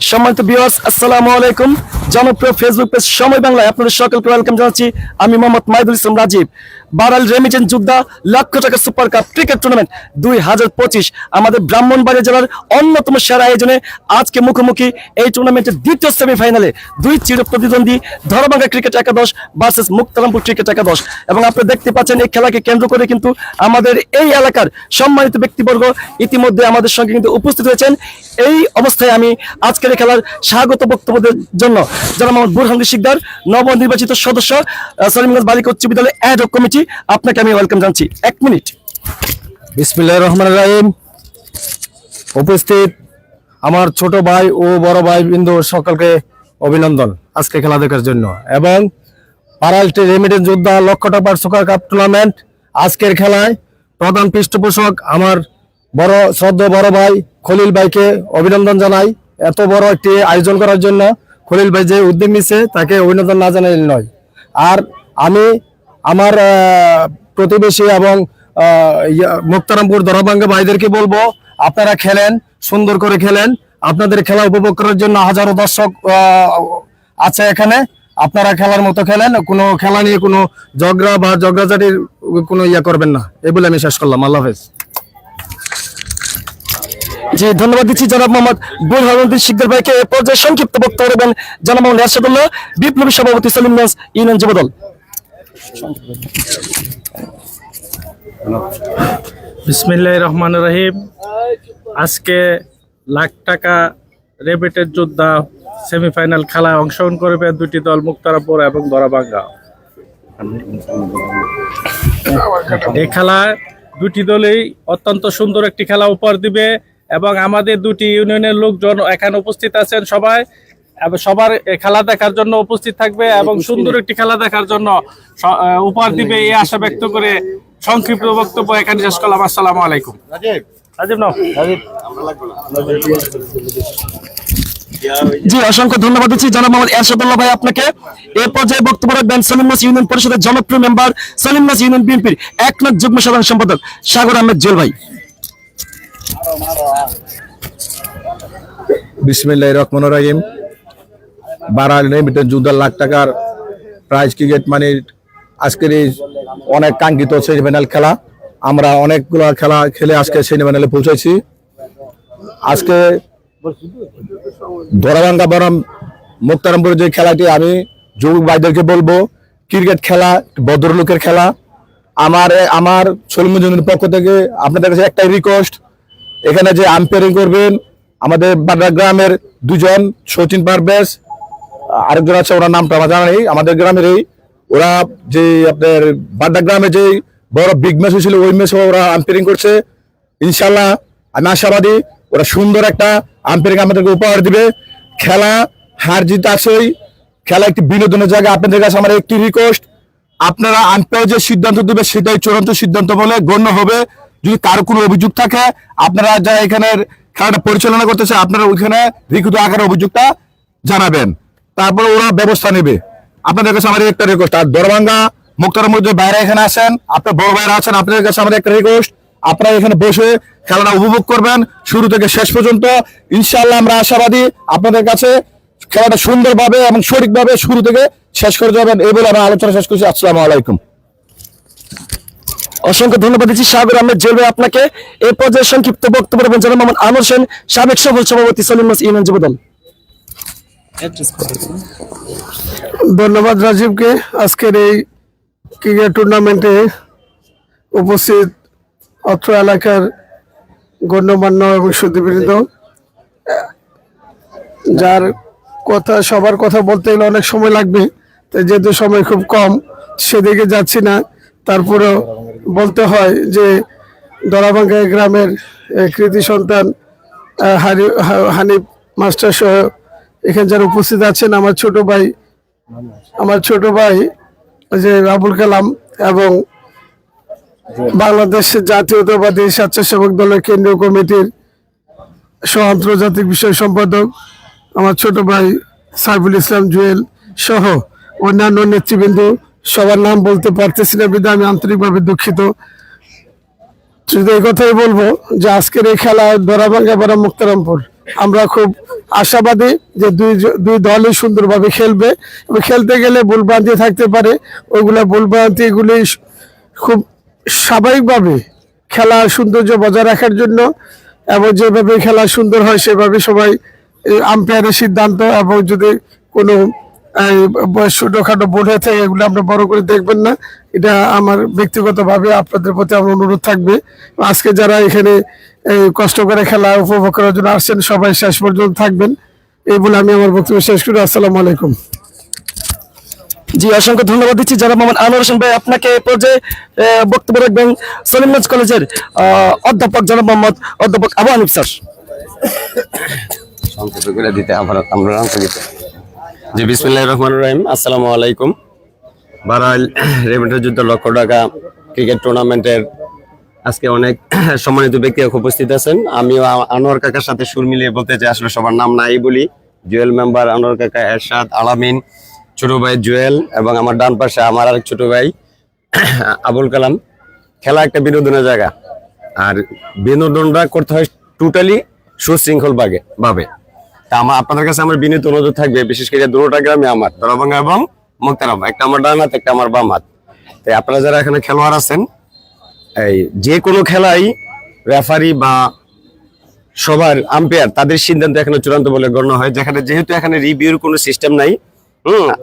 সম্মানিত ভিউয়ার্স, আসসালামু আলাইকুম। জনপ্রিয় ফেসবুক পেজ সময় বাংলায় আপনাদের সকলকে ওয়েলকাম জানাচ্ছি। আমি মোহাম্মদ মাহিদুল ইসলাম রাজীব। বারাল রেমিটেন্স যোদ্ধা লক্ষ টাকা সুপার কাপ ক্রিকেট টুর্নামেন্ট 2025 আমাদের ব্রাহ্মণবাড়িয়া জেলার অন্যতম সেরা আয়োজনে আজকে মুখোমুখি এই টুর্নামেন্টের দ্বিতীয় সেমিফাইনালে দুই চির প্রতিদ্বন্দ্বী ধরভাঙ্গা ক্রিকেট একাদশ ভার্সেস মুক্তারামপুর ক্রিকেট একাদশ। এবং আপনারা দেখতে পাচ্ছেন এই খেলাকে কেন্দ্র করে কিন্তু আমাদের এই এলাকার সম্মানিত ব্যক্তিবর্গ ইতিমধ্যে আমাদের সঙ্গে কিন্তু উপস্থিত হয়েছেন। এই অবস্থায় আমি আজকের এই খেলার স্বাগত বক্তব্যের জন্য যারা মোহাম্মদ বুরহানুদ্দিন শিকদার, নবনির্বাচিত সদস্য সলিমগঞ্জ বালিকা উচ্চ বিদ্যালয় অ্যাড হক কমিটি, আপনাকে আমি ওয়েলকাম জানাচ্ছি। 1 মিনিট। বিসমিল্লাহির রহমানির রহিম। উপস্থিত আমার ছোট ভাই ও বড় ভাই বিন্দু সকলকে অভিনন্দন আজকে খেলা দেখার জন্য। এবং বারাল রেমিটেন্স যোদ্ধা লক্ষ টাকার সুপার কাপ টুর্নামেন্ট আজকের খেলায় প্রধান পৃষ্ঠপোষক আমার বড় শ্রদ্ধেয় বড় ভাই খলিল ভাইকে অভিনন্দন জানাই। এত বড় একটি আয়োজন করার জন্য খলিল ভাই যে উদ্যোগ নিচ্ছে তাকে অভিনন্দন না জানাই নয়। আর আমি আমার প্রতিবেশী এবং মুক্তারামপুর ধরভাঙ্গা ভাইদেরকে বলবো, আপনারা খেলেন, সুন্দর করে খেলেন। আপনাদের খেলা উপভোগ করার জন্য হাজারো দর্শক আছে এখানে। আপনারা খেলার মতো খেলেন, কোনো খেলা নিয়ে কোনো ঝগড়া বা ঝগড়াঝাটির কোনো করবেন না। এই বলে আমি শেষ করলাম। আল্লাহ হাফেজ। জি, ধন্যবাদ দিচ্ছি জনাব মোহাম্মদ বুরহানুদ্দিন শিকদার ভাইকে। এ পর্যায়ে সংক্ষিপ্ত বক্তব্য দেবেন জনাব মোহাম্মদ এরশাদুল্লাহ, বিপ্লবী সভাপতি সলিমগঞ্জ ইউনিয়ন যুবদল। বিসমিল্লাহির রহমানির রহিম। আজকে লাখ টাকা রেমিটেন্স যোদ্ধা সেমিফাইনাল খেলায় অংশগ্রহণ করবে দুটি দল, মুক্তারামপুর এবং ধরভাঙ্গা। এই খেলায় দুটি দলই অত্যন্ত সুন্দর একটি খেলা উপহার দিবে এবং আমাদের দুটি ইউনিয়নের লোকজন এখানে উপস্থিত আছেন। সবার খেলা দেখার জন্য উপস্থিত থাকবে এবং সুন্দর একটি খেলা দেখার জন্য উপহার দিবে এই আশা ব্যক্ত করে সংক্ষিপ্ত বক্তব্য এখানে শেষ করলাম। আসসালামু আলাইকুম। জি, অসংখ্য ধন্যবাদ দিচ্ছি জনাব মোহাম্মদ এরশাদুল্লাহ ভাই আপনাকে। এ পর্যায়ে বক্তব্য রাখবেন সলিমগঞ্জ ইউনিয়ন পরিষদের জনপ্রিয় মেম্বার, সলিমগঞ্জ ইউনিয়ন বিএনপির 1 নং যুগ্ম সাধারণ সম্পাদক সাগর আহমেদ জুয়েল ভাই। বিসমিল্লাহির রহমানির রহিম। বারাল রেমিটেন্স যোদ্ধা লাখ টাকার প্রাইজ ক্রিকেট মানে আজকের এই অনেক কাঙ্ক্ষিত সেমিফাইনাল খেলা। আমরা অনেকগুলো খেলা খেলে আজকে সেমিফাইনালে পৌঁছেছি। আজকে ধরভাঙ্গা বনাম মুক্তারামপুরের যে খেলাটি, আমি যুবক ভাইদেরকে বলবো, ক্রিকেট খেলা ভদ্রলোকের খেলা। আমার সলিমগঞ্জ ইউনিয়নের পক্ষ থেকে আপনাদের কাছে একটাই রিকোয়েস্ট, এখানে যে আম্পায়ারিং করবেন আমাদের বাড্ডা গ্রামের দুজন, সচিন পারভেজ, আরেকজন আছে, ওনার নামটা আমার জানা নেই, আমাদের গ্রামের ওরা যে আপনার বাড্ডা গ্রামে যে বড় বিগ ম্যাচ হয়েছিল ওই ম্যাচে ওরা আম্পায়ারিং করছে। ইনশাল্লাহ আমি আশাবাদী ওরা সুন্দর একটা আম্পায়ারিং আমাদেরকে উপহার দিবে। খেলা হার জিত আছেই, খেলা একটি বিনোদনের জায়গা। আপনাদের কাছে আমার একটি রিকোয়েস্ট, আপনারা আম্পায়ার যে সিদ্ধান্ত দিবে সেটাই চূড়ান্ত সিদ্ধান্ত বলে গণ্য হবে। যদি কারো কোনো অভিযোগ থাকে, আপনারা যারা এখানের খেলাটা পরিচালনা করতেছে আপনারা ওইখানে লিখিত আকারে অভিযোগটা জানাবেন, তারপরে ওরা ব্যবস্থা নেবে। আপনাদের কাছে আমার একটা রিকোয়েস্ট। আর ধরভাঙ্গা মুক্তারামপুর যে বাইরে এখানে আছেন, আপনার বড় ভাইরা আছেন, আপনাদের কাছে আমার একটা রিকোয়েস্ট, আপনারা এখানে বসে খেলাটা উপভোগ করবেন শুরু থেকে শেষ পর্যন্ত। ইনশাআল্লাহ আমরা আশাবাদী আপনাদের কাছে খেলাটা সুন্দরভাবে এবং সঠিকভাবে শুরু থেকে শেষ করে যাবেন। এই বলে আমরা আলোচনা শেষ করছি। আসসালামু আলাইকুম। অসংখ্য ধন্যবাদ দিচ্ছি সাগর আহমেদ জুয়েল ভাই আপনাকে। এই পর্যায়ে সংক্ষিপ্ত বক্তব্য রাখবেন জনাব মোহাম্মদ আনোয়ার হোসেন, সাবেক সফল সভাপতি সলিমগঞ্জ ইউনিয়ন যুবদল। ধন্যবাদ রাজীবকে। আজকের এই ক্রিকেট টুর্নামেন্টে উপস্থিত অত্র এলাকার গণ্যমান্য এবং সুদীবৃন্দ, যার কথা সবার কথা বলতে গেলে অনেক সময় লাগবে, তাই যেহেতু সময় খুব কম সেদিকে যাচ্ছি না। তারপরেও বলতে হয় যে ধরভাঙ্গা গ্রামের কৃতি সন্তান হানিফ মাস্টার সহ এখানে যারা উপস্থিত আছেন, আমার ছোট ভাই যে আবুল কালাম এবং বাংলাদেশ জাতীয়তাবাদী স্বেচ্ছাসেবক দলের কেন্দ্রীয় কমিটির সহ আন্তর্জাতিক বিষয় সম্পাদক আমার ছোট ভাই সাইফুল ইসলাম জুয়েল সহ অন্যান্য নেতৃবৃন্দ, সবার নাম বলতে পারতেছি না বিধায় আমি আন্তরিকভাবে দুঃখিত। শুধু এই কথাই বলবো যে আজকের এই খেলা ধরভাঙ্গা বনাম মুক্তারামপুর আমরা খুব আশাবাদী যে দুই দলই সুন্দরভাবে খেলবে এবং খেলতে গেলে ভুলভ্রান্তি থাকতে পারে, ওইগুলা ভুলভ্রান্তিগুলি খুব স্বাভাবিকভাবে খেলার সৌন্দর্য বজায় রাখার জন্য এবং যেভাবে খেলা সুন্দর হয় সেভাবে সবাই আম্পায়ারের সিদ্ধান্ত, এবং যদি কোনো ছোটখাটো বোর্ড হয়ে থাকে এগুলো আমরা বড় করে দেখবেন না, এটা আমার ব্যক্তিগতভাবে আপনাদের প্রতি আমার অনুরোধ থাকবে। আজকে যারা এখানে কষ্ট করে খেলা উপভোগ করার জন্য আসছেন সবাই শেষ পর্যন্ত থাকবেন, এই বলে আমি আমার বক্তব্য শেষ করি। আসসালামু আলাইকুম। জি, অসংখ্য ধন্যবাদ দিচ্ছি জনাব মোহাম্মদ আনোয়ার হোসেন ভাই। আপনাকে এ পর্যায়ে বক্তব্য রাখবেন সলিমগঞ্জ কলেজের অধ্যাপক জনাব মোহাম্মদ অধ্যাপক আবু হানিফ স্যার। সংক্ষেপে করে দিতে আমরা জি, বিসমিল্লাহির রহমানির রহিম। আসসালামু আলাইকুম। বারাইল রেমিটেন্স যুদ্ধ লক্ষ টাকা ক্রিকেট টুর্নামেন্টের আজকে অনেক সম্মানিত ব্যক্তি উপস্থিত আছেন। আমিও আনোয়ার কাকার সাথে সুর মিলিয়ে বলতে চাই, আসলে সবার নাম নাই বলি। জুয়েল মেম্বার আনোয়ার কাকা, এরশাদ, আলামিন, ছোট ভাই জুয়েল এবং আমার ডান পাশে আমার আরেক ছোট ভাই আবুল কালাম। খেলা একটা বিনোদনের জায়গা, আর বিনোদনটা করতে হয় টোটালি সুশৃঙ্খল ভাবে। তা আপনাদের কাছে আমার বিনীত অনুরোধ থাকবে, বিশেষ করে দুটোটা গ্রামে আমার দরাভাঙ্গা এবং মুক্তারাম, একটা আমার ডান হাত একটা আমার বাম হাত। তাই আপনারা যারা এখানে খেলোয়াড় আছেন, এই যে কোনো খেলাই রেফারি বা সবার আম্পায়ার তাদের সিদ্ধান্ত এখানে চূড়ান্ত বলে গণ্য হয়, যেহেতু এখানে রিভিউর কোনো সিস্টেম নাই।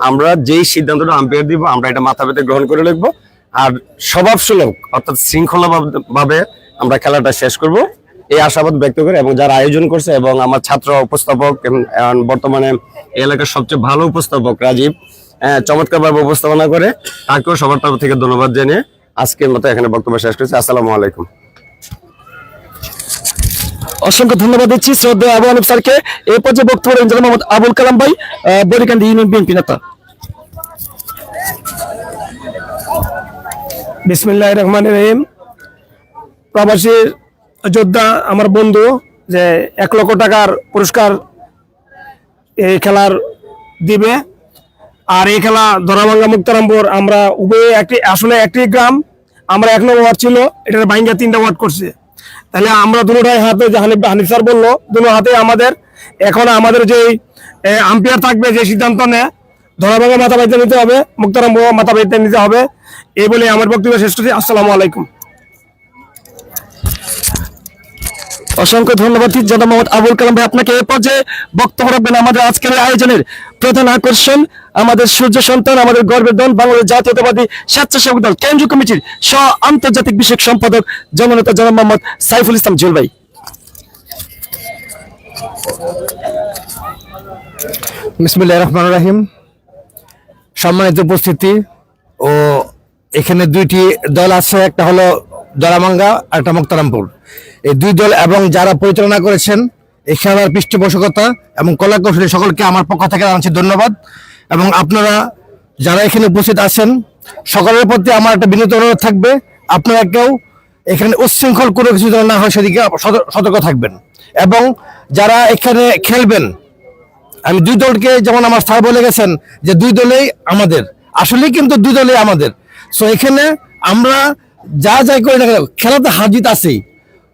আমরা যেই সিদ্ধান্তটা আম্পায়ার দিব আমরা এটা মাথা পেতে গ্রহণ করে লিখবো, আর স্বভাবসুলভ অর্থাৎ শৃঙ্খলা ভাবে আমরা খেলাটা শেষ করব এই আশাবাদ ব্যক্ত করে, এবং যারা আয়োজন করছে এবং আমার ছাত্র উপস্থাপক বর্তমানে এলাকার সবচেয়ে ভালো উপস্থাপক রাজীব চমৎকার ভাবে উপস্থাপনা করে, তাকেও সবার তরফ থেকে ধন্যবাদ জানিয়ে আজকের মতো এখানে বক্তব্য শেষ করছি। আসসালামু আলাইকুম। অসংখ্য ধন্যবাদ দিচ্ছি শ্রদ্ধেয় আবু হানিফ স্যারকে। এই পর্যায়ে বক্তব্য রাখবেন জনাব মোহাম্মদ আবুল কালাম ভাই, বরিকান্দি ইউনিয়ন বিএনপি নেতা। বিসমিল্লাহির রহমানির রহিম। প্রবাসী যোদ্ধা আমার বন্ধু যে 1 লক্ষ টাকার পুরস্কার এই খেলার দিবে, আর এই খেলা দরাভাঙ্গা মুক্তারামপুর আমরা উভয়ে একটি গ্রাম, আমরা 1 নম্বর ওয়ার্ড ছিল, এটার ভাঙ্গা 3টা ওয়ার্ড করছে। তাহলে আমরা দুটোটাই হাতে, হানিফ স্যার বললো দুটো হাতে আমাদের। এখন আমাদের যে আম্পায়ার থাকবে, যে সিদ্ধান্ত নেয় ধরাভাঙ্গা মাথা বাইতে নিতে হবে, মুক্তারামপুর মাথা বাইতে নিতে হবে, এই বলে আমার বক্তব্য শেষ করছি। আসসালামু আলাইকুম। অসংখ্য ধন্যবাদ জনাব মোহাম্মদ আবুল কালাম ভাই। আপনাকে এ পর্যায়ে বক্তব্য রাখবেন আমাদের আজকের আয়োজনের প্রধান আকর্ষণ, আমাদের সূর্য সন্তান, আমাদের গর্বের দল, বাংলাদেশ জাতীয়তাবাদী স্বেচ্ছাসেবক দল কেন্দ্রীয় কমিটির সহ আন্তর্জাতিক বিষয়ক সম্পাদক জননেতা জনাব মোহাম্মদ সাইফুল ইসলাম জুয়েল ভাই। বিসমিল্লাহির রহমানির রহিম। সম্মানিত উপস্থিতি ও এখানে দুইটি দল আছে, একটা হলো দরাভাঙ্গা আর একটা মুক্তারামপুর। এই দুই দল এবং যারা পরিচালনা করেছেন এই খেলার পৃষ্ঠপোষকতা এবং কলা কৌশলী সকলকে আমার পক্ষ থেকে জানাচ্ছি ধন্যবাদ। এবং আপনারা যারা এখানে উপস্থিত আছেন সকলের প্রতি আমার একটা বিনীত অনুরোধ থাকবে, আপনারা কেউ এখানে উচ্ছৃঙ্খল কোনো কিছু যেন না হয় সেদিকে সতর্ক থাকবেন। এবং যারা এখানে খেলবেন, আমি দুই দলকে, যেমন আমার স্যার বলে গেছেন যে দুই দলেই আমাদের, আসলে কিন্তু দুই দলেই আমাদের। সো এখানে আমরা যা যাই করি না কেন খেলাতে হার জিত আছেই,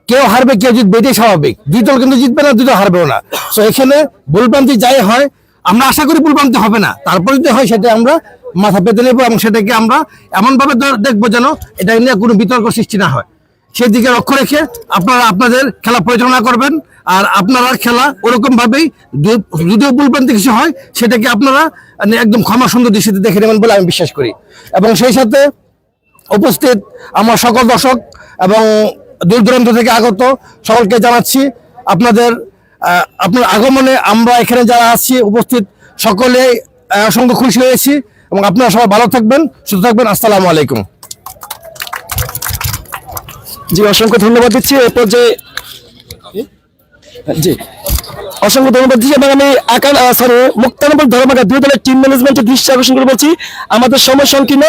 কেউ হারবে কেউ জিতবে, এটাই স্বাভাবিক। দুই দল কিন্তু জিতবে না, দুই দল হারবেও না। সো এখানে ভুলভ্রান্তি যাই হয়, আমরা আশা করি ভুলভ্রান্তি হবে না, তারপর যদি হয় সেটা আমরা মাথা পেতে নেবো এবং সেটাকে আমরা এমনভাবে দেখবো যেন এটা নিয়ে কোনো বিতর্ক সৃষ্টি না হয়। সেই দিকে লক্ষ্য রেখে আপনারা আপনাদের খেলা পরিচালনা করবেন, আর আপনারা খেলা ওরকম ভাবেই যদিও ভুলভ্রান্তি কিছু হয় সেটাকে আপনারা একদম ক্ষমা সুন্দর দৃষ্টিতে দেখে নেবেন বলে আমি বিশ্বাস করি। এবং সেই সাথে উপস্থিত আমার সকল দর্শক এবং দূর দূরান্ত থেকে আগত সকলকে জানাচ্ছি আপনার আগমনে আমরা এখানে যারা আছি উপস্থিত সকলে অসংখ্য খুশি হয়েছি, এবং আপনারা সবাই ভালো থাকবেন, সুস্থ থাকবেন। আসসালামু আলাইকুম। জি, অসংখ্য ধন্যবাদ দিচ্ছি। এ পর্যায়ে জি অসংখ্য ধন্যবাদ দিচ্ছি। এবং আমি মুক্তারামপুর ধর্মঘাট দুই দলের টিম ম্যানেজমেন্টের দৃষ্টি আকর্ষণ করে বলছি, আমাদের সময় সংকীর্ণ,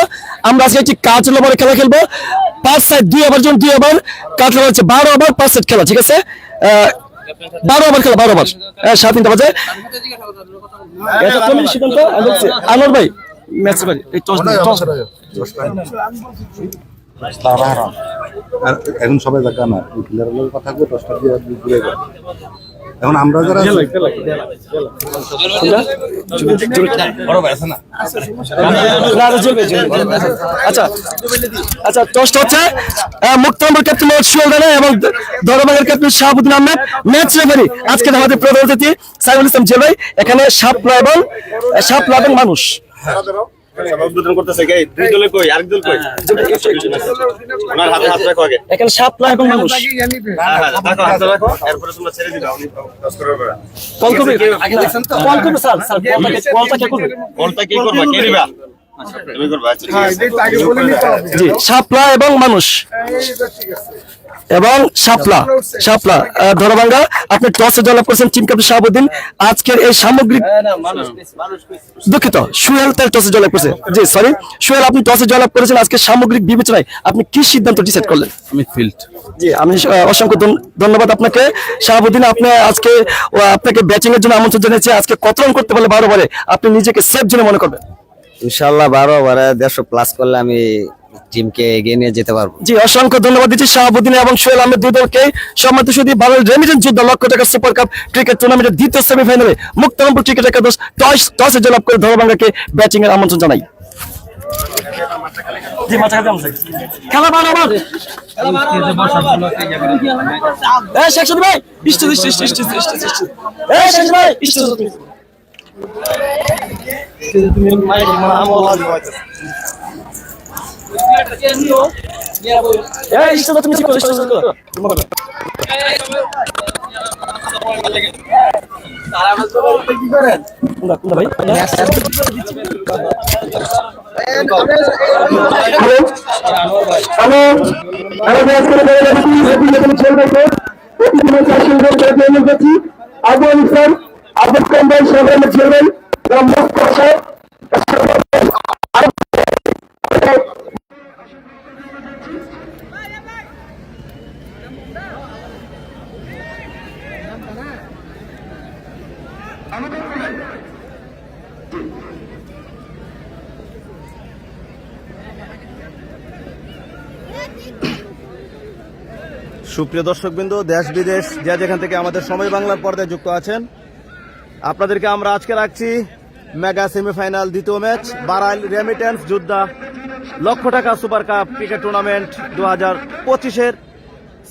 আমরা আজকে একটি কাজ ওভারে খেলা খেলবো। 5 সাইড 2 ওভার জন 2 ওভার কাজ খেলা হচ্ছে, 12 ওভার 5 সেট খেলা, ঠিক আছে? 12 ওভার খেলা, 12 ওভার 7:03 বাজে। সিদ্ধান্ত আনোয়ার ভাই ম্যাচ ভাই এখন সবাই জায়গা না, প্লেয়ারের কথা 10টা দিয়ে ঘুরে এখন আমরা যারা আচ্ছা আচ্ছা টসট হচ্ছে মুক্তাম্বর ক্যাপ্টেন সুয়েল রানা এবং ধরবাগের captain Shahabuddin Ahmed, match referee আজকে আমাদের প্রধান অতিথি সাইফুল ইসলাম জেল ভাই। এখানে শাপলা এবং মানুষ এখানে শাপলা এবং মানুষ কল করবে স্যার বলটা কে করবে জি শাপলা এবং মানুষ এবং শাপলা ধরবাঙ্গা। আপনি টসে জয়লাভ করেছেন টিম ক্যাপ্টেন শাহাবুদ্দিন। আজকের এই সামগ্রিক দুঃখিত সোহেল তার টসে জয়লাভ করেছে, জি সরি সোহেল আপনি টসে জয়লাভ করেছেন। আজকে সামগ্রিক বিবেচনায় আপনি কি সিদ্ধান্ত ডিসাইড করলেন? আমি ফিল্ড। জি আমি অসংখ্য ধন্যবাদ আপনাকে শাহাবুদ্দিন। আপনি আজকে আপনাকে ব্যাটিং এর জন্য আমন্ত্রণ জানিয়েছি। আজকে কত রান করতে পারলে 12 ওভারে আপনি নিজেকে সেফ জোনে মনে করবেন? ইনশাআল্লাহ 12 ওভারে 150 প্লাস করলে আমি টিমকে এগিয়ে নিয়ে যেতে পারবো। জি অসংখ্য ধন্যবাদ দিচ্ছি শাহাবুদ্দিন এবং সোহেল আহমেদ দুই দলকে। সম্মানিত সুধী বাংলাদেশ রেমিটেন্স যুদ্ধ লক্ষ টাকা সুপার কাপ ক্রিকেট টুর্নামেন্টের দ্বিতীয় সেমিফাইনালে মুক্তারামপুর ক্রিকেট একাদশ টসে জয়লাভ করে ধরবাঙ্গাকে ব্যাটিং এর আমন্ত্রণ জানাই। জি খেলা বাড়াবার শেখ ভাই তুমি ঠিক সুপ্রিয় দর্শকবৃন্দ, দেশ বিদেশ যে যেখান থেকে আমাদের সময় বাংলার পর্দায় যুক্ত আছেন, আপনাদেরকে আমরা আজকে রাখছি মেগা সেমিফাইনাল দ্বিতীয় ম্যাচ বারাইল রেমিটেন্স যোদ্ধা লক্ষ টাকা সুপার কাপ ক্রিকেট টুর্নামেন্ট 2025-এর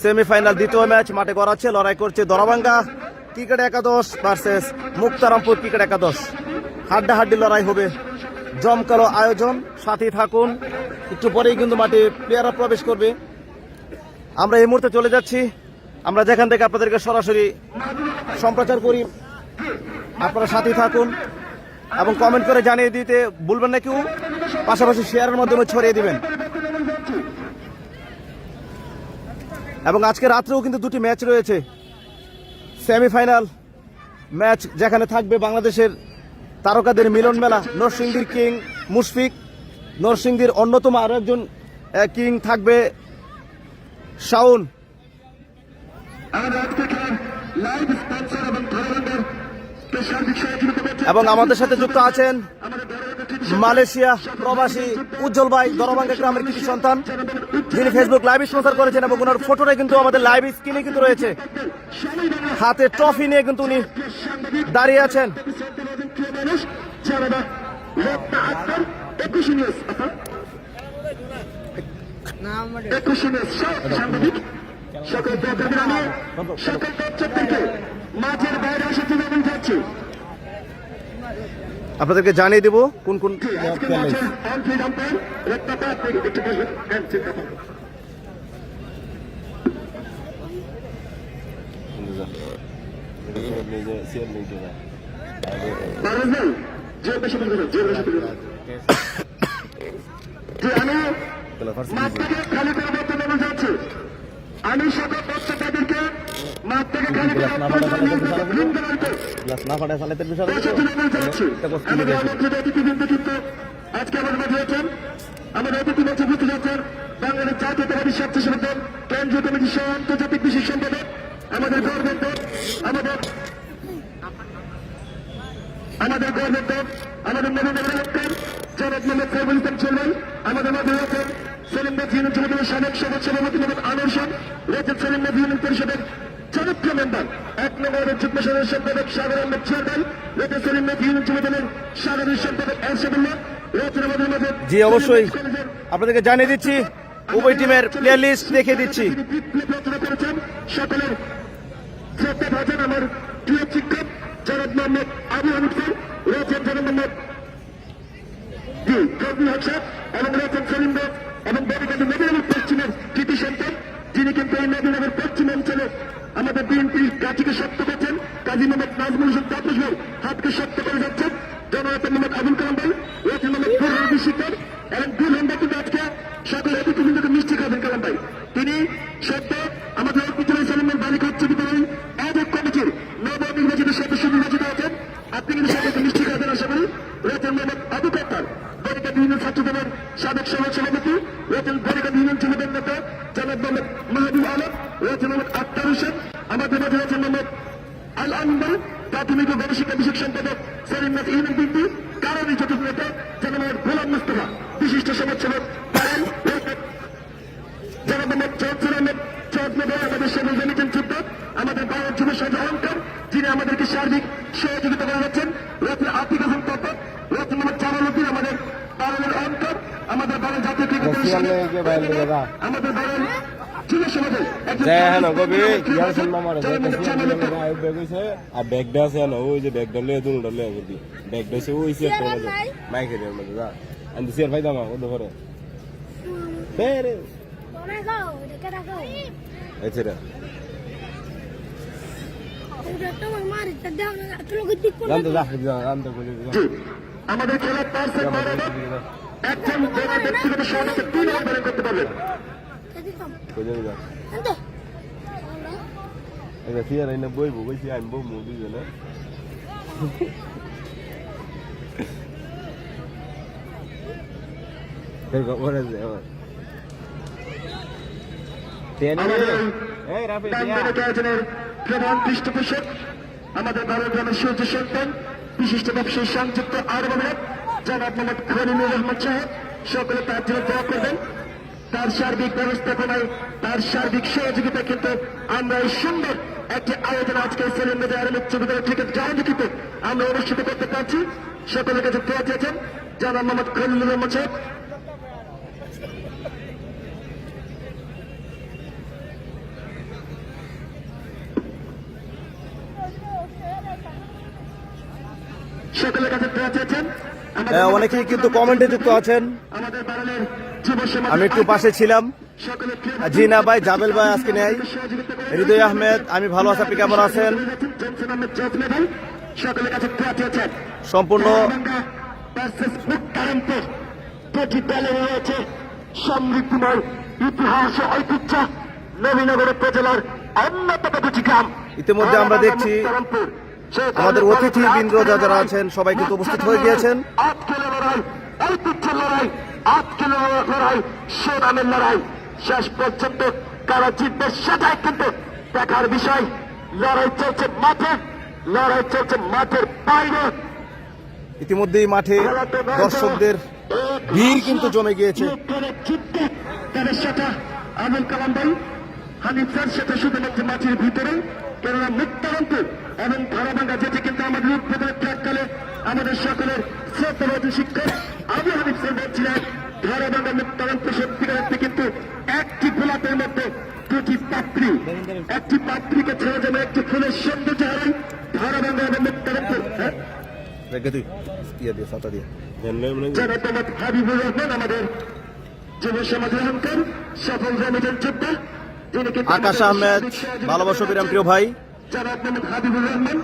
সেমিফাইনাল দ্বিতীয় ম্যাচ মাঠে গড়াচ্ছে। লড়াই করছে দরাবাঙ্গা ক্রিকেট একাদশ ভার্সেস মুক্তারামপুর ক্রিকেট একাদশ। হাড্ডাহাড্ডি লড়াই হবে, জমকালো আয়োজন, সাথে থাকুন। একটু পরেই কিন্তু মাঠে প্লেয়াররা প্রবেশ করবে। আমরা এই মুহূর্তে চলে যাচ্ছি, আমরা যেখান থেকে আপনাদেরকে সরাসরি সম্প্রচার করি। আপনারা সাথে থাকুন এবং কমেন্ট করে জানিয়ে দিতে ভুলবেন না কেউ, পাশাপাশি শেয়ারের মাধ্যমে ছড়িয়ে দিবেন। এবং আজকে রাত্রেও কিন্তু দুটি ম্যাচ রয়েছে, সেমিফাইনাল ম্যাচ যেখানে থাকবে বাংলাদেশের তারকাদের মিলন মেলা। নরসিংদীর কিং মুশফিক, নরসিংদীর অন্যতম আরো একজন কিং থাকবে শাওন। এবং আমাদের সাথে যুক্ত আছেন মালয়েশিয়া প্রবাসী উজ্জ্বল ভাই, দরবাঙ্গা গ্রামের কৃষি সন্তান, যিনি ফেসবুক লাইভ স্পন্সর করেছেন এবং ওনার ফটোটা কিন্তু আমাদের লাইভ স্ক্রিনে কিন্তু রয়েছে। হাতে ট্রফি নিয়ে কিন্তু উনি দাঁড়িয়ে আছেন। আপনাদেরকে জানিয়ে দেব কোন কোন আমি সকল দর্শকদেরকে মাঠ থেকে খালি আজকে আমাদের মাঝে আছেন, আমাদের অতিথি মঞ্চে উপস্থিত আছেন বাংলাদেশ জাতীয়তাবাদী স্বেচ্ছাসেবক দল কেন্দ্রীয় কমিটির সহ আন্তর্জাতিক বিশেষ সম্পাদক, আমাদের গর্বের দল, আমাদের গর্বের দল, আমাদের নবীন জনাব মোহাম্মদ সাইফুল ইসলাম চলবেন। আমাদের মাঝে আছেন সেলিমবাগ ইউনিয়ন পরিষদের সাবেক সদস্য সভাপতি মোহাম্মদ আনোয়ার শাহ, রাজ্য সেলিমবাগ ইউনিয়ন পরিষদের জনপ্রিয় মেম্বার 1 নম্বরের যুগ্ম সাধারণ সম্পাদক সাগর আহমেদ চেয়ারম্যান, রয়েছে সেলিম মেথি ইউনিয়ন যুব দলের সাধারণ সম্পাদক এরশাদুল্লাহ, রয়েছে আমাদের মাঝে জি অবশ্যই আপনাদেরকে জানিয়ে দিচ্ছি, উভয় টিমের প্লেয়ার লিস্ট দেখিয়ে দিচ্ছি। বিপ্লব রচনা করেছেন সকলের শ্রদ্ধা ভাজন আমার প্রিয় শিক্ষক জনাব মোহাম্মদ আবু হানিফ স্যার, রয়েছেন জনাব মোহাম্মদ ফজলুল হক সাহেব এবং রয়েছেন সেলিম রাজ এবং বডিগার্ড নবীনগর পশ্চিমের কৃতি সন্তান, যিনি কিন্তু এই নবীনগর পশ্চিম অঞ্চলে আমাদের বিএনপি গাছিকে শক্ত করছেন। কাজী মোহাম্মদ নাজমুল হোসেন তাপস ভাই হাতকে শক্ত করে যাচ্ছেন। জনাব মোহাম্মদ আবুল কালাম ভাই, রয়েছেন মোহাম্মদ বুরহানুদ্দিন শিকদার এবং বুরহানদা কিন্তু আজকে সকল অতিথিবৃন্দকে মিষ্টি খাবেন কালাম ভাই। তিনি সত্য আমাদের ঐতিহ্যবাহী সালামের বালিকা উচ্চ বিদ্যালয় আয়োজক কমিটির নবনির্বাচিত সদস্য নির্বাচিত হয়েছেন। আপনি কিন্তু সকলকে মিষ্টি খাবেন আশা করি। রয়েছেন মোহাম্মদ আবু কাত্তার, বরিকাদ ইউনিয়ন ছাত্র দলের সাবেক সভাপতি, রয়েছেন বরিকাদ ইউনিয়ন যুবদল নেতা জনাব মোহাম্মদ মাহবুব আলম, রয়েছেন মোহাম্মদ আক্তার হোসেন, আমাদের মাঝে রয়েছেন মোহাম্মদ আল আমিন, প্রাথমিক ও গণশিক্ষা বিষয়ক সম্পাদক সেলিম নাথ ইউনিয়ন বিএনপি, কারণী চতুর্থ নেতা জনাব মোহাম্মদ গোলাম মোস্তফা, বিশিষ্ট সমাজসেবক পারেন, জনাব মোহাম্মদ চৌধুরী আহমেদ চৌধুরী, আমাদের সবাই জানিয়েছেন যুদ্ধ, আমাদের বাংলার যুব সমাজ অহংকার, যিনি আমাদেরকে সার্বিক সহযোগিতা করে যাচ্ছেন, রয়েছেন আতিক হাসান তপা, রয়েছেন মোহাম্মদ জামালউদ্দিন, আমাদের বাংলার অহংকার, আমাদের বাংলার জাতীয় ক্রিকেট দলের আমাদের বাংলার যুব সমাজের একজন আর ব্যাগটা আছে না, ওই যে ব্যাগটা লিয়ে দুলটা লিয়ে করবি, ব্যাগটা হচ্ছে ওই চেয়ারটার মধ্যে মাইকের মধ্যে যা আমি চেয়ার পাইতাম ওদের ঘরে এছাড়া আমাদের খেলার পার্সেল একজন ব্যক্তিগত সহযোগিতা 3 নম্বরে করতে পারবেন। চেয়ার আইনা বইবো কইছি আমি বউ মুখ দিবে না আয়োজনের প্রধান পৃষ্ঠপোষক আমাদের বারোগ্রামের সূর্য সন্তান, বিশিষ্ট ব্যবসায়ী সংযুক্ত আরব আমিরাত জনাব মোহাম্মদ খলিলুর রহমান সাহেব, সকলে তার জন্য দোয়া করবেন। তার সার্বিক ব্যবস্থাপনায়, তার সার্বিক সহযোগিতা কিন্তু আমরা এই সুন্দর একটি আয়োজন আজকে সেলিম মেজর আলম উচ্চ বিদ্যালয় ক্রিকেট গ্রাউন্ডে আমরা অনুষ্ঠিত করতে পারছি। সকলের কাছে দোয়া চেয়েছেন জনাব মোহাম্মদ খলিলুর রহমান সাহেব। সকলের কাছে দোয়া চেয়েছেন। অনেকেই কিন্তু কমেন্টে যুক্ত আছেন, আমাদের বারালের যুব সমাজ আমি একটু পাশে ছিলাম। জিনা ভাই, জাবেল ভাই আজকে নেই, হৃদয় আহমেদ, আমি ভালো আছি, আপনি কেমন আছেন? সকলের কাছে দোয়া চেয়েছেন। সম্পূর্ণ প্রতি দলে রয়েছে সমৃদ্ধিময় ইতিহাস ও ঐতিহ্য। নবীনগর উপজেলার অন্যতম দুটি গ্রাম। ইতিমধ্যে আমরা দেখছি আমাদের অতিথি বৃন্দ যারা আছেন সবাই কিন্তু উপস্থিত হয়ে গিয়েছেন। আজকের লড়াই ঐতিহ্যের লড়াই, আজকের লড়াই সুনামের লড়াই। শেষ পর্যন্ত কারা জিতবে সেটাই কিন্তু দেখার বিষয়। লড়াই চলছে মাঠে, লড়াই চলছে মাঠের বাইরে। ইতিমধ্যেই মাঠে দর্শকদের ভিড় কিন্তু জমে গিয়েছে। তাদের সেটা আবুল কালাম ভাই, হানিফ স্যার, সেটা শুধুমাত্র মাঠের ভিতরে, কেননা মুক্তারন্তর এবং ধারাভাঙ্গা যেটি কিন্তু আমাদের উদ্বোধনের প্রাককালে আমাদের সকলের শ্রদ্ধাভাজন শিক্ষক আবু হানিফ স্যার বলছিলেন, ধারাভাঙ্গা মুক্তারন্তর সত্যিকার অর্থে কিন্তু একটি গোলাপের মধ্যে দুটি পাপড়ি, একটি পাপড়িকে ছেড়ে যাবে একটি ফুলের সৌন্দর্য হারাই ধারাভাঙ্গা এবং মুক্তারন্তর। জনাব হাবিবুর রহমান, আমাদের যুব সমাজের অহংকার, সফল রেমিটেন্স যোদ্ধা, যিনি কিন্তু আকাশ আহমেদ, ভালোবাসা বিরাম প্রিয় ভাই, জনাব মোহাম্মদ হাবিবুর রহমান।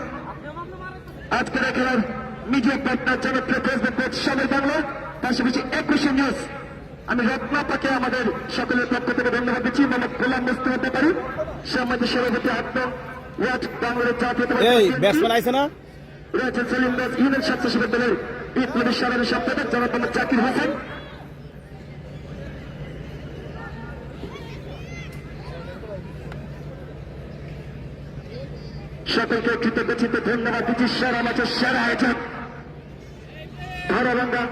আজকের খেলার মিডিয়া পার্টনার জনপ্রিয় ফেসবুক পেজ সময় বাংলা, পাশাপাশি 21 নিউজ। আমি রত্নাপাকে আমাদের সকলের পক্ষ থেকে ধন্যবাদ দিচ্ছি। মোহাম্মদ গোলাম মোস্তফা ব্যাপারী, সমাজের সভাপতি আত্ম ওয়ার্ড বাংলার জাতীয় না রয়েছেন সেলিম রাজ ইউনিয়ন স্বেচ্ছাসেবক দলের বিপ্লবী সাধারণ সম্পাদক জনাব মোহাম্মদ জাকির হোসেন। সকলকে কৃতজ্ঞ ধন্যবাদ দিচ্ছি। সেরা ম্যাচের সেরা আয়োজক ধারাভাঙ্গা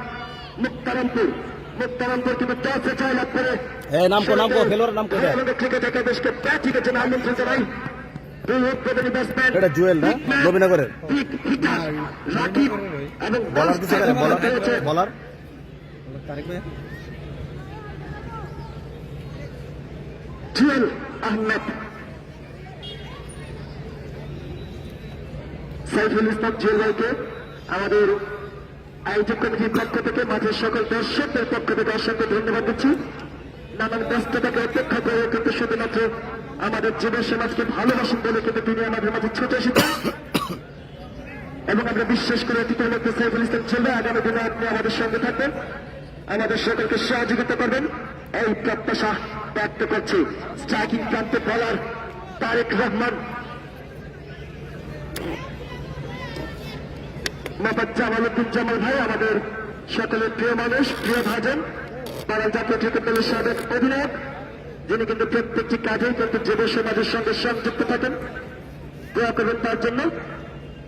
মুক্তারামপুর। মুক্তারামপুর কিন্তু টসে জয়লাভ করে নাম খেলোয়াড়ের নাম ক্রিকেট একাদশকে ব্যাটিংয়ের জন্য আমন্ত্রণ জানাই। এটা জুয়েল না নবীনগরের বলার দিচ্ছে বলার জুয়েল আহমেদ, সাইফুল ইসলাম জুয়েল ভাইকে আমাদের আয়োজক কমিটির পক্ষ থেকে মাঠের সকল দর্শকদের পক্ষ থেকে অসংখ্য ধন্যবাদ দিচ্ছি। নানান ব্যস্ততাকে উপেক্ষা করে কিন্তু শুধুমাত্র আমাদের যুব সমাজকে ভালোবাসেন বলে কিন্তু তিনি আমাদের মাঝে ছুটে এসেছেন এবং আমরা বিশ্বাস করে অতীতের মধ্যে সাইফুল ইসলাম চলবে আগামী দিনে আপনি আমাদের সঙ্গে থাকবেন, আমাদের সকলকে সহযোগিতা করবেন এই প্রত্যাশা ব্যক্ত করছি। স্ট্রাইকিং প্রান্তে বলার তারেক রহমান, মোহাম্মদ জামালউদ্দিন জামাল ভাই আমাদের সকলের প্রিয় মানুষ, প্রিয় ভাজন, বাংলাদেশ জাতীয় ক্রিকেট দলের সাবেক অধিনায়ক, যিনি কিন্তু প্রত্যেকটি কাজেই কিন্তু যুব সমাজের সঙ্গে সংযুক্ত থাকেন। দোয়া করবেন তার জন্য।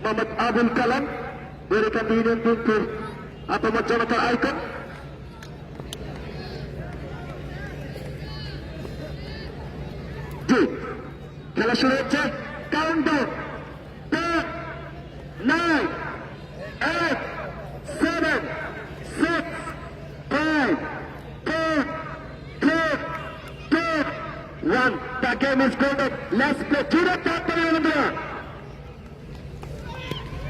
মোহাম্মদ আবুল কালাম, বেরিকান্দি ইউনিয়ন বিএনপির আপামর জনতার আইকন। খেলা শুরু হচ্ছে, countdown 10, 9, 8, 7, 6, 5, 4, 3, 2, 1. The game is going. Let's play.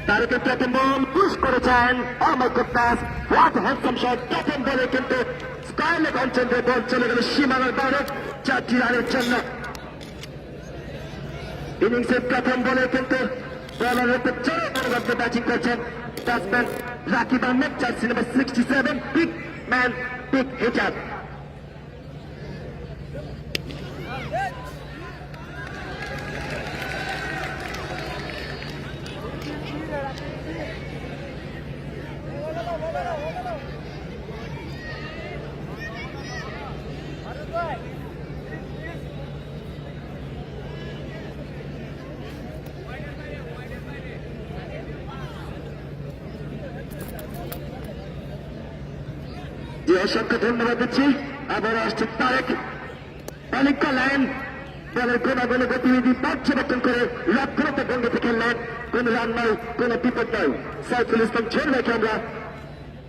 তারকে প্রথম বল পুশ করেছেন। Oh my goodness, what a handsome shot! প্রথম বলে কিন্তু স্টাইলে কনসেন্ট্রেট বল চলে গেল সীমানার বাইরে 4টি রানের জন্য। ইনিংসের প্রথম বলে কিন্তু বলারের উপর চড়ে মনোবদ্ধ ব্যাটিং করছেন batsman Rakib Ahmed, jersey number 67, big man, big heater. অসংখ্য ধন্যবাদ দিচ্ছি। আবার আসছে তারেক, তালিকা লাইন দলের গুণাগুলো গতিবিধি পর্যবেক্ষণ করে লক্ষ্যরত গণ্ডিতে খেললেন। কোন রান নাই, কোন বিপদ নাই। সাইফুল ইসলাম জুয়েল ভাইকে আমরা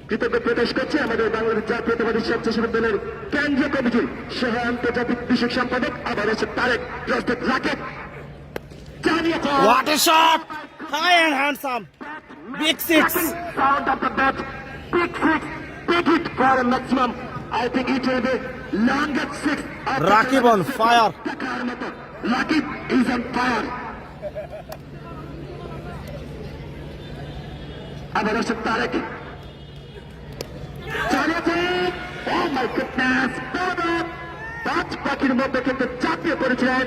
কৃতজ্ঞ প্রকাশ করছি। আমাদের বাংলাদেশ জাতীয়তাবাদী স্বেচ্ছাসেবক দলের কেন্দ্রীয় কমিটির সহ আন্তর্জাতিক বিষয়ক সম্পাদক। আবার আছে তারেক, প্রস্তুত racket, What a shot! High and handsome. Big six. Sound of the bat, big six, big hit for a maximum. I think it will be longest six. Rakib on fire. Rakib is on fire. আবার আসছে তারেক, চালিয়েছে। Oh my goodness, পাঁচ পাখির মধ্যে কিন্তু চাপিয়ে পড়েছিলেন।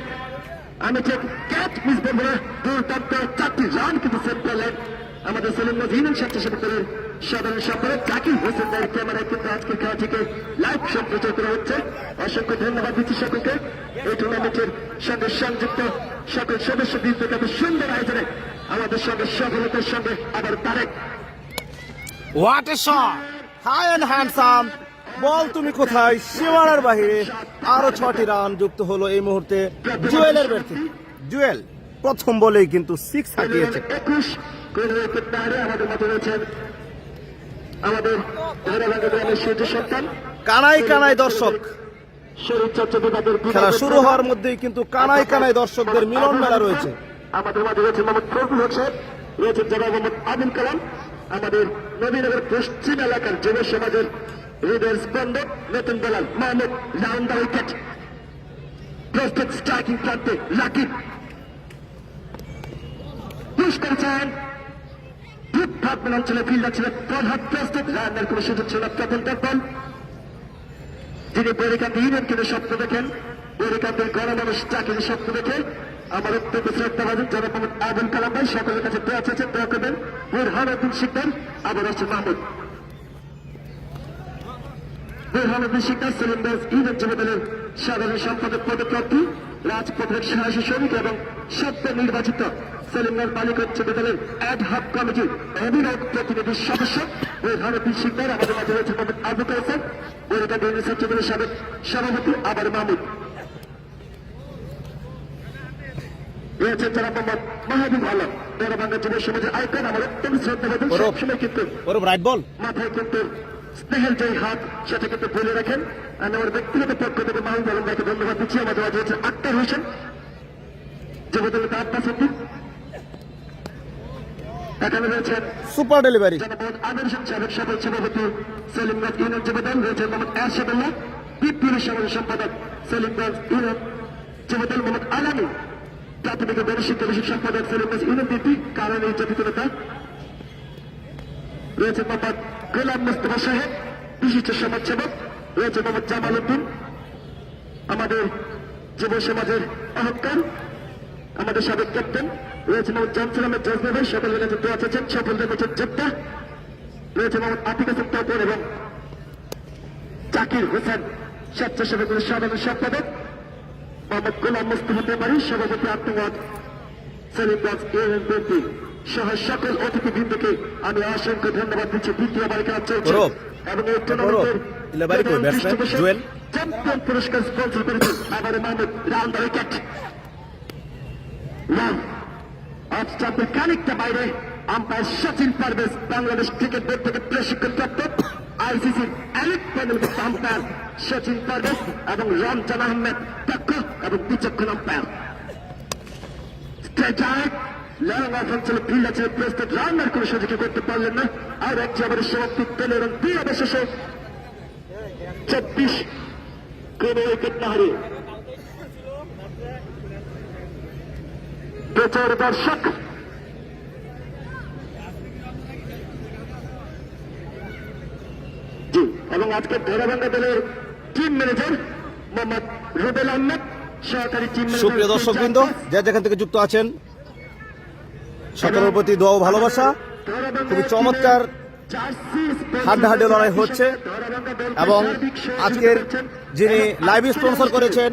আমি ঠিক ক্যাচ মিস বলবো না, দুর্দান্ত 4টি রান কিন্তু সেভ করলেন আমাদের সেলিম নজরুল স্বেচ্ছাসেবক দলের সাধারণ সম্পাদক জাকির হোসেন ভাইয়ের ক্যামেরায় কিন্তু আজকের খেলাটিকে লাইভ সম্প্রচার করা হচ্ছে। অসংখ্য ধন্যবাদ দিচ্ছি সকলকে। এই টুর্নামেন্টের সঙ্গে সংযুক্ত সকল সদস্য বৃন্দকে এত সুন্দর আয়োজনে আমাদের সঙ্গে সফলতার সঙ্গে আবার Tarique. What a shot! High and handsome. বল তুমি কোথায়? সীমানার বাহিরে আরো 6টি রান যুক্ত হলো এই মুহূর্তে জুয়েলের ব্যাট থেকে। জুয়েল প্রথম বলেই কিন্তু 6 হাঁকিয়েছে। 21 কোন উইকেট বাইরে আমাদের মতো রয়েছেন আমাদের ধরাভাঙ্গা গ্রামের সূর্য সন্তান কানাই কানাই দর্শক। শরীরচর্চা বিভাগের খেলা শুরু হওয়ার মধ্যেই কিন্তু কানাই কানাই দর্শকদের মিলন মেলা রয়েছে। আমাদের মাঝে রয়েছে মোহাম্মদ ফজলুল হক সাহেব, রয়েছে জনাব মোহাম্মদ আবুল কালাম, আমাদের নবীনগর পশ্চিম এলাকার যুব সমাজের হৃদয়ের স্পন্দন নতুন bowler Mohammad round the wicket, প্রস্তুত স্ট্রাইকিং প্রান্তে রাকিব পুশ করেছেন। ভাববেন অঞ্চলে ফিল্ডার ছিলেন প্রভাব, প্রস্তুত রানের কোন সুযোগ ছিল না। প্রথম বল যিনি বরিকান্দি ইউনিয়ন কিন্তু স্বপ্ন দেখেন, বরিকান্দির গণমানুষ চাকরির স্বপ্ন দেখে আমার অত্যন্ত শ্রদ্ধাভাজন জনাব মোহাম্মদ আবুল কালাম ভাই সকলের কাছে দোয়া চেয়েছেন, দোয়া করবেন। বুরহানুদ্দিন শিকদার, আবার আসছে মাহমুদ। বুরহানুদ্দিন শিকদার সেলিম দাস ইউনিয়ন যুব দলের সাধারণ সম্পাদক পদপ্রার্থী, রাজপথের সাহসী শ্রমিক এবং সদ্য নির্বাচিত সেলিমদার বালিকা যুব দলের অ্যাডহক কমিটির অভিনব প্রতিনিধির সদস্য বুরহানুদ্দিন শিকদার। আমাদের মাঝে রয়েছে মোহাম্মদ আবু কাউসার, বরিকান্দি ইউনিয়ন ছাত্র দলের সাবেক সভাপতি, আবার মাহমুদ। রয়েছে যারা মোহাম্মদ মাহবুব আলম দরবাঙ্গা যুব সমাজের আইকন আমার অত্যন্ত শ্রদ্ধাভাজন সবসময় কিন্তু ওরব রাইট বল মাথায় কিন্তু স্নেহের যে হাত সেটা কিন্তু বলে রাখেন। আর আমার ব্যক্তিগত পক্ষ থেকে মাহবুব আলম ভাইকে ধন্যবাদ দিচ্ছি। আমাদের আজ হচ্ছে আক্তার হোসেন যুবদল নেতা আব্বাস উদ্দিন, এখানে রয়েছেন সুপার ডেলিভারি জনাব আমির হোসেন সাবেক সফল সভাপতি সেলিমগঞ্জ ইউনিয়ন যুবদল, রয়েছেন মোহাম্মদ এরশাদুল্লাহ বিপিএল সাধারণ সম্পাদক সেলিমগঞ্জ ইউনিয়ন যুবদল, মোহাম্মদ আলামী প্রাথমিক ও গণশিক্ষা বিষয়ক সম্পাদক সেলিমগঞ্জ ইউনিয়ন বিপি কারণ এই জাতীয় নেতা, রয়েছে মোহাম্মদ গোলাম মুস্তফা সাহেব বিশিষ্ট সমাজসেবক, রয়েছে মোহাম্মদ জামাল উদ্দিন আমাদের যুব সমাজের অহংকার, আমাদের সাবেক ক্যাপ্টেন, রয়েছে মোহাম্মদ জামসুল আহমেদ জজনা ভাই সকলের কাছে দোয়া চাচ্ছেন, সফল দেবেছেন যোদ্ধা, রয়েছে মোহাম্মদ আতিক হাসান তপন এবং জাকির হোসেন স্বেচ্ছাসেবক সাধারণ সম্পাদক, মোহাম্মদ গোলাম মুস্তফা তেমারি সভাপতি আত্মবাদ সেলিমগঞ্জ ইউনিয়ন বিএনপি সহ সকল অতিথিবৃন্দকে আমি অসংখ্য ধন্যবাদ দিচ্ছি। দ্বিতীয়বার খেলা চলছে গৌরব, এবং এই গৌরব, ইলাবারি কই ব্যাটসম্যান জুয়েল চ্যাম্পিয়ন পুরস্কার স্পন্সর করেছেন আবারও Mahmud round the wicket. Off স্টাম্পের খানিকটা বাইরে umpire Sachin Parvez Bangladesh cricket board থেকে প্রশিক্ষণপ্রাপ্ত আইসিসির এলিট প্যানেলভুক্ত আম্পায়ার সচিন পারভেজ এবং রমজান আহমেদ দক্ষ এবং বিচক্ষণ আম্পায়ার। লং অফ অঞ্চলে ফিল্ড আছে, প্রস্তুত রান্নার কোনো সুযোগ করতে পারলেন না। আর একটি আমাদের সমাপ্তি পেল এবং দুই অবশেষে 24 কোন উইকেট না হারিয়ে প্রচার দর্শক জি এবং আজকে ধরাবাঙ্গা দলের টিম ম্যানেজার মোহাম্মদ রুবেল আহমেদ, সহকারী টিম ম্যানেজার সুপ্রিয় দর্শকবৃন্দ যে যেখান থেকে যুক্ত আছেন সকলের প্রতি দোয়া ও ভালোবাসা। খুবই চমৎকার হাড্ডাহাড্ডি লড়াই হচ্ছে এবং আজকের যিনি লাইভ স্পন্সর করেছেন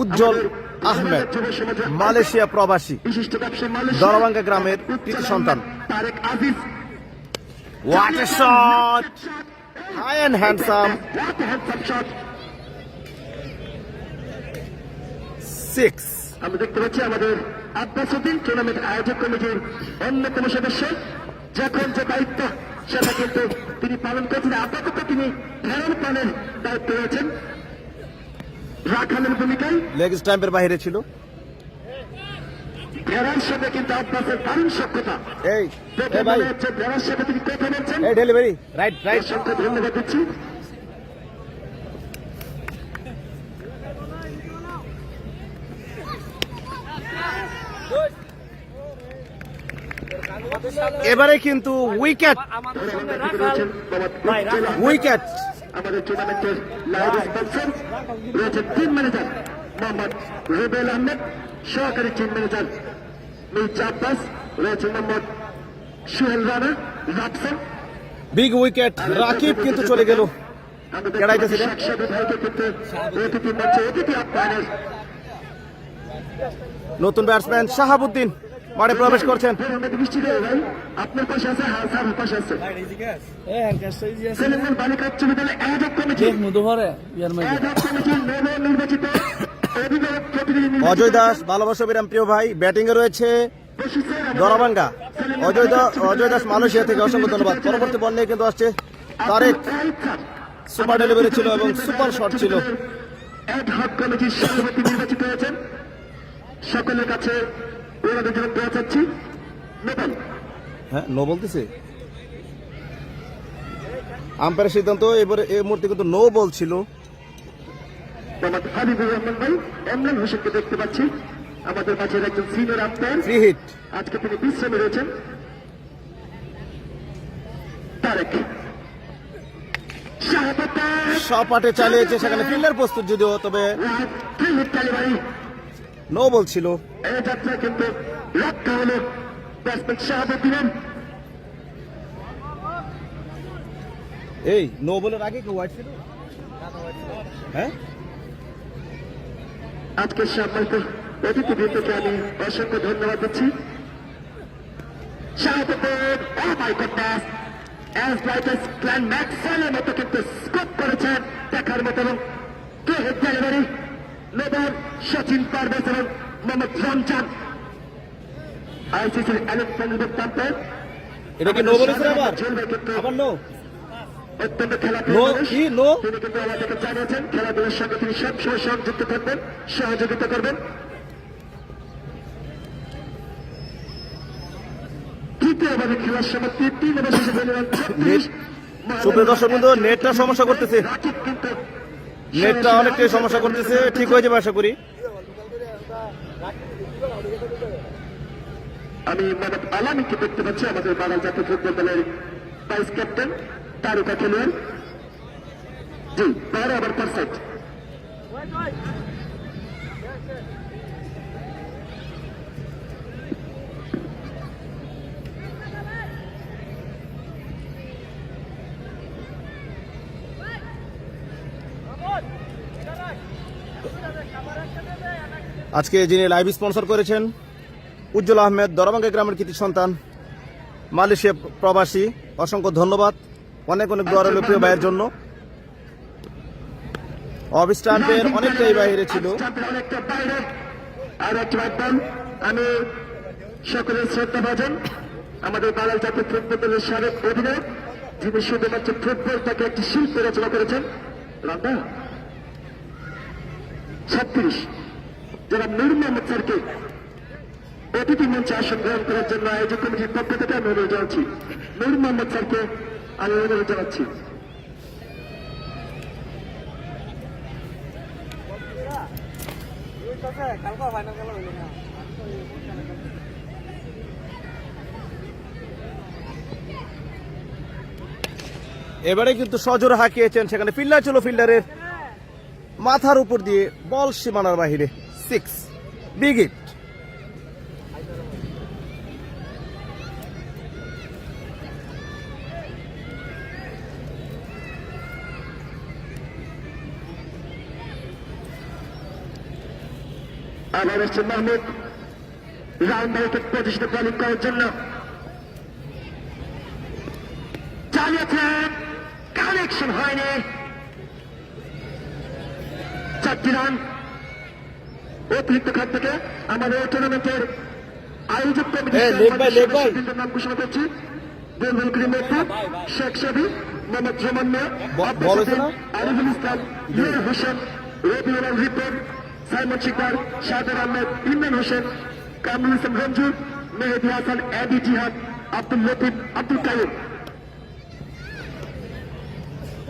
উজ্জ্বল আহমেদ, মালয়েশিয়া প্রবাসী, দরবাঙ্গা গ্রামের কৃতি সন্তান। Tarique Aziz, What a shot! High and handsome. what a handsome shot! 6. আমরা দেখতে পাচ্ছি আমাদের আব্বাস উদ্দিন টুর্নামেন্ট আয়োজক কমিটির অন্যতম সদস্য, যখন যে দায়িত্ব সেটা কিন্তু তিনি পালন করছেন। আপাতত তিনি ফেরান পানের দায়িত্ব রয়েছেন রাখালের ভূমিকায়। লেগ স্ট্যাম্পের বাইরে ছিল। ফেরার সাথে কিন্তু আব্বাসের দারুণ সক্ষতা। এই দেখে ভাই, মনে হচ্ছে ফেরার সাথে তিনি কথা বলছেন। এই ডেলিভারি রাইট রাইট। অসংখ্য ধন্যবাদ দিচ্ছি। এবারে কিন্তু উইকেট উইকেট আমাদের টুর্নামেন্টের লাইভ স্পন্সর রয়েছেন টিম ম্যানেজার মোহাম্মদ রুবেল আহমেদ, সহকারী টিম ম্যানেজার মির্জা আব্বাস, রয়েছে মোহাম্মদ সুহেল রানা রাফসান। Big wicket. রাকিব কিন্তু চলে গেল। কেড়াইতেছিলেন। অতিথি মঞ্চে অতিথি আপ্যায়নের নতুন ব্যাটসম্যান শাহাবুদ্দিন মাঠে প্রবেশ করছেন। আপনার পাশে আছে, হ্যাঁ স্যার পাশে আছে সেলিমগঞ্জ বালিকা উচ্চ বিদ্যালয় আয়োজক কমিটি আয়োজক কমিটির নবনির্বাচিত অভিভাবক প্রতিনিধি অজয় দাস, ভালোবাসা বিরাম প্রিয় ভাই, ব্যাটিং এ রয়েছে দরাবাঙ্গা। অজয় দাস মালয়েশিয়া থেকে, অসংখ্য ধন্যবাদ। পরবর্তী বল নিয়ে কিন্তু আসছে তারেক। সুপার ডেলিভারি ছিল এবং সুপার শট ছিল। অ্যাডহক কমিটির সভাপতি নির্বাচিত হয়েছেন। সকলের কাছে ওনাদের জন্য দোয়া চাচ্ছি। নেপাল হ্যাঁ নো বলতেছে আম্পায়ারের সিদ্ধান্ত। এবারে এই মুহূর্তে কিন্তু নো বল ছিল। মোহাম্মদ হাবিবুর রহমান ভাই, এমরান হোসেনকে দেখতে পাচ্ছি আমাদের মাঝে একজন সিনিয়র আম্পায়ার। Free hit. আজকে তিনি বিশ্রামে রয়েছেন। তারেক সপাটে চালিয়েছে, সেখানে ফিল্ডার প্রস্তুত যদিও, তবে নো বল ছিল। এই যাত্রা কিন্তু রক্ষা হলো ব্যাটসম্যান শাহাবুদ্দিনের। এই নো বলের আগে কি হোয়াইট ছিল? হ্যাঁ আজকের সম্মানিত অতিথিবৃন্দকে আমি অসংখ্য ধন্যবাদ দিচ্ছি। Shahabuddin, oh my goodness, as like এস গ্ল্যান ম্যাক্সওয়েলের মতো কিন্তু স্কোপ করেছেন, দেখার মতো। এবং কে হেড ডেলিভারি নেবেন সচিন পারভেজ এবং মোহাম্মদ রমজান আইসিসির ইলেকট্রনিক তারপর এটা কি নো বলেছেন আবার নো অত্যন্ত খেলা নো কি নো তিনি কিন্তু আমাদেরকে জানিয়েছেন খেলাধুলার সঙ্গে তিনি সবসময় সংযুক্ত থাকবেন, সহযোগিতা করবেন। তৃতীয়ভাবে খেলার সমাপ্তি 3 ওভার শেষে বলে সুপ্রিয় দর্শক বন্ধু, নেটটা সমস্যা করতেছে, কিন্তু নেটটা অনেকটাই সমস্যা করতেছে, ঠিক হয়ে যাবে আশা করি। আমি মোহাম্মদ আলামীকে দেখতে পাচ্ছি, আমাদের বাংলা জাতীয় ফুটবল দলের ভাইস ক্যাপ্টেন, তারকা খেলোয়াড়। জি 12 ওভার পারফেক্ট। আজকে যিনি লাইভ স্পন্সর করেছেন উজ্জ্বল আহমেদ, দরাবাঙ্গা গ্রামের কৃতি সন্তান, মালয়েশিয়া প্রবাসী, অসংখ্য ধন্যবাদ। অনেক অনেক দোয়া রইল প্রিয় ভাইয়ের জন্য। অফ স্ট্যাম্পের অনেকটাই বাইরে ছিল। অনেকটা বাইরে আর একটি একদম আমি সকলের শ্রদ্ধা ভাজন আমাদের বাংলা জাতীয় ফুটবল দলের সাবেক অধিনায়ক, যিনি শুধুমাত্র ফুটবলটাকে একটি শিল্প রচনা করেছেন। রান্দা 36 যারা নূর মোহাম্মদ স্যারকে অতিথি মঞ্চে আসন গ্রহণ করার জন্য আয়োজক কমিটির পক্ষ থেকে আমি অনুরোধ জানাচ্ছি। নূর মোহাম্মদ স্যারকে আমি অনুরোধ জানাচ্ছি। এবারে কিন্তু সজোরে হাঁকিয়েছেন, সেখানে ফিল্ডার ছিল, ফিল্ডারের মাথার উপর দিয়ে বল সীমানার বাহিরে। 6 বিগ হিট। আবার আসছে মাহমুদ রাউন্ড আউটের পজিশনে বোলিং করার জন্য। চালিয়েছেন, কানেকশন হয়নি। 4টি রান অতিরিক্ত খাত থেকে আমাদের এই টুর্নামেন্টের আয়োজক কমিটির নাম ঘোষণা করছি। বুলবুল করিম মেহবুব, শেখ সাবি, মোহাম্মদ রহমান মিয়া, আরিফুল ইসলাম, নুর হোসেন, রবিউল রিপন, সাইমন শিকদার, শাহদার আহমেদ, ইমরান হোসেন, কামরুল ইসলাম রঞ্জু, মেহেদি হাসান, এডি জিহাদ, আব্দুল লতিফ, আব্দুল কাইম,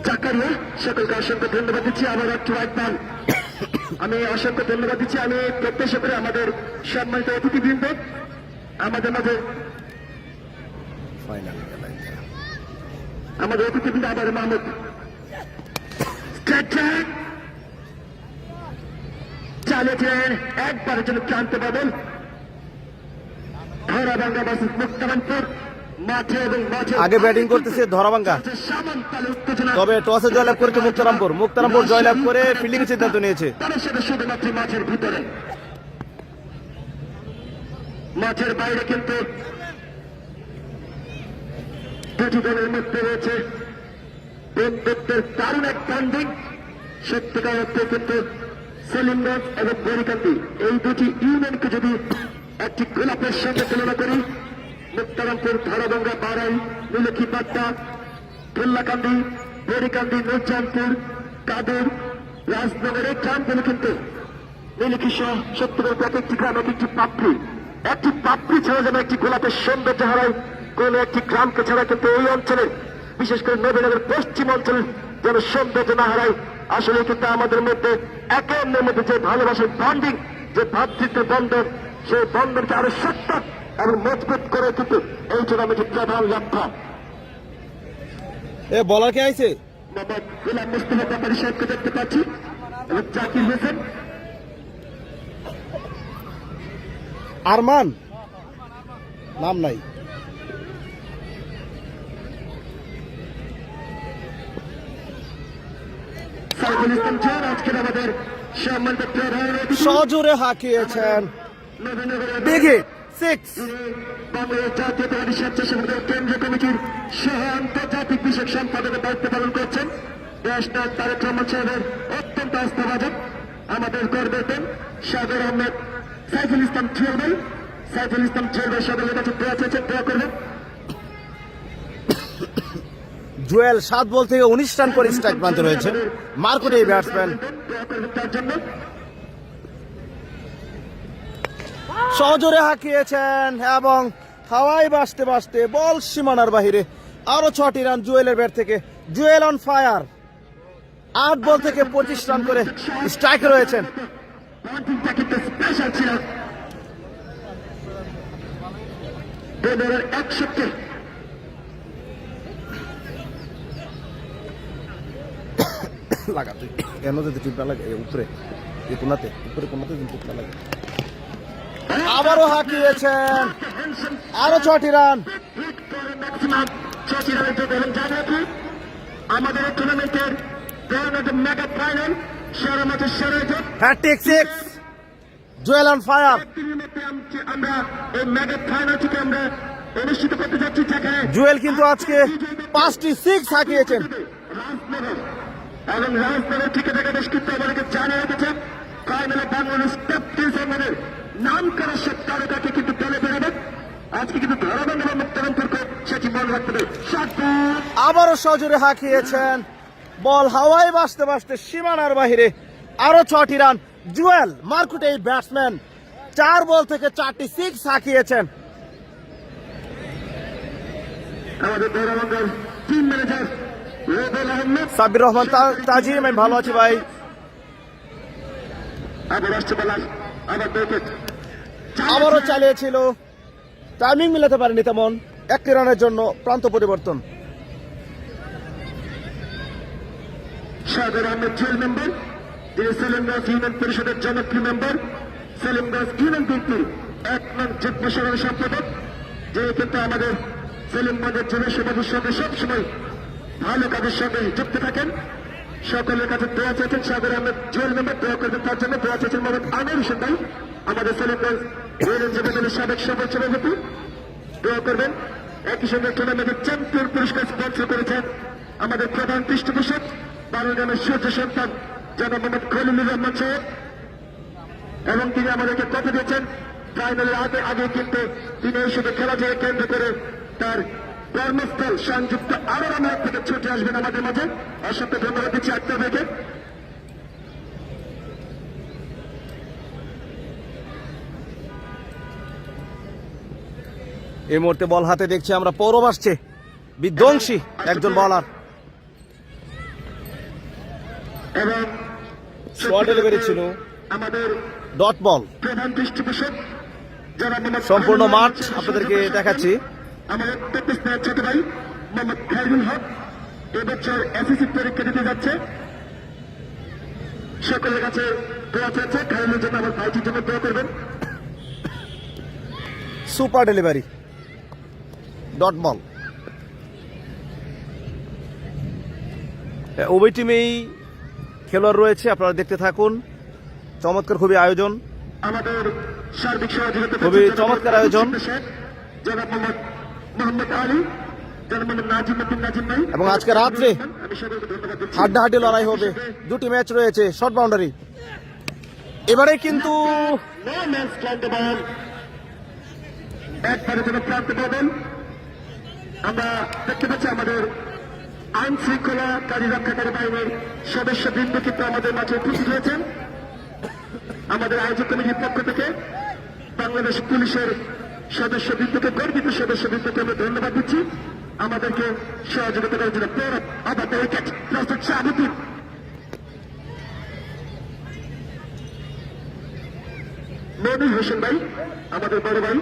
জাকারিয়া, সকলকে অসংখ্য ধন্যবাদ দিচ্ছি। আবার একটু একবার আমি অসংখ্য ধন্যবাদ দিচ্ছি। আমি প্রত্যাশা করি আমাদের সম্মানিত অতিথিবৃন্দ আমাদের মাঝে অতিথিবৃন্দ আবার মাহমুদ চালিয়েছিলেন একবারের জন্য ক্লান্ত বাদল। ধরাভাঙ্গা ভার্সেস মুক্তারামপুর মাঠে এবং মাঠে আগে ব্যাটিং করতেছে ধরাভাঙ্গা, সামান্তালে উত্তেজনা। তবে টসে জয়লাভ করেছে মুক্তারামপুর। মুক্তারামপুর জয়লাভ করে ফিল্ডিং এর সিদ্ধান্ত নিয়েছে। তাদের সাথে শুধুমাত্র মাঠের ভিতরে, মাঠের বাইরে কিন্তু দুটি দলের মধ্যে রয়েছে বন্ধুত্বের দারুণ এক বন্ডিং। সত্যিকার অর্থে কিন্তু সেলিমগঞ্জ এবং গরিকান্দি এই দুটি ইউনিয়নকে যদি একটি গোলাপের সঙ্গে তুলনা করি, মুক্তারামপুর, ধরাভাঙ্গা, বারাই, নীলক্ষী পাট্টা, ফুল্লাকান্দি, গরিকান্দি, নূরজাহানপুর, কাদুর, রাজনগর, এই গ্রামগুলো কিন্তু নীলক্ষী সহ সত্যিকার প্রত্যেকটি গ্রাম একটি পাপড়ি ছাড়া যেন একটি গোলাপের সৌন্দর্য হারায় কোন একটি গ্রামকে ছাড়া কিন্তু এই অঞ্চলের, বিশেষ করে নবীনগর পশ্চিম অঞ্চল যেন সৌন্দর্য না হারায়। আসলে কিন্তু আমাদের মধ্যে একে অন্যের মধ্যে যে ভালোবাসার বন্ডিং, যে ভ্রাতৃত্বের বন্ধন, সেই বন্ধনকে আরো শক্ত এবং মজবুত করে কিন্তু এই টুর্নামেন্টের প্রধান লক্ষ্য। এ বলার কে আইছে? মোহাম্মদ গোলাম মুস্তফা ব্যাপারী সাহেবকে দেখতে পাচ্ছি এবং জাকির হোসেন, আরমান নাম নাই। সাইফুল ইসলাম জোর আজকের আমাদের সম্মানিত প্রধান অতিথি। সজোরে হাঁকিয়েছেন, নবীনগরের বিগ হিট 6। বাংলাদেশ জাতীয়তাবাদী স্বেচ্ছাসেবক কেন্দ্রীয় কমিটির সহ আন্তর্জাতিক বিষয়ক সম্পাদকের দায়িত্ব পালন করছেন দেশনাথ তারেক রহমান সাহেবের অত্যন্ত আস্থাভাজন আমাদের গর্বের সাগর আহমেদ সাইফুল ইসলাম খেলবেন, সাইফুল ইসলাম খেলবে, সকলের কাছে দোয়া চেয়েছে, দোয়া করবেন। জুয়েল 7 বল থেকে 19 রান করে স্ট্রাইক প্রান্তে রয়েছে, মার্কুটে এই ব্যাটসম্যান। দোয়া করবেন তার জন্য। সজোরে হাঁকিয়েছেন এবং হাওয়ায় বাজতে বাজতে বল সীমানার বাহিরে। আরো 6টি রান জুয়েলের ব্যাট থেকে। জুয়েল অন ফায়ার, 8 বল থেকে 25 রান করে স্ট্রাইকে রয়েছেন। ব্যাটিংটা কিন্তু স্পেশাল ছিল। এবারের 1 লাগা তুই কেন যদি টিপ না লাগে উপরে, এই কোনাতে, উপরে কোনাতে যদি টিপ না লাগে। আবারও হাঁকিয়েছেন, আরো 6টি রান। ম্যাক্সিমাম 6 রানের যোগ এবং জানা কি আমাদের এই টুর্নামেন্টের মেগা ফাইনাল সেরা ম্যাচের সেরা যোগ। Hattrick 6, Jewel on fire. আমরা এই মেগা ফাইনালটিকে আমরা অনুষ্ঠিত করতে যাচ্ছি, যেখানে জুয়েল কিন্তু আজকে 5টি 6 হাঁকিয়েছেন। রাজনগর এবং রাজনগর থেকে দেখা বেশ কিন্তু আমাদেরকে জানিয়ে রেখেছে ফাইনালে বাংলাদেশ ক্যাপ্টেনের নাম করা সব তারকাকে কিন্তু দলে বেরোবে। আজকে কিন্তু ধরাবান এবং মুক্তারামপুরকে সেটি মনে রাখতে হবে। আবারও সজোরে হাঁকিয়েছেন, বল হাওয়ায় বাজতে বাজতে সীমানার বাহিরে। আরো 6টি রান। জুয়েল মার্কুটে এই ব্যাটসম্যান 4 বল থেকে 4টি 6 হাঁকিয়েছেন। আমাদের ধরাবাঙ্গার টিম ম্যানেজার রুবেল আহমেদ, সাব্বির রহমান তাজিম, আমি ভালো আছি ভাই। আবার আসছে বলার, আবার উইকেট। আবারও চালিয়েছিল, টাইমিং মিলাতে পারেনি তেমন। 1টি রানের জন্য প্রান্ত পরিবর্তন। সাগর আহমেদ জুয়েল মেম্বার, তিনি সেলিমগঞ্জ ইউনিয়ন পরিষদের জনপ্রিয় মেম্বার, সেলিমগঞ্জ ইউনিয়ন বিএনপির 1 নং যুগ্ম সাধারণ সম্পাদক, যে কিন্তু আমাদের সেলিমগঞ্জের জনসমাজের সঙ্গে সবসময় ভালো কাজের সঙ্গে যুক্ত থাকেন। সকলের কাছে দোয়া চেয়েছেন সাগর আহমেদ জুয়েল মেম্বার, দোয়া করবেন তার জন্য। দোয়া চেয়েছেন মোহাম্মদ আমির হোসেন ভাই, আমাদের সেলিমগঞ্জ ইউনিয়ন যুব দলের সাবেক সভাপতি, দোয়া করবেন। একই সঙ্গে টুর্নামেন্টের চ্যাম্পিয়ন পুরস্কার স্পন্সর করেছেন আমাদের প্রধান পৃষ্ঠপোষক বারোগ্রামের সূর্য সন্তান জনাব মোহাম্মদ খলিলুর রহমান সাহেব, এবং তিনি আমাদেরকে কথা দিয়েছেন ফাইনালের আগে কিন্তু তিনি এই শুধু খেলাধুলা কেন্দ্র করে তার কর্মস্থল সংযুক্ত আরো আমার থেকে ছুটে আসবেন আমাদের মাঝে। অসংখ্য ধন্যবাদ দিচ্ছি আক্তার ভাইকে। এই মুহূর্তে বল হাতে দেখছি আমরা, পৌরব আসছে, বিধ্বংসী একজন বলার। এবং শর্ট ডেলিভারি ছিল, আমাদের ডট বল। প্রধান পৃষ্ঠপোষক জনাব মোহাম্মদ সম্পূর্ণ মাঠ আপনাদেরকে দেখাচ্ছি। আমাদের 33 ছোট ভাই মোহাম্মদ খায়রুল হক এবছর এসএসসি পরীক্ষা দিতে যাচ্ছে। সকলের কাছে দোয়া চাচ্ছে, খায়রুলের জন্য আমার ভাইটির জন্য দোয়া করবেন। Super delivery, dot ball. উভয় টিমেই খেলোয়াড় রয়েছে, আপনারা দেখতে থাকুন। চমৎকার খুবই আয়োজন, আমাদের সার্বিক সহযোগিতা খুবই চমৎকার আয়োজন। জনাব মোহাম্মদ আলী, জনাব মোহাম্মদ নাজিম উদ্দিন নাজিম ভাই। এবং আজকে রাত্রে আমি সকলকে ধন্যবাদ দিচ্ছি। হাড্ডাহাড্ডি লড়াই হবে, 2টি ম্যাচ রয়েছে, শর্ট বাউন্ডারি। এবারে কিন্তু No man's land the ball। একবারে যেন প্রান্ত পাবেন। আমরা দেখতে পাচ্ছি আমাদের আইন শৃঙ্খলাকারী রক্ষাকারী বাহিনীর সদস্যবৃন্দ কিন্তু আমাদের মাঝে উপস্থিত হয়েছেন। আমাদের আয়োজক কমিটির পক্ষ থেকে বাংলাদেশ পুলিশের সদস্যবৃন্দকে, গর্বিত সদস্যবৃন্দকে আমরা ধন্যবাদ দিচ্ছি আমাদেরকে সহযোগিতা করার জন্য। আবার উইকেট প্রস্তুত শাহাবুদ্দিন, মনির হোসেন ভাই আমাদের বড় ভাই,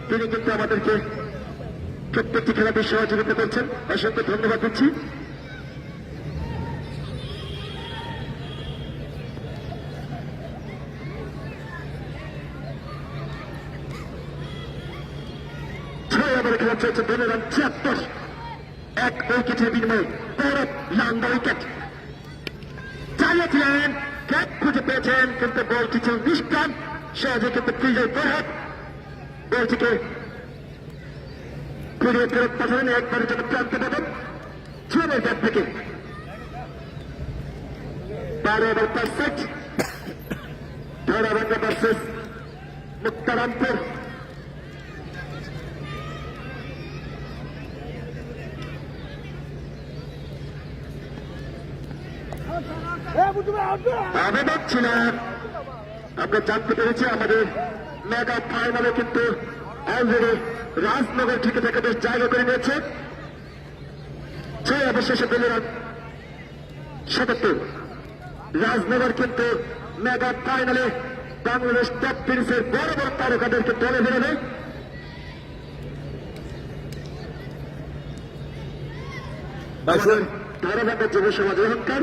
তিনি কিন্তু আমাদেরকে প্রত্যেকটি খেলাতে সহযোগিতা করছেন, অসংখ্য ধন্যবাদ দিচ্ছি। খেলা চলছে 2 রান 76, 1 উইকেটের বিনিময়ে গৌরব লাম্বা উইকেট। চালিয়েছিলেন, ক্যাচ খুঁজে পেয়েছেন, কিন্তু বলটি ছিল নিষ্প্রাণ। সহজে কিন্তু ফিল্ডের ফরহাদ বলটিকে ঘুরিয়ে ফেরত পাঠালেন। একবারের জন্য প্রান্ত পাবেন ছোটের ব্যাট থেকে। 12 ওভার পারফেক্ট, ধরাবাঙ্গা ভার্সেস মুক্তারামপুর আবেদন ছিল। আমরা জানতে পেরেছি আমাদের মেগা ফাইনালে কিন্তু অলরেডি রাজনগর থেকে থেকে বেশ জায়গা করে নিয়েছে। 6 অবশেষে দলীয় 77। রাজনগর কিন্তু মেগা ফাইনালে বাংলাদেশ টপ টেনিসের বড় বড় তারকাদেরকে দলে বেরোবে। ধারাবাহিক যুব সমাজ অহংকার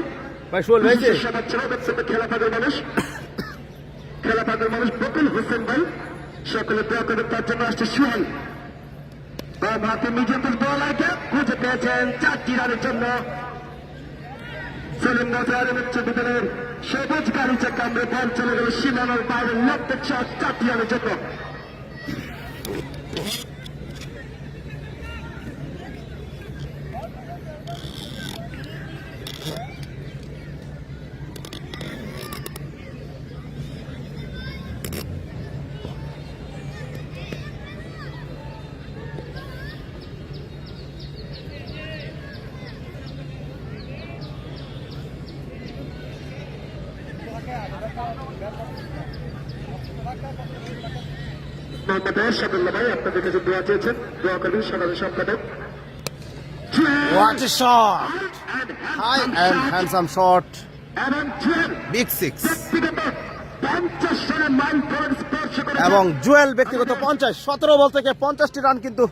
খেলা পাগল মানুষ বকুল হোসেন ভাই সকলে দোয়া করে তার জন্য আসছে সুহাল। হাতে মিডিয়াপুর বল আগে খুঁজে পেয়েছেন 4টি রানের জন্য। সেলিম নজর উচ্চ বিদ্যালয়ের সবুজ গাড়িতে কামড়ে বল চলে গেল সীমানার বাইরে লক্ষ্য 4টি রানের জন্য। মোহাম্মদ এরশাদুল্লাহ ভাই আপনাদের কাছে দোয়া চেয়েছেন, দোয়া করবেন সাধারণ সম্পাদক। What a shot! High and handsome shot. Big six. এবং জুয়েল ব্যক্তিগত 50, 17 বল থেকে 50টি রান কিন্তু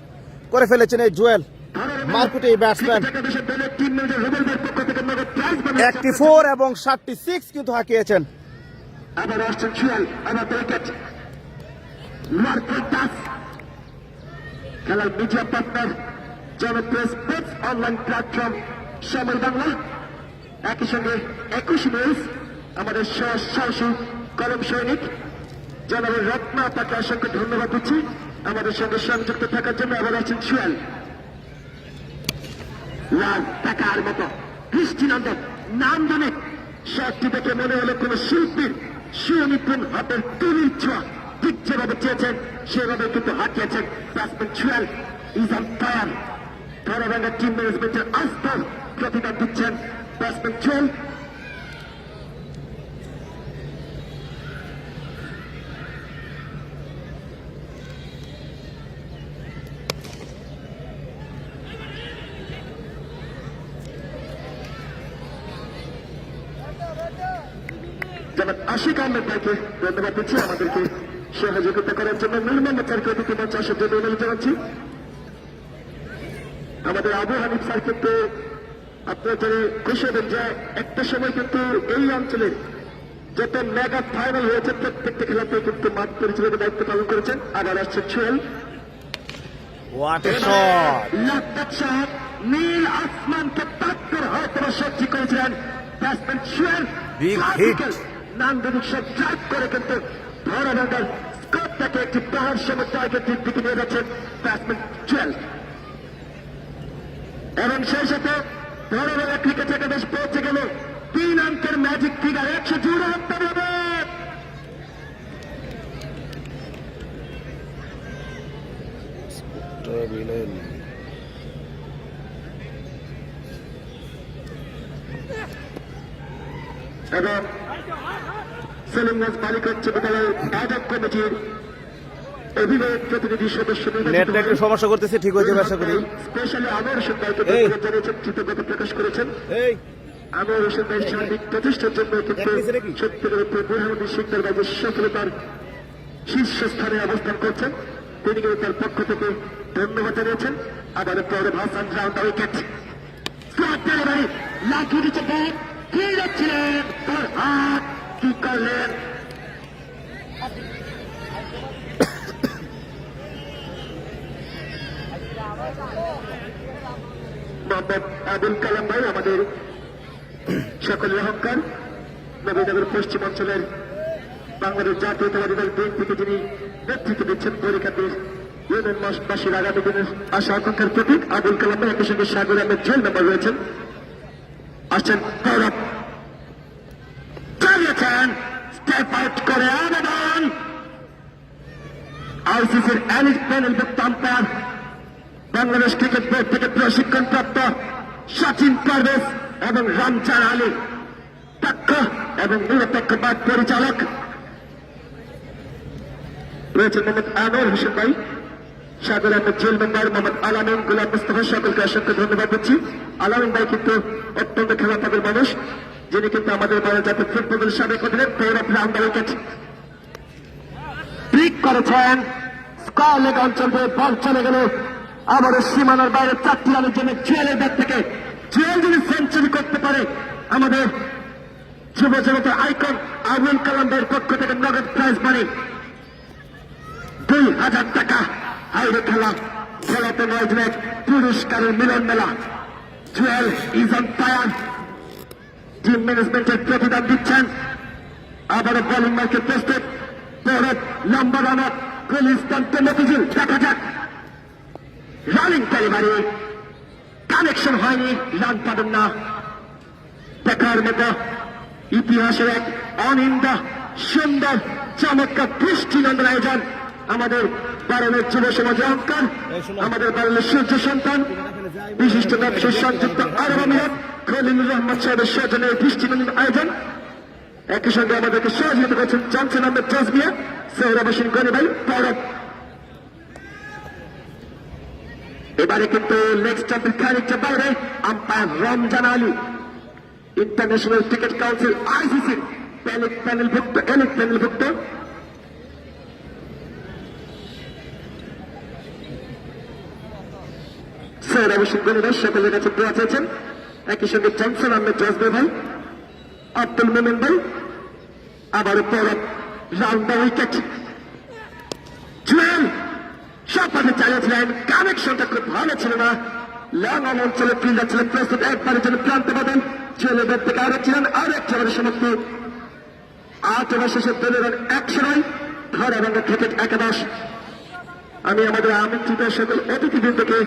করে ফেলেছেন এই জুয়েল মারকুটে ব্যাটসম্যান। একটি 4 এবং 7টি 6 কিন্তু হাঁকিয়েছেন। আবার আসছেন জুয়েল, আবার উইকেট। খেলার মিডিয়া পার্টনার জনপ্রিয় স্পোর্টস অনলাইন প্ল্যাটফর্ম সময় বাংলা, একই সঙ্গে 21 নিউজ, আমাদের সাহসী কলম সৈনিক জনাবের রত্না, তাকে অসংখ্য ধন্যবাদ দিচ্ছি আমাদের সঙ্গে সংযুক্ত থাকার জন্য। আবার আছেন সুয়াল, লাল টাকার মতো দৃষ্টিনন্দন নান্দনিক শটটি দেখে মনে হলো কোন শিল্পীর সুনিপুণ হাতের তুলির ছোঁয়া। ঠিক যেভাবে চেয়েছেন সেভাবে কিন্তু হাঁকিয়েছেন batsman Suyel. Is on fire. Dharabhanga team ম্যানেজমেন্টের আস্থার প্রতিদান দিচ্ছেন ব্যাটসম্যান সুয়াল। যেমন আশিক আহমেদ ভাইকে ধন্যবাদ দিচ্ছি আমাদেরকে সহযোগিতা করার জন্য। নির্মল স্যারকে অতিথি মঞ্চে আসার জন্য অনুরোধ জানাচ্ছি। আমাদের আবু হানিফ স্যার কিন্তু আপনারা যারা খুশি হবেন যে একটা সময় কিন্তু এই অঞ্চলের যত মেগা ফাইনাল হয়েছে প্রত্যেকটা খেলাতে কিন্তু মাঠ পরিচালকের দায়িত্ব পালন করেছেন। আবার আসছে ছুয়েল, নীল আসমানকে টক্কর হয়তো সহ্য করেছিলেন ব্যাটসম্যান ছুয়েল। নান্দনিক সব ড্রাইভ করে কিন্তু ধরাভাঙ্গার স্কোরটাকে একটি পাহাড় সম টার্গেটের দিকে নিয়ে যাচ্ছেন ব্যাটসম্যান ছুয়েল। এবং সেই সাথে ধরাভাঙ্গা ক্রিকেট একাদশ পৌঁছে গেল 3 অঙ্কের ম্যাজিক ফিগার 100 জুড়ে আনতে হবে। এবং সেলিমগঞ্জ বালিকা উচ্চ বিদ্যালয়ের আয়োজক কমিটির অভিভাবক প্রতিনিধি সদস্য সমস্যা করতেছে, ঠিক হয়ে যাবে আশা করি। স্পেশালি আনোয়ার হোসেন ভাইকে জানিয়েছেন, কৃতজ্ঞতা প্রকাশ করেছেন। আনোয়ার হোসেন ভাই সার্বিক প্রচেষ্টার জন্য কিন্তু সত্যিকার বুরহানুদ্দিন শিকদার ভাই যে সফলতার শীর্ষস্থানে অবস্থান করছেন, তিনি কিন্তু তার পক্ষ থেকে ধন্যবাদ জানিয়েছেন। আবার পরে ভাসান রাউন্ড উইকেট লাঠি দিচ্ছে ব্যাট, কি যাচ্ছিলেন তার হাত কি করলেন। মোহাম্মদ আবুল কালাম ভাই আমাদের সকলের অহংকার, নবীনগর পশ্চিম অঞ্চলের বাংলাদেশ জাতীয়তাবাদী দল বিএনপিকে যিনি নেতৃত্ব দিচ্ছেন, পরীক্ষার্থীর ইউনিয়নবাসীর আগামী দিনের আশা আকাঙ্ক্ষার প্রতীক আবুল কালাম ভাই, একই সঙ্গে সাগর আহমেদ জেল মেম্বার রয়েছেন। আসছেন গৌরব, চালিয়েছেন স্টেপ আউট করে আবেদন আইসিসির এলিট প্যানেলভুক্ত আম্পায়ার বাংলাদেশ ক্রিকেট বোর্ড থেকে প্রশিক্ষণপ্রাপ্ত সচিন পারভেজ এবং রামচাঁদ আলী দক্ষ এবং নিরপেক্ষবাদ পরিচালক রয়েছে মোহাম্মদ আনোয়ার হোসেন ভাই, সাগর আহমেদ জেল মেম্বার, মোহাম্মদ আলামিন, গোলাম মুস্তফা, সকলকে অসংখ্য ধন্যবাদ দিচ্ছি। আলামিন ভাই কিন্তু অত্যন্ত খেলাপাগল মানুষ, যিনি কিন্তু আমাদের বাংলা জাতীয় ফুটবলের সাবেক অধিনায়ক, player of round the wicket pick করেছেন। স্কয়ার লেগ অঞ্চল দিয়ে বল চলে গেল আমাদের সীমানার বাইরে 4টি রানের জন্য জুয়েলের ব্যাট থেকে। জুয়েল যদি সেঞ্চুরি করতে পারে, আমাদের যুব জগতের আইকন আবুল কালাম ভাইয়ের পক্ষ থেকে নগদ প্রাইজ মানি 2,000 টাকা। হাইরে খেলা, খেলাতে নয় দিনের পুরস্কারের মিলন মেলা। Jewel is on fire. Team ম্যানেজমেন্টের প্রতিদান দিচ্ছেন। আবারও বোলিং মার্কে প্রস্তুত। পরব লম্বা রানার গুলিস্তানকে মতিঝিল, দেখা যাক। রানিং ডেলিভারি, কানেকশন হয়নি, রান পাবেন না। দেখার মতো ইতিহাসের এক অনিন্দা সুন্দর চমৎকার দৃষ্টিনন্দন আয়োজন আমাদের বারণের যুব সমাজ অঙ্কন, আমাদের বারণের সূর্য সন্তান, বিশিষ্ট ব্যবসায়ী সংযুক্ত আরব আমিরাত খলিলুর রহমান সাহেবের সৌজন্যে দৃষ্টিনন্দন আয়োজন। একই সঙ্গে আমাদেরকে সহযোগিতা করেছেন জনসন আহমেদ জজমিয়া, সৌরভ হোসেন গনি ভাই, পরব। এবারে কিন্তু লেগ স্টাম্পের খানিকটা বাইরে umpire Ramzan Ali, international cricket council ICC প্যানেলভুক্ত সৌরভ হোসেন গনি ভাই সকলের কাছে দোয়া চেয়েছেন। একই সঙ্গে জনসন আহমেদ জজমিয়া ভাই, আব্দুল মোমেন ভাই, আবারও পরব রাউন্ড দ্য উইকেট। জুয়েল সবভাবে চালিয়েছিলেন, কানেকশনটা খুব ভালো ছিল না। লং অন অঞ্চলে ফিল্ডার ছিলেন প্রস্তুত, একবারের জন্য প্রান্ত পাবেন। জুয়েলের ব্যাট থেকে আরেক ছিলেন, আর এক ওভারের সমাপ্তি। 8 ওভার শেষে দলের রান 100 নয়। ধরা ভাঙ্গা ক্রিকেট একাদশ। আমি আমাদের আমন্ত্রিত সকল অতিথিবৃন্দকে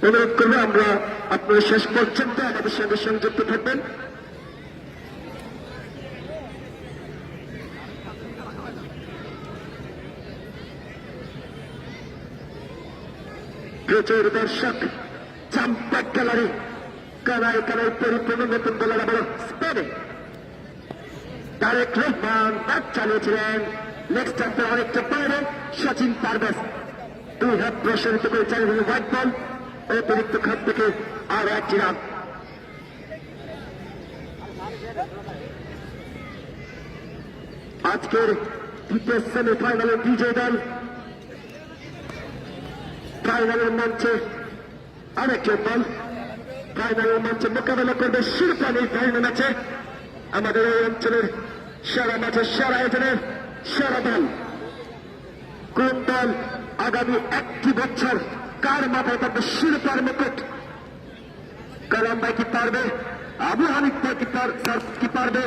অনুরোধ করবো, আমরা আপনারা শেষ পর্যন্ত আমাদের সঙ্গে সংযুক্ত থাকবেন। প্রচুর দর্শক, চাম্পাক গ্যালারি, কানায় কানায় পরিপূর্ণ নতুন বলার আবার স্পেনে তারেক রহমান ব্যাট চালিয়েছিলেন। লেগ স্টাম্পের অনেকটা বাইরে সচিন পারভেজ 2 হাত প্রসারিত করে চালিয়েছিলেন হোয়াইট বল। অতিরিক্ত খাত থেকে আর একটি রান। আজকের দ্বিতীয় সেমিফাইনালের বিজয়ী দল ফাইনালের মঞ্চে আরেকটি দল ফাইনালের মঞ্চে মোকাবেলা করবে শিরোপা নির্ধারণী ম্যাচে। আমাদের এই অঞ্চলের সেরা ম্যাচের সেরা আয়োজনের সেরা দল কোন দল আগামী 1 বছর কার মাথায় থাকবে শিরোপার মুকুট? কালাম ভাই কি পারবে? আবু হানিফ ভাই কি পারবে?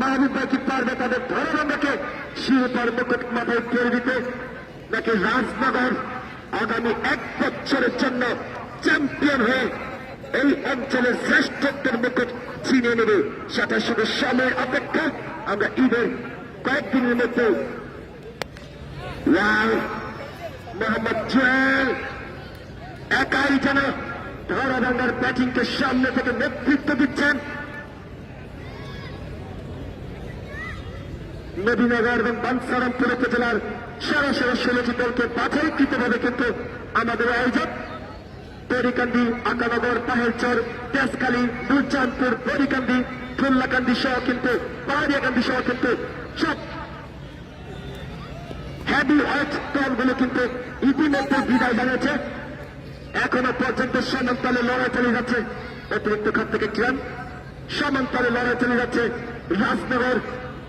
মাহবুব ভাই কি পারবে তাদের ধরাকে শিরোপার মুকুট মাথায় তুলে দিতে? নাকি রাজনগর আগামী 1 বছরের জন্য চ্যাম্পিয়ন হয়ে এই অঞ্চলের শ্রেষ্ঠত্বের মুকুট ছিনিয়ে নেবে? সেটা শুধু সময় অপেক্ষা। আমরা ঈদের কয়েকদিনের মধ্যে মোহাম্মদ জুয়েল একাই যেন ধরাভাঙ্গার ব্যাটিংকে সামনে থেকে নেতৃত্ব দিচ্ছেন। নবীনগর এবং বাঞ্ছারামপুর উপজেলার সেরা 16টি দলকে বাছাইকৃতভাবে কিন্তু আমাদের আয়োজক বরিকান্দি, আকানগর, পাহেলচর, তেজখালী, দুরচাঁদপুর, বরিকান্দি, ফুল্লাকান্দি সহ কিন্তু পাহাড়িয়াকান্দি সহ কিন্তু সব হেভি ওয়েট দলগুলো কিন্তু ইতিমধ্যে বিদায় জানিয়েছে। এখনো পর্যন্ত সমান্তরালে লড়াই চালিয়ে যাচ্ছে। অতিরিক্ত খাত থেকে কিরান সমান্তরালে লড়াই চালিয়ে যাচ্ছে রাজনগর,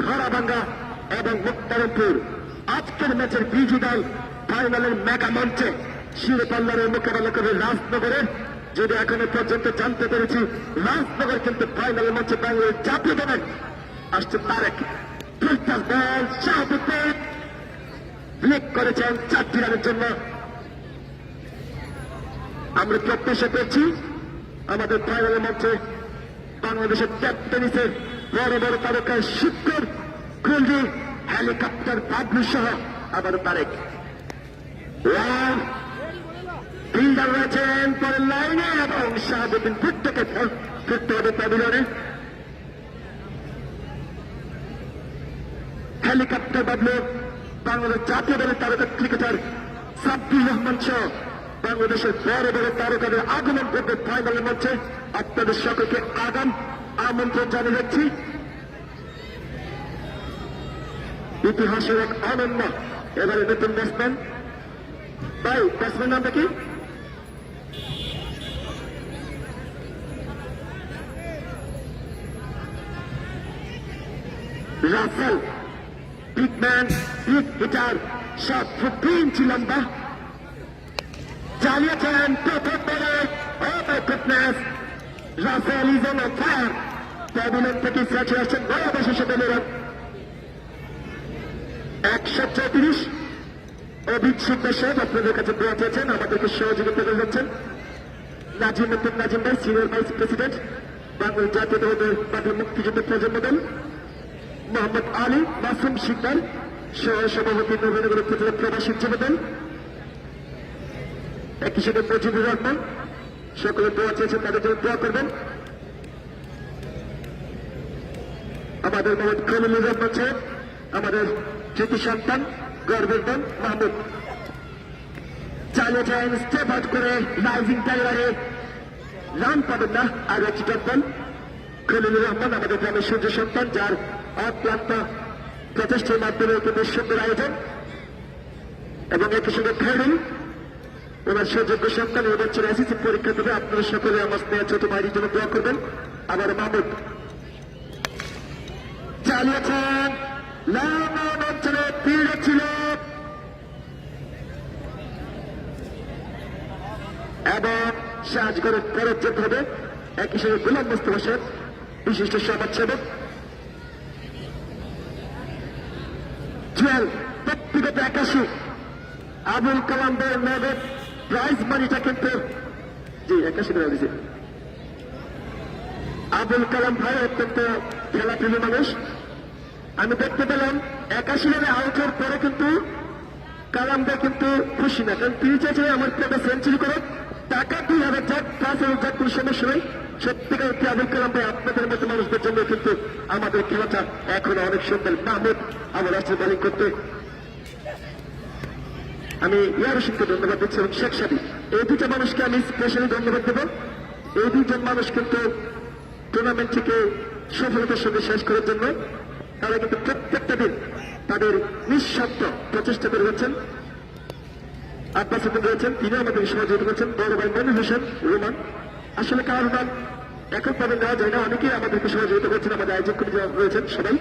ধরাভাঙ্গা এবং মুক্তারামপুর। আজকের ম্যাচের বিজয়ী দল ফাইনালের মেগা মঞ্চে শিরোপা লড়াই মোকাবেলা করবে রাজনগরের। যদি এখনো পর্যন্ত জানতে পেরেছি রাজনগর কিন্তু ফাইনালের মঞ্চে বাংলাদেশ জাতীয় দলের আসছে তারেক বল শাহাবুদ্দিন ব্রেক করেছেন 4টি রানের জন্য। আমরা প্রত্যাশা করছি আমাদের ফাইনালের মঞ্চে বাংলাদেশের ক্যাপ্টেনিসের বড় বড় তারকা শিক্ষক, কুলদীপ, হেলিকপ্টার, বাবলু সহ আবার তারেক ফিল্ডার রয়েছেন পরের লাইনে এবং শাহাবুদ্দিন ভুট্টোকে ফিরতে হবে প্যাভিলিয়নে। হেলিকপ্টার বাদলে বাংলাদেশ জাতীয় দলের তারকা ক্রিকেটার সাব্বির রহমান সহ বাংলাদেশের বড় বড় তারকাদের আগমন করবে ফাইনালের মঞ্চে। আপনাদের সকলকে আগাম আমন্ত্রণ জানিয়ে যাচ্ছি। ইতিহাসের এক অনন্য এবারে নতুন ব্যাটসম্যান। ভাই ব্যাটসম্যান নামটা কি? Russell. Big man, big hitter, 7 foot 3 inch লম্বা। চালিয়েছেন প্রথম বলে। Oh my goodness, Russell is on fire. Pavilion থেকে স্যাচে আসছেন বয়োবশেষে দলের 134। অভিষেক দর্শক আপনাদের কাছে দোয়া চেয়েছেন, আমাদেরকে সহযোগিতা করে যাচ্ছেন। নাজিম উদ্দিন নাজিম ভাই, সিনিয়র ভাইস প্রেসিডেন্ট, বাংলাদেশ জাতীয় দলের বাংলা মুক্তিযুদ্ধ প্রজন্ম দল। মোহাম্মদ আলী মাসুম শিকদার, সহ সভাপতি নবীনগর উপজেলা প্রবাসী যুব দল। একই সাথে মুজিবুর রহমান, সকলে দোয়া চেয়েছেন, তাদের জন্য দোয়া করবেন। আমাদের মোহাম্মদ খলিলুর রহমান সাহেব, আমাদের কৃতি সন্তান, গর্বের দল মাহমুদ। চালিয়েছেন স্টেপ আউট করে রাইজিং টাইগারে, রান পাবেন না। আর একটি দল খলিলুর রহমান, আমাদের গ্রামের সূর্য সন্তান, যার অক্লান্ত প্রচেষ্টার মাধ্যমে কিন্তু সুন্দর আয়োজন। এবং একই সঙ্গে খেলুন ওনার সুযোগ্য সন্তান, এবছর এসএসসি পরীক্ষা দেবে। আপনারা সকলে আমার স্নেহ ছোট ভাইয়ের জন্য দোয়া করবেন। আবার মাহমুদ চালিয়েছেন, লালন অঞ্চলে ভিড় ছিল এবং সাজগড়ের ফেরত যেতে হবে। একই সঙ্গে গোলাম মোস্তফা সাহেব, বিশিষ্ট সমাজসেবক। ব্যক্তিগত 81, আবুল কালাম ভাইয়ের নগদ প্রাইজ মানিটা কিন্তু জি 81 টাকা দিয়েছে। আবুল কালাম ভাই অত্যন্ত খেলাপ্রেমী মানুষ। আমি দেখতে পেলাম 81 রানে আউটের পরে কিন্তু কালাম ভাই কিন্তু খুশি না, কারণ তিনি চাইছিলেন আমার ক্লাবে সেঞ্চুরি করে টাকা 2000 যাক, 5000 যাক, কোনো সমস্যা নেই। সত্যিকার অর্থে আবুল কালাম ভাই আপনাদের মতো মানুষদের জন্য কিন্তু আমাদের খেলাটা এখনো অনেক সুন্দর। মাহমুদ আমার রাষ্ট্রীয় বোলিং করতে আমি ইয়ার সিংকে ধন্যবাদ দিচ্ছি এবং শেখ সাদি, এই দুটো মানুষকে আমি স্পেশালি ধন্যবাদ দেব। এই দুজন মানুষ কিন্তু টুর্নামেন্টটিকে সফলতার সঙ্গে শেষ করার জন্য তারা কিন্তু প্রত্যেকটা দিন তাদের নিঃস্বার্থ প্রচেষ্টা করে যাচ্ছেন। আব্বাস হোসেন রয়েছেন, তিনি আমাদের সহযোগিতা করছেন। বড় ভাই মনির হোসেন রোমান, আসলে কারোর নাম এককভাবে নেওয়া যায় না, অনেকেই আমাদেরকে সহযোগিতা করছেন। আমাদের আয়োজক কমিটি রয়েছেন সবাই।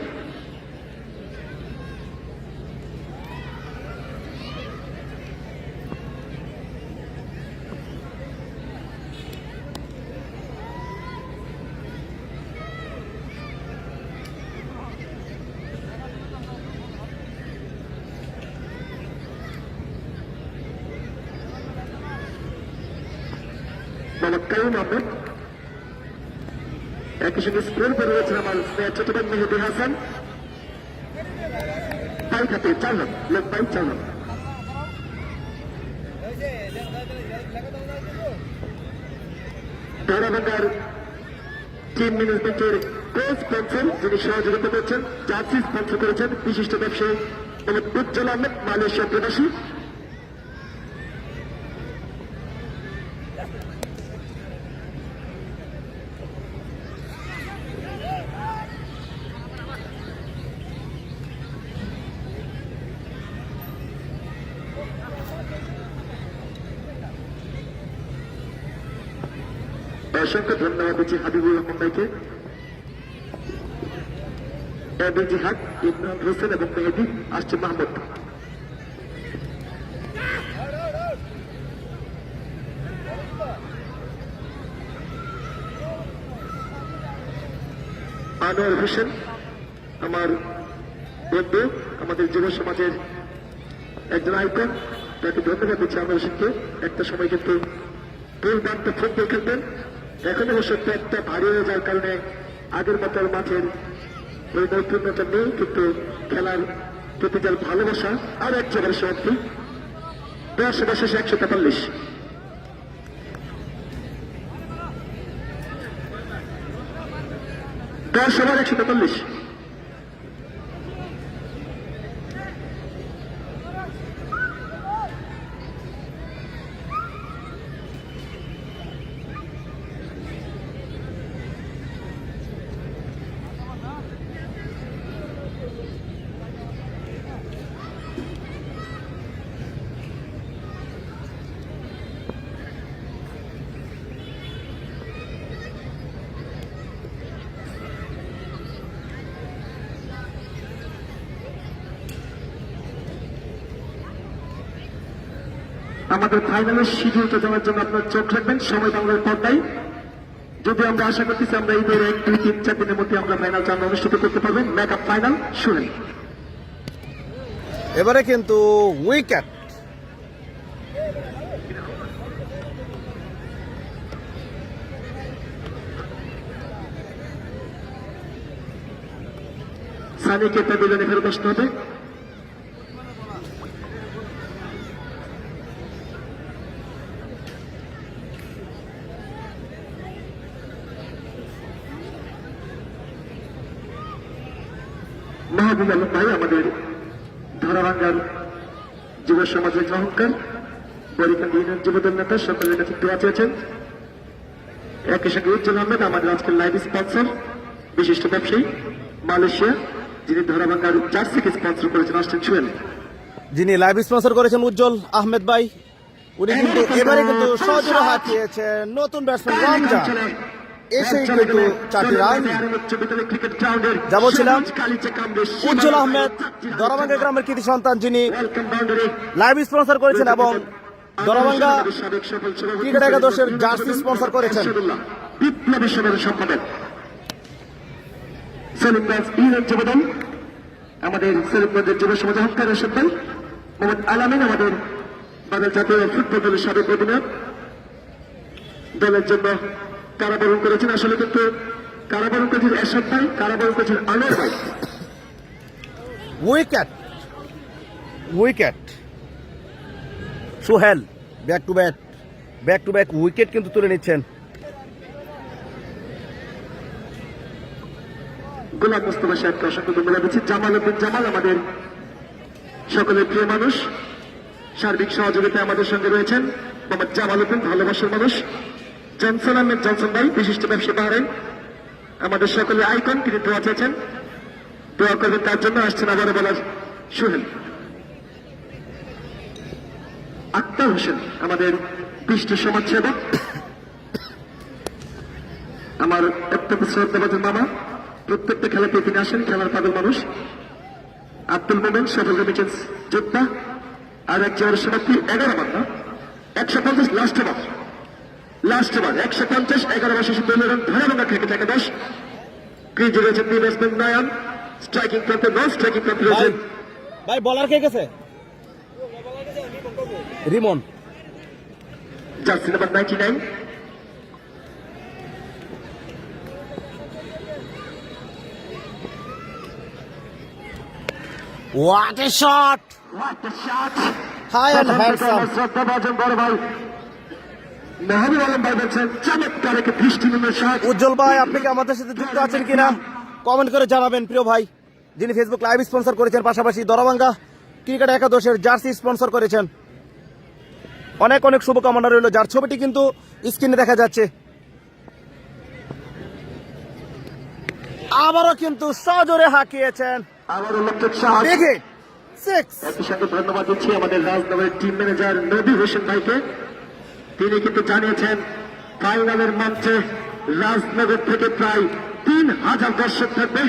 কাইম আহমেদ, একই সঙ্গে স্কোর করে রয়েছেন আমার ছোট ভাই মেহেদি হাসান। পাই খাতে 4 রান, লোক পাই 4 রান। ধরাবান্ধার টিম ম্যানেজমেন্টের কোচ স্পন্সর যিনি সহযোগিতা করছেন, জার্সি স্পন্সর করেছেন বিশিষ্ট ব্যবসায়ী উজ্জ্বল আহমেদ, মালয়েশিয়া প্রবাসী। অসংখ্য ধন্যবাদ দিচ্ছি হাবিবুর রহমান ভাইকে, জিহাদ, ইমরান হোসেন এবং মেহেদি। আসছে মাহমুদ। আনোয়ার হোসেন আমার বন্ধু, আমাদের যুব সমাজের একজন আইকন, তাকে ধন্যবাদ দিচ্ছি আনোয়ার হোসেনকে। একটা সময় কিন্তু দুর্দান্ত ফুটবল খেলতেন, এখন অবশ্য একটা ভারী হয়ে যাওয়ার কারণে আগের মতো মাঠের ওই নৈপুণ্যতা নেই, কিন্তু খেলার প্রতি যার ভালোবাসা আর এক জায়গার সমাপ্তি। 10 ওভার শেষে 143। ওভার 143। আমাদের ফাইনালের শিডিউলটা জানার জন্য আপনার চোখ রাখবেন সময় বাংলার পর্দায়। যদি আমরা আশা করতেছি আমরা ঈদের 1, 2, 3, 4 দিনের মধ্যে আমরা ফাইনালটা আমরা অনুষ্ঠিত করতে পারবেন। মেকআপ ফাইনাল শুনেন। এবারে কিন্তু উইকেট। সানিকে প্যাভিলিয়নে ফেরত আসতে হবে। মাহবুব আলম ভাই আমাদের ধরাভাঙ্গার যুব সমাজের অহংকার, বরিকান ইউনিয়ন যুবদল নেতা, সকলের কাছে দোয়া চেয়েছেন। একই সঙ্গে উজ্জ্বল আহমেদ আমাদের আজকের লাইভ স্পন্সর, বিশিষ্ট ব্যবসায়ী মালয়েশিয়া, যিনি ধরাভাঙ্গার জার্সিকে স্পন্সর করেছেন, আসছেন সোহেল। যিনি লাইভ স্পন্সর করেছেন উজ্জ্বল আহমেদ ভাই, উনি কিন্তু এবারে কিন্তু সজোরে হাঁকিয়েছেন নতুন ব্যাটসম্যান রমজান, এসেই কিন্তু 4টি রান। যা বলছিলাম, উজ্জ্বল আহমেদ দরাভাঙ্গা গ্রামের কৃতি সন্তান, যিনি লাইভ স্পন্সর করেছেন এবং দরাভাঙ্গা ক্রিকেট একাদশের জার্সি স্পন্সর করেছেন। বিপ্লবী সভার সম্পাদক সেলিমগঞ্জ ইউনিয়ন যুবদল, আমাদের সেলিমগঞ্জের যুব সমাজ অহংকার এরশাদ ভাই, মোহাম্মদ আলামিন আমাদের বাংলাদেশ জাতীয় ফুটবল দলের সাবেক অধিনায়ক, দলের জন্য কারাবরণ করেছেন। আসলে কিন্তু কারাবরণ করেছেন এরশাদ ভাই, কারাবরণ করেছেন আনোয়ার ভাই। Wicket wicket Sohel back to back wicket কিন্তু তুলে নিচ্ছেন। গোলাম মোস্তফা সাহেবকে অসংখ্য ধন্যবাদ দিচ্ছি। জামাল উদ্দিন জামাল আমাদের সকলের প্রিয় মানুষ, সার্বিক সহযোগিতায় আমাদের সঙ্গে রয়েছেন মোহাম্মদ জামাল উদ্দিন, ভালোবাসার মানুষ। জনসন আহমেদ জনসন ভাই, বিশিষ্ট ব্যবসায়ী বাহরাইন, আমাদের সকলের আইকন, তিনি দোয়া চেয়েছেন, দোয়া করবেন তার জন্য। আসছেন আবারও বলার সোহেল। আক্তার হোসেন আমাদের বিশিষ্ট সমাজসেবক, আমার অত্যন্ত শ্রদ্ধাভাজন মামা, প্রত্যেকটা খেলাতে তিনি আসেন, খেলার পাগল মানুষ। আব্দুল মোমেন সফল রেমিটেন্স যোদ্ধা, আর এক জয়ের সমাপ্তি 11 বার না 150 লাস্ট ওভার 150 11 বার শেষে 2 রান ধরাভাঙ্গা ক্রিকেট একাদশ। ক্রিজে রয়েছেন দুই ব্যাটসম্যান নয়ন, স্ট্রাইকিং প্রান্তে নন স্ট্রাইকিং প্রান্তে রয়েছেন ভাই বলার কে গেছে Rimon, jersey number 99। What a shot! High and handsome. শ্রদ্ধাভাজন বড় ভাই মাহবুব আলম ভাই বলছেন চমৎকার এক দৃষ্টিনন্দন শট। উজ্জ্বল ভাই, আপনি কি আমাদের সাথে যুক্ত আছেন কিনা কমেন্ট করে জানাবেন প্রিয় ভাই, যিনি ফেসবুক লাইভ স্পন্সর করেছেন, পাশাপাশি দরাভাঙ্গা ক্রিকেট একাদশের জার্সি স্পন্সর করেছেন। অনেক অনেক শুভকামনা রইল, যার ছবিটি কিন্তু স্ক্রিনে দেখা যাচ্ছে। আবারও কিন্তু সজোরে হাঁকিয়েছেন, আবারও লক্ষ্য শট। দেখে 6। একই সাথে ধন্যবাদ দিচ্ছি আমাদের রাজনগরের টিম ম্যানেজার নবী হোসেন ভাইকে। তিনি কিন্তু জানিয়েছেন ফাইনালের মঞ্চে রাজনগর থেকে প্রায় 3000 দর্শক থাকবে।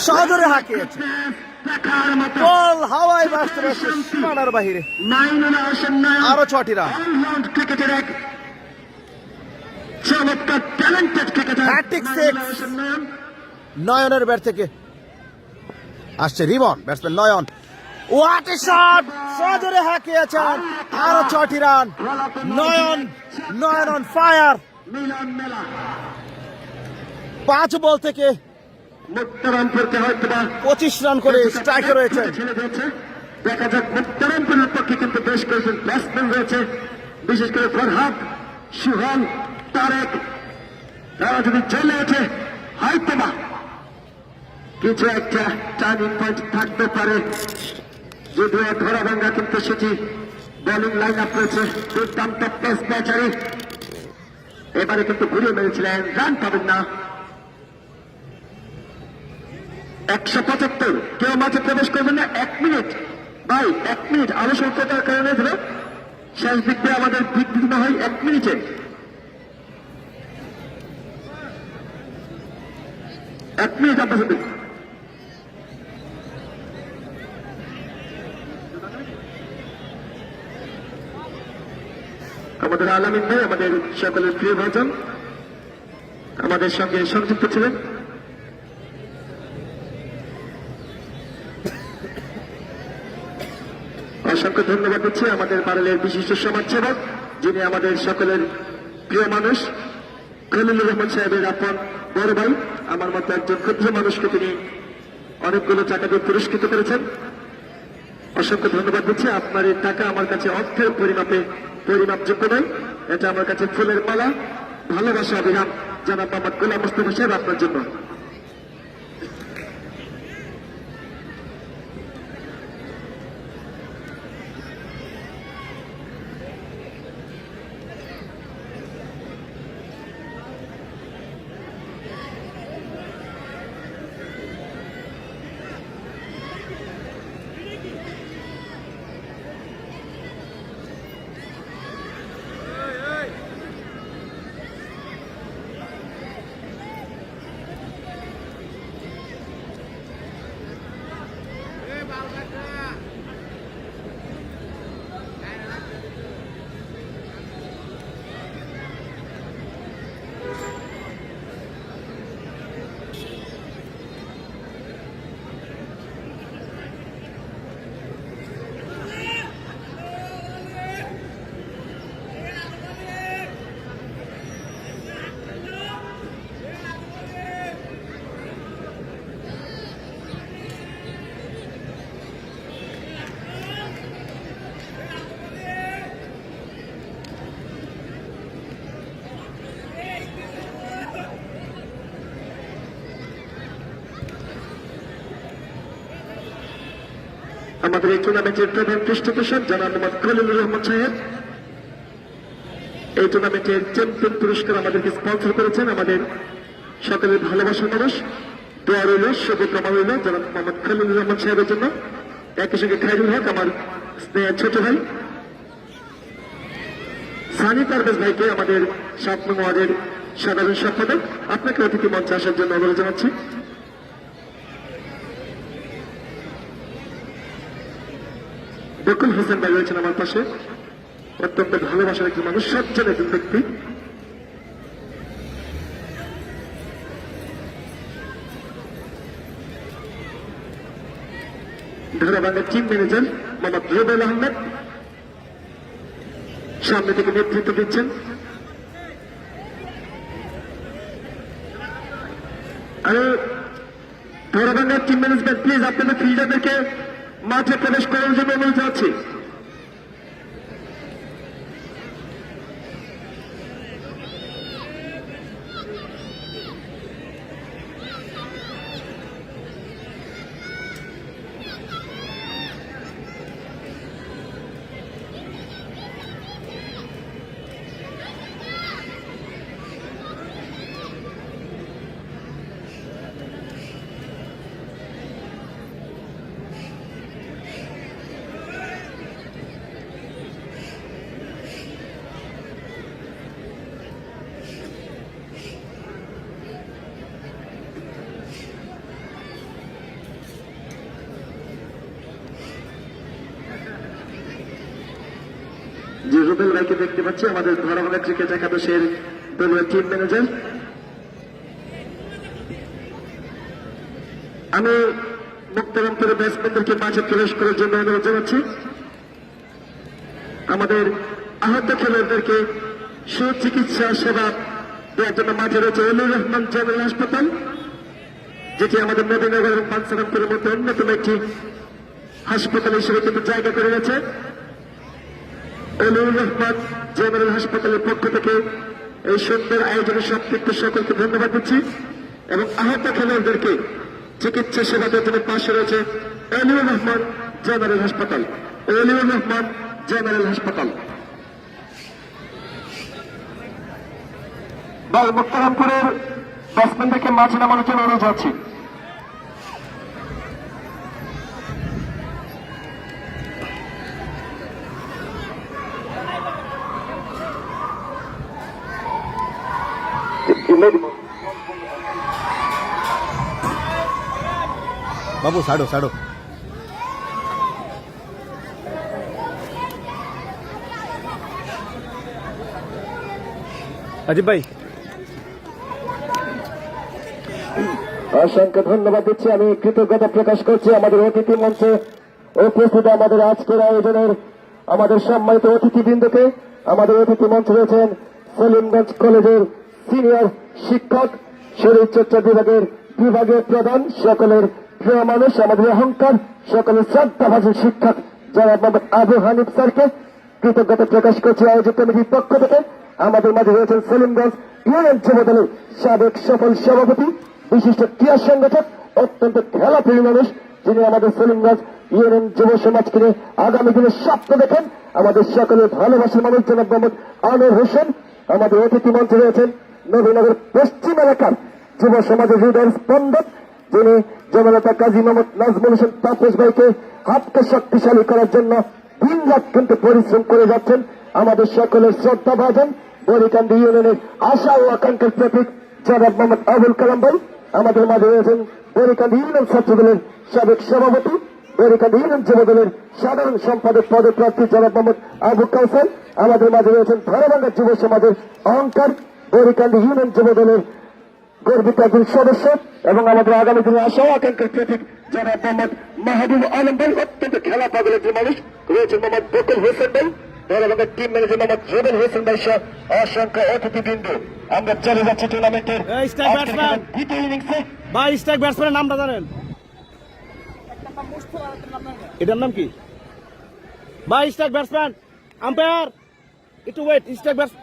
সজোরে হাঁকিয়েছেন, দেখার মতো বল হাওয়ায় ভাসতে ভাসতে সীমানার বাহিরে। মাইনুল হোসেন নয়ন আরো 6টি রান। অলরাউন্ড ক্রিকেটের এক চমৎকার talented cricketer Hat-trick six। Mainul Hossain Nayan. নয়নের ব্যাট থেকে আসছে রিবন, batsman Nayan. What a shot! সজোরে হাঁকিয়েছেন, আরো 6টি রান। Nayan on fire. মিলন মেলা 5 বল থেকে মুক্ত রান করতে হয়তো বা 25 রান করে স্ট্রাইকে রয়েছেন। ছেড়ে দিয়েছে। দেখা যাক মুক্তারামপুরের পক্ষে কিন্তু বেশ কয়েকজন ব্যাটসম্যান রয়েছে, বিশেষ করে ফরহাদ, সুহান, তারেক, তারা যদি চলে ওঠে হয়তোবা কিছু একটা টার্নিং পয়েন্ট থাকতে পারে। যদিও ধরাভাঙ্গা কিন্তু সেটি বোলিং লাইন আপ রয়েছে, দুর্দান্ত পেস ব্যাচারি, এবারে কিন্তু ঘুরিয়ে মেরেছিলেন, রান পাবেন না। 175, কেউ মাঠে প্রবেশ করবেন না। 1 মিনিট ভাই, 1 মিনিট আরো সত্যতার কারণে ধরে শেষ দিক দিয়ে আমাদের বিঘ্নিত না হয় 1 মিনিটে। এক মিনিট আপনার আমাদের আলামিন ভাই, আমাদের সকলের প্রিয় ভাজন, আমাদের সঙ্গে সংযুক্ত ছিলেন। অসংখ্য ধন্যবাদ দিচ্ছি আমাদের বারেলের বিশিষ্ট সমাজসেবক, যিনি আমাদের সকলের প্রিয় মানুষ, খলিলুর রহমান সাহেবের আপন বড় ভাই, আমার মতো একজন ক্ষুদ্র মানুষকে তিনি অনেকগুলো টাকা দিয়ে পুরস্কৃত করেছেন। অসংখ্য ধন্যবাদ দিচ্ছি। আপনার এই টাকা আমার কাছে অর্থের পরিমাপযোগ্য নয়, এটা আমার কাছে ফুলের মালা, ভালোবাসা অবিরাম জনাব মোহাম্মদ গোলাম মোস্তফা সাহেব আপনার জন্য। আমাদের এই টুর্নামেন্টের প্রধান পৃষ্ঠপোষক জনাব মোহাম্মদ খলিলুর রহমান সাহেব এই টুর্নামেন্টের চ্যাম্পিয়ন পুরস্কার আমাদেরকে স্পন্সর করেছেন। আমাদের সকলের ভালোবাসার মানুষ, দোয়া রইল, শুভকামনা রইল জনাব মোহাম্মদ খলিলুর রহমান সাহেবের জন্য। একই সঙ্গে খায়রুল হক, আমার স্নেহের ছোট ভাই, সানি পারভেজ ভাইকে, আমাদের 7 নং ওয়ার্ডের সাধারণ সম্পাদক, আপনাকে অতিথি মঞ্চে আসার জন্য অনুরোধ জানাচ্ছি। বকুল হোসেন ভাই রয়েছেন আমার পাশে, অত্যন্ত ভালোবাসার একজন মানুষ, সজ্জন একজন ব্যক্তি। ধরাবাঙ্গের টিম ম্যানেজার মোহাম্মদ রুবেল আহমেদ সামনে থেকে নেতৃত্ব দিচ্ছেন। আর ধরাবাঙ্গের টিম ম্যানেজমেন্ট, প্লিজ আপনাদের ফিল্ডারদেরকে মাঠে প্রবেশ করার জন্য অনুরোধ জানাচ্ছি। যে রুবেল ভাইকে দেখতে পাচ্ছি, আমাদের ধরাবাঙ্গা ক্রিকেট একাদশের দলীয় টিম ম্যানেজার। আমি মুক্তারামপুরের ব্যাটসম্যানদেরকে মাঠে প্রবেশ করার জন্য অনুরোধ জানাচ্ছি। আমাদের আহত খেলোয়াড়দেরকে সুচিকিৎসা সেবা দেওয়ার জন্য মাঠে রয়েছে ওলিউর রহমান জেনারেল হাসপাতাল, যেটি আমাদের নবীনগর এবং পাঁচসারামপুরের মধ্যে অন্যতম একটি হাসপাতাল হিসেবে কিন্তু জায়গা করে গেছে। অলিউর রহমান জেনারেল হাসপাতালের পক্ষ থেকে এই সুন্দর আয়োজনে সম্পৃক্ত সকলকে ধন্যবাদ দিচ্ছি এবং আহত খেলোয়াড়দেরকে চিকিৎসা সেবা দেওয়ার জন্য পাশে রয়েছে অলিউর রহমান জেনারেল হাসপাতাল। অলিউর রহমান জেনারেল হাসপাতাল। মুক্তারামপুরের ব্যাটসম্যানদেরকে মাঠে নামানোর জন্য অনুরোধ যাচ্ছি। বাবু ছাড়ো ছাড়ো। আজিব ভাই অসংখ্য ধন্যবাদ দিচ্ছি। আমি কৃতজ্ঞতা প্রকাশ করছি আমাদের অতিথি মঞ্চে উপস্থিত আমাদের আজকের আয়োজনের আমাদের সম্মানিত অতিথিবৃন্দকে। আমাদের অতিথি মঞ্চে রয়েছেন সলিমগঞ্জ কলেজের সিনিয়র শিক্ষক, শরীরচর্চা বিভাগের প্রধান, সকলের প্রিয় মানুষ, আমাদের অহংকার, সকলের শ্রদ্ধাভাজন শিক্ষক জনাব মোহাম্মদ আবু হানিফ স্যারকে কৃতজ্ঞতা প্রকাশ করছি আয়োজক কমিটির পক্ষ থেকে। আমাদের মাঝে রয়েছেন সলিমগঞ্জ ইউনিয়ন যুব দলের সাবেক সফল সভাপতি, বিশিষ্ট ক্রীড়া সংগঠক, অত্যন্ত খেলাপ্রিয় মানুষ, যিনি আমাদের সলিমগঞ্জ ইউনিয়ন যুব সমাজকে নিয়ে আগামী দিনে স্বপ্ন দেখেন, আমাদের সকলের ভালোবাসার মানুষ জনাব মোহাম্মদ আনোয়ার হোসেন। আমাদের অতিথি মঞ্চে রয়েছেন নবীনগর পশ্চিম এলাকার যুব সমাজের হৃদয়ের স্পন্দন, যিনি জননেতা কাজী মোহাম্মদ নাজমুল হোসেন তাপস ভাইকে হাতকে শক্তিশালী করার জন্য দিন রাত কিন্তু পরিশ্রম করে যাচ্ছেন। আমাদের সকলের শ্রদ্ধা ভাজন বরিকান্দি ইউনিয়নের আশা ও আকাঙ্ক্ষার প্রতীক জনাব মোহাম্মদ আবুল কালাম ভাই। আমাদের মাঝে রয়েছেন বরিকান্দি ইউনিয়ন ছাত্র দলের সাবেক সভাপতি, বরিকান্দি ইউনিয়ন যুব দলের সাধারণ সম্পাদক পদপ্রার্থী জনাব মোহাম্মদ আবু কাউসার। আমাদের মাঝে রয়েছেন ধরাভাঙ্গা যুব সমাজের অহংকার, বরিকান্দি ইউনিয়ন যুব দলের গর্বিত একজন সদস্য এবং আমাদের আগামী দিনে আশা ও আকাঙ্ক্ষার প্রতীক জনাব মোহাম্মদ মাহবুব আলম ভাই। অত্যন্ত খেলা পাগল একজন মানুষ রয়েছেন মোহাম্মদ বকুল হোসেন ভাই, ধরাভাঙ্গা টিম ম্যানেজার মোহাম্মদ রুবেল হোসেন ভাই সহ অসংখ্য অতিথিবৃন্দ। আমরা চলে যাচ্ছি টুর্নামেন্টের দ্বিতীয় ইনিংসে। ভাই স্ট্রাইক ব্যাটসম্যানের নামটা জানেন? এটার নাম কি ভাই? স্ট্রাইক ব্যাটসম্যান আম্পায়ার একটু ওয়েট। স্ট্রাইক ব্যাটস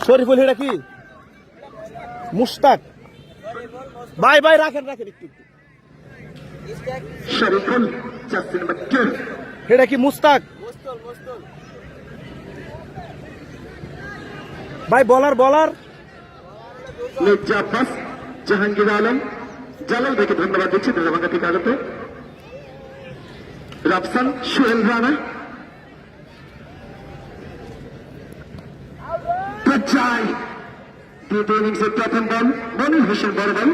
শরীফুল, এটা কি মুশতাক ভাই? ভাই রাখেন রাখেন একটু। Shoriful jersey number 2। এটা কি মুস্তাক ভাই? বলার মির্জা আব্বাস, জাহাঙ্গীর আলম, জালাল ভাইকে ধন্যবাদ দিচ্ছি ধরাভাঙ্গা থেকে আগত। রাফসান, সোহেল রানা, দ্বিতীয় ইনিংসের প্রথম বল মনির হোসেন বড় বল।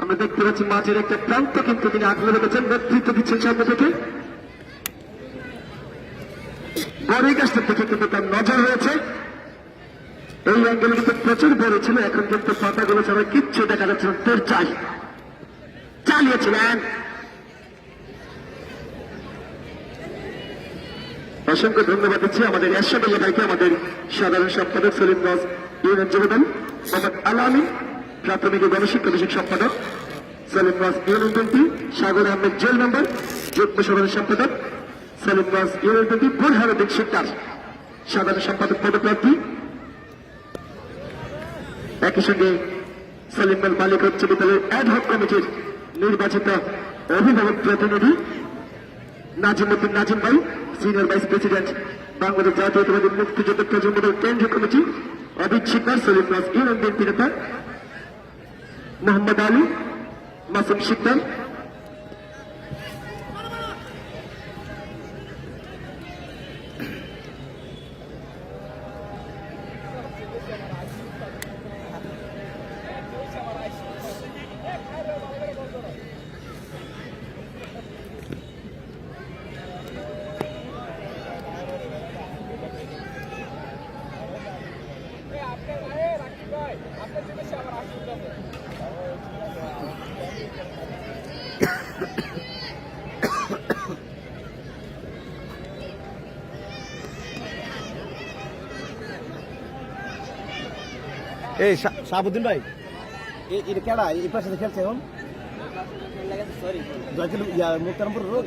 আমরা দেখতে পাচ্ছি মাঠের একটা প্রান্ত কিন্তু তিনি আগলে রেখেছেন, নেতৃত্ব দিচ্ছেন সামনে থেকে। বড়ই গাছটার দিকে কিন্তু তার নজর হয়েছে। এই অ্যাঙ্গেল কিন্তু প্রচুর বড় ছিল, এখন কিন্তু পাতাগুলো ছাড়া কিচ্ছু দেখা যাচ্ছে না। তোর চালিয়েছিলেন। অসংখ্য ধন্যবাদ দিচ্ছি আমাদের এরশাদুল্লাহ ভাইকে, আমাদের সাধারণ সম্পাদক সলিমগঞ্জ ইউনিয়ন যুব দল, মোহাম্মদ আলামিন প্রাথমিক ও গণশিক্ষা বিষয়ক সম্পাদক সলিমগঞ্জ ইউনিয়ন বিএনপি, সাগর আহমেদ জেল মেম্বার যুগ্ম সাধারণ সম্পাদক সলিমগঞ্জ ইউনিয়ন বিএনপি, বুরহানুদ্দিন শিকদার সাধারণ সম্পাদক পদপ্রার্থী। একই সঙ্গে সলিমগঞ্জ বালিকা উচ্চ বিদ্যালয়ের অ্যাডহক কমিটির নির্বাচিত অভিভাবক প্রতিনিধি নাজিমউদ্দিন নাজিম ভাই, সিনিয়র ভাইস প্রেসিডেন্ট বাংলাদেশ জাতীয়তাবাদী মুক্তিযুদ্ধ প্রজন্ম দল কেন্দ্রীয় কমিটি, অভিক শিকদার সলিমগঞ্জ ইউনিয়ন বিএনপি নেতা মোহাম্মদ আলী, মাসুম শিকদার। এই শাহাবুদ্দিন ভাই, এটা খেলা এই পাশে খেলছে এখন মুক্তারামপুর রোড।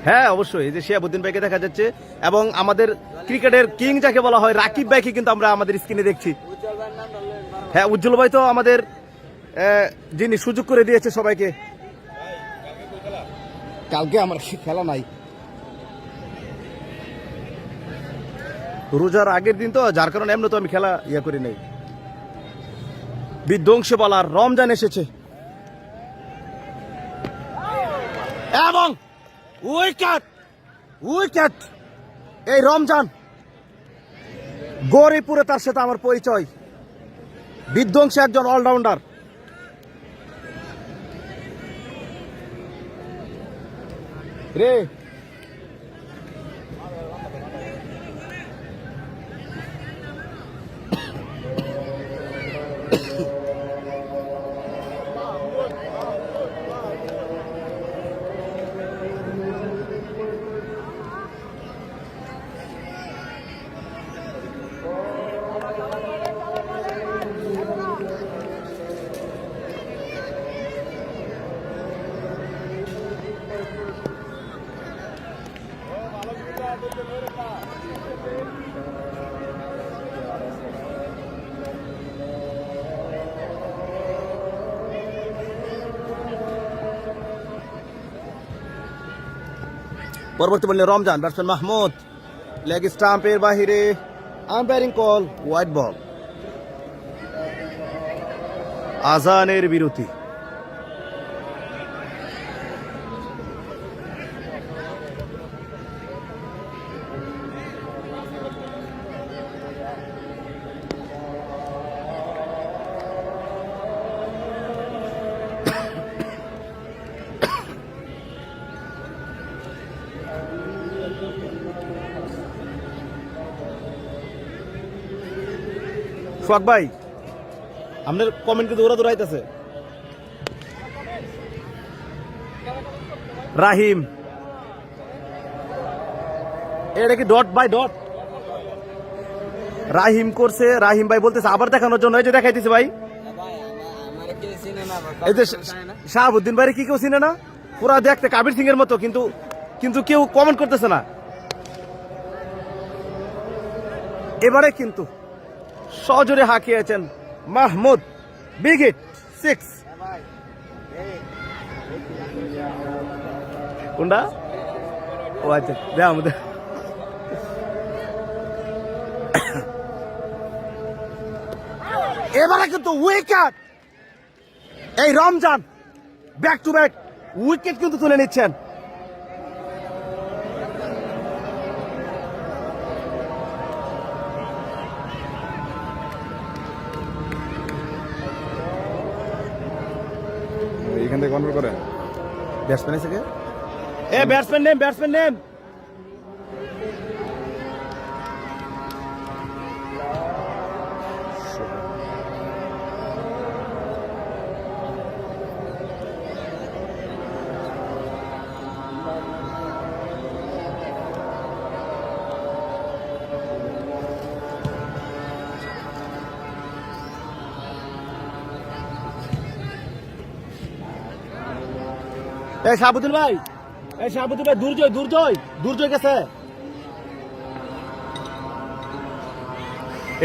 হ্যাঁ অবশ্যই, এই যে শিহাবুদ্দিন ভাইকে দেখা যাচ্ছে এবং আমাদের ক্রিকেটের কিং যাকে বলা হয় রাকিব ভাইকে কিন্তু আমরা আমাদের স্ক্রিনে দেখছি। হ্যাঁ উজ্জ্বল ভাই তো আমাদের যিনি সুযোগ করে দিয়েছে সবাইকে। কালকে আমার খেলা নাই, রোজার আগের দিন তো, যার কারণে এমনি তো আমি খেলা করি নাই। বিধ্বংসী বলার রমজান এসেছে এবং উইকেট উইকেট এই রমজান গৌরীপুরে, তার সাথে আমার পরিচয়। বিধ্বংসী একজন অলরাউন্ডার। রে পরবর্তী বললে রমজান, ব্যাটসম্যান মাহমুদ, লেগ স্টাম্পের বাহিরে, আম্পায়ারিং কল হোয়াইট বল। আজানের বিরতি। সোহাগ ভাই আপনার কমেন্ট কিন্তু ওরা দৌড়াইতেছে। রাহিম, এটা কি ডট বাই ডট? রাহিম করছে, রাহিম ভাই বলতেছে আবার দেখানোর জন্য। এই যে দেখাইতেছে ভাই, এই যে শাহাবুদ্দিন ভাই কি কেউ চিনে না? পুরা দেখতে কাবির সিং এর মতো, কিন্তু কেউ কমেন্ট করতেছে না। এবারে কিন্তু সজোরে হাঁকিয়েছেন মাহমুদ। Big hit, 6। কোনটা? ও আচ্ছা, দেখ আমাদের এবারে কিন্তু উইকেট। এই Ramzan back to back wicket কিন্তু তুলে নিচ্ছেন। এখান থেকে কন্ট্রোল করেন। ব্যাটসম্যান এসে এ ব্যাটসম্যান নেম, ব্যাটসম্যান নেম। এই শাহাবুদ্দিন ভাই, এই শাহাবুদ্দিন ভাই, দুর্জয় দুর্জয় দুর্জয় গেছে।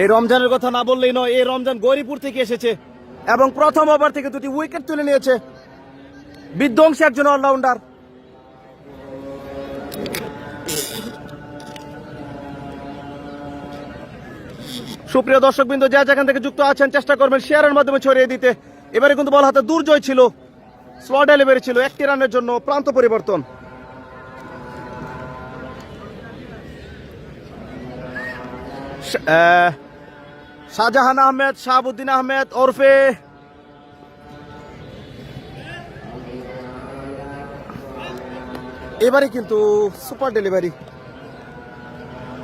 এই রমজানের কথা না বললেই নয়, এই রমজান গৌরীপুর থেকে এসেছে এবং প্রথম ওভার থেকে 2টি উইকেট তুলে নিয়েছে। বিধ্বংসী একজন অলরাউন্ডার। সুপ্রিয় দর্শকবৃন্দ, যা যেখান থেকে যুক্ত আছেন চেষ্টা করবেন শেয়ারের মাধ্যমে ছড়িয়ে দিতে। এবারে কিন্তু বল হাতে দুর্জয় ছিল, স্লো ডেলিভারি ছিল, 1টি রানের জন্য প্রান্ত পরিবর্তন। শাহজাহান আহমেদ, শাহাবুদ্দিন আহমেদ ওরফে এবারে কিন্তু সুপার ডেলিভারি।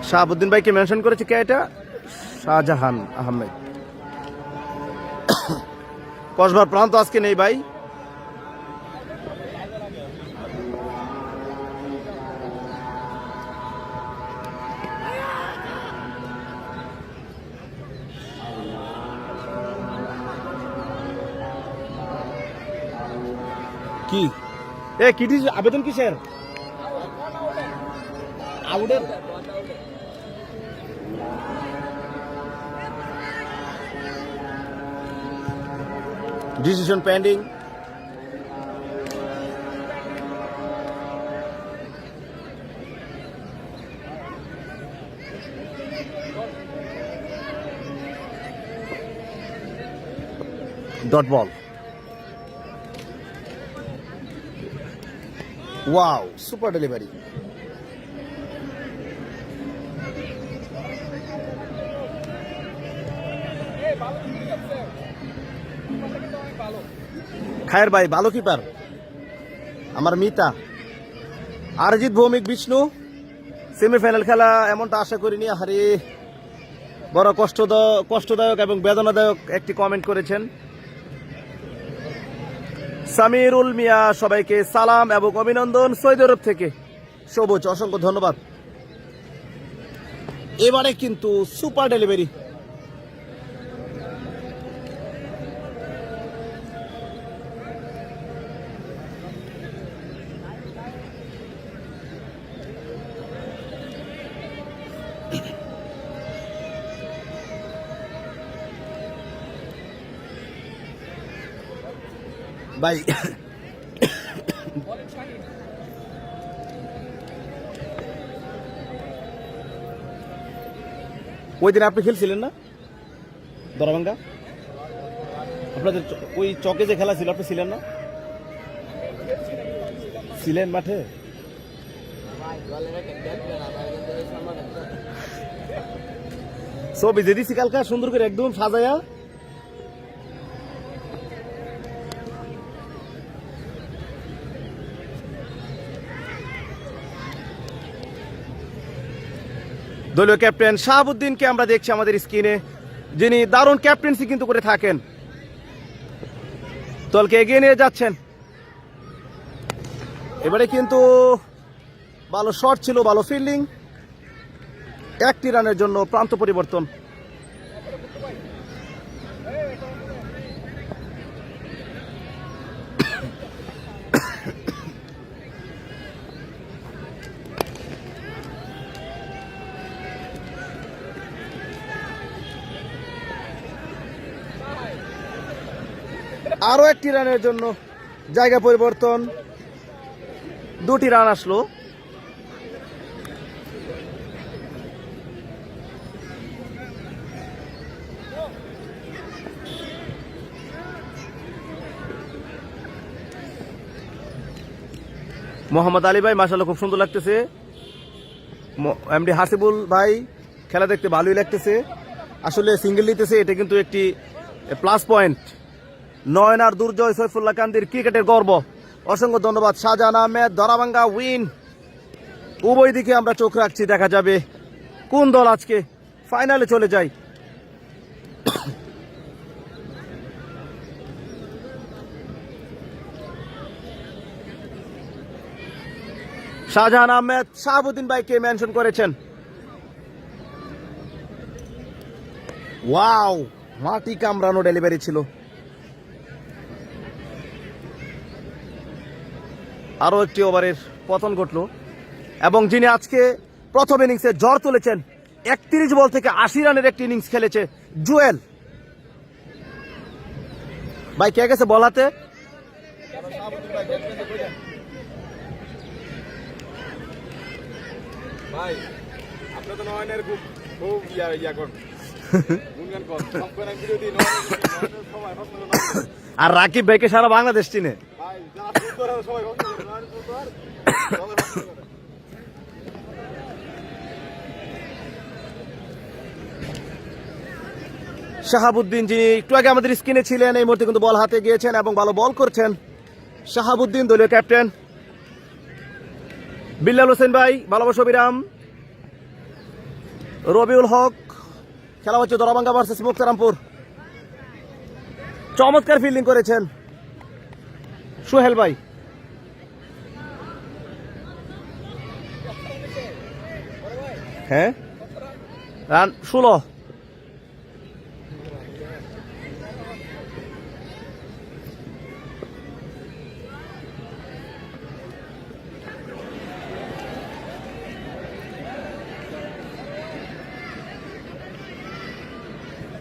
শাহাবুদ্দিন ভাইকে মেনশন করেছে কে? এটা শাহজাহান আহমেদ। কসবার প্রান্ত আজকে নেই ভাই। কি কিটি আবেদন কিসের আউটের decision pending dot ball wow super delivery Khayer ভাই ভালো কিপার আমার মিতা আরজিৎ ভৌমিক বিষ্ণু সেমিফাইনাল খেলা এমনটা আশা করিনি আরে বড় কষ্টদায়ক এবং বেদনাদায়ক একটি কমেন্ট করেছেন সামিরুল মিয়া সবাইকে সালাম এবং অভিনন্দন সৌদি আরব থেকে সবুজ অসংখ্য ধন্যবাদ এবারে কিন্তু সুপার ডেলিভারি ভাই ওই দিন আপনি খেলছিলেন না দরাভাঙ্গা আপনাদের ওই চকে যে খেলা ছিল আপনি ছিলেন না ছিলেন মাঠে সব ভিজে দিছি কালকা সুন্দর করে একদম সাজায়া দলীয় ক্যাপ্টেন শাহাবুদ্দিনকে আমরা দেখছি আমাদের স্ক্রিনে যিনি দারুণ ক্যাপ্টেন্সি কিন্তু করে থাকেন দলকে এগিয়ে নিয়ে যাচ্ছেন এবারে কিন্তু ভালো শট ছিল ভালো ফিল্ডিং একটি রানের জন্য প্রান্ত পরিবর্তন আরো একটি রানের জন্য জায়গা পরিবর্তন দুটি রান আসলো মোহাম্মদ আলী ভাই মাশাআল্লাহ খুব সুন্দর লাগতেছে এমডি হাসিবুল ভাই খেলা দেখতে ভালোই লাগতেছে আসলে সিঙ্গেল নিতেছে এটা কিন্তু একটি প্লাস পয়েন্ট নয়ন আর দুর্জয় সৈফুল্লাহ কান্দির ক্রিকেটের গর্ব অসংখ্য ধন্যবাদ শাহজাহান আহমেদ দরাভাঙ্গা উইন উভয় দিকে আমরা চোখ রাখছি দেখা যাবে কোন দল আজকে ফাইনালে চলে যায় শাহজাহান আহমেদ শাহাবুদ্দিন ভাইকে মেনশন করেছেন ওয়াও মাটি কামড়ানো ডেলিভারি ছিল আরো একটি ওভারের পতন ঘটল এবং যিনি আজকে প্রথম ইনিংসে ঝড় তুলেছেন 31 বল থেকে 80 রানের একটি ইনিংস খেলেছে জুয়েল ভাই কে গেছে বল হাতে ভাই আপনি তো নয়নের খুব ইয়া কর গুনগান কর সব করে ভিডিও দিই নয়নের সবাই আর রাকিব ভাইকে সারা বাংলাদেশ চিনে ভাই যারা সুন্দর সবাই নয়নের সুন্দর শাহাবুদ্দিন যিনি একটু আগে আমাদের স্ক্রিনে ছিলেন এই মুহূর্তে কিন্তু বল হাতে গিয়েছেন এবং ভালো বল করছেন শাহাবুদ্দিন দলীয় ক্যাপ্টেন বিল্লাল হোসেন ভাই ভালোবাসা বিরাম রবিউল হক খেলা হচ্ছে দরাভাঙ্গা ভার্সেস মুক্তারামপুর চমৎকার ফিল্ডিং করেছেন সোহেল ভাই হ্যাঁ রান 16 .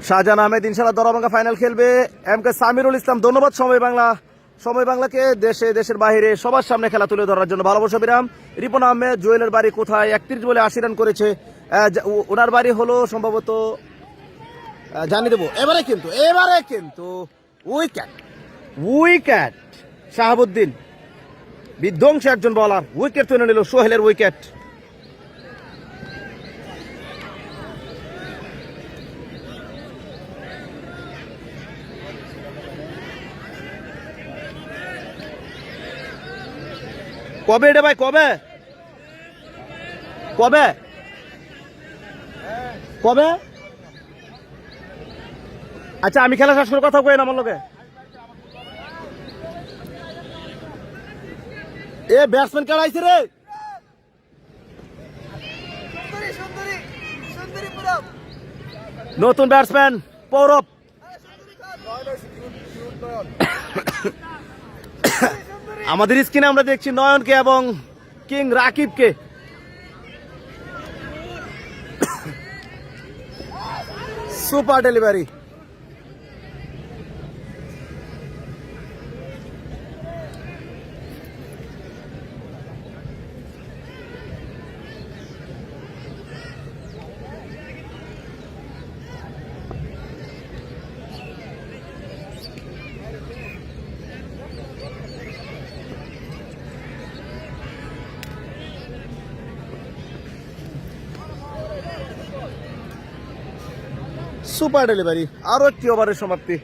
শাহজাহান আহমেদ ইনশাআল্লাহ দরাভাঙ্গা ফাইনাল খেলবে। এম কে সামিরুল ইসলাম ধন্যবাদ সময় বাংলাকে দেশের বাইরে সবার সামনে খেলা তুলে ধরার জন্য ভালোবাসা বিরাম। রিপন আহমেদ জুয়েলের বাড়ি কোথায়? 31 বলে 80 রান করেছে। ওনার বাড়ি হলো সম্ভবত জানিয়ে দেবো। এবারে কিন্তু উইকেট শাহাবুদ্দিন বিধ্বংসী একজন বলার, উইকেট তুলে নিল সোহেলের উইকেট। কবে রে ভাই, কবে আচ্ছা আমি খেলা শেষ করে কথা কই না আমার লোকে। এ ব্যাটসম্যান কেডা আইছে রে? নতুন ব্যাটসম্যান পৌরব। আমাদের স্ক্রিনে আমরা দেখছি নয়নকে এবং কিং রাকিবকে। Super delivery. Super delivery. আরো একটি ওভারের সমাপ্তি।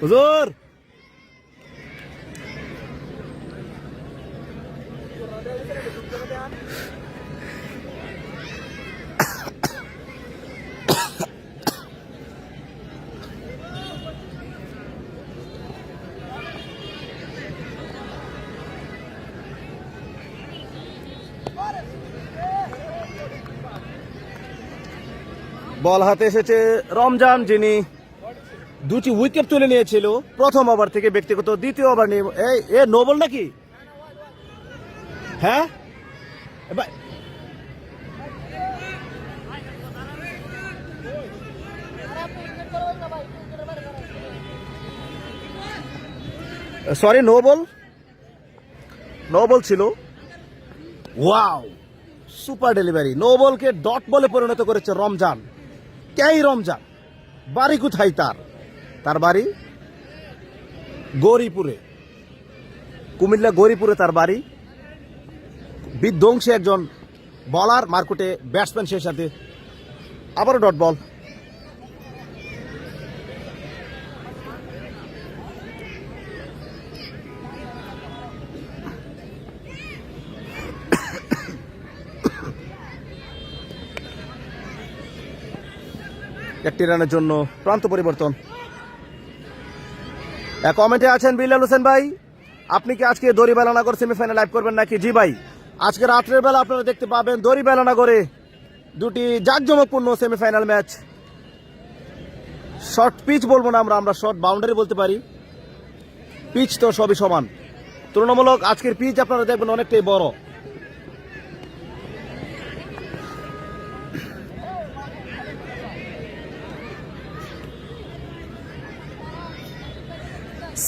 হুজুর বল হাতে এসেছে রমজান, যিনি দুটি উইকেট তুলে নিয়েছিল প্রথম ওভার থেকে ব্যক্তিগত। দ্বিতীয় ওভার নিয়ে এ নো বল নাকি? হ্যাঁ সরি, নো বল ছিল। Wow, super delivery. নো বলকে ডট বলে পরিণত করেছে রমজান। রমজান বাড়ি কোথায়? তার বাড়ি গৌরীপুরে, কুমিল্লা গৌরীপুরে তার বাড়ি। বিধ্বংসী একজন বলার, মার্কেটে ব্যাটসম্যান, সেই সাথে আবারও ডট বল। একটি রানের জন্য প্রান্ত পরিবর্তন। কমেন্টে আছেন বিলাল হোসেন ভাই, আপনি কি আজকে দড়ি বেলানাগর সেমিফাইনাল লাইভ করবেন নাকি? জি ভাই, আজকে রাত্রের বেলা আপনারা দেখতে পাবেন দড়ি বেলানাগরে দুটি জাঁকজমকপূর্ণ সেমিফাইনাল ম্যাচ। শর্ট পিচ বলবো না আমরা শর্ট বাউন্ডারি বলতে পারি। পিচ তো সবই সমান, তুলনামূলক আজকের পিচ আপনারা দেখবেন অনেকটাই বড়।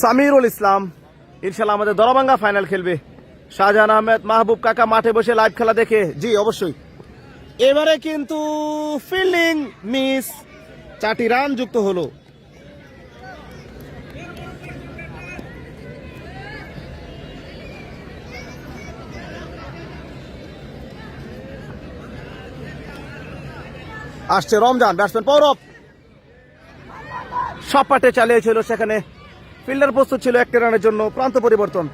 সামিরুল ইসলাম ইনশাল্লাহ আমাদের দরাভাঙ্গা ফাইনাল খেলবে। শাহজাহান আহমেদ মাহবুব কাকা মাঠে বসে লাইভ খেলা দেখে। জি অবশ্যই। এবারে কিন্তু ফিল্ডিং মিস, 4টি রান যুক্ত হলো। আসছে রমজান, ব্যাটসম্যান পৌরব সপাটে চালিয়েছিল, সেখানে ফিল্ডার প্রস্তুত ছিল একটি রানের জন্য। প্রান্ত পরিবর্তন।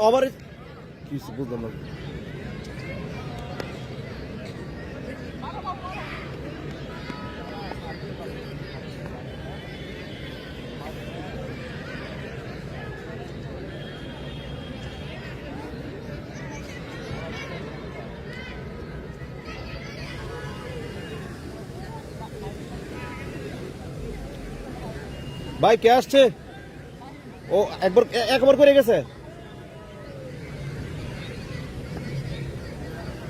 ওভারে বুঝলাম না। ভাই কে আসছে? ও একবার করে গেছে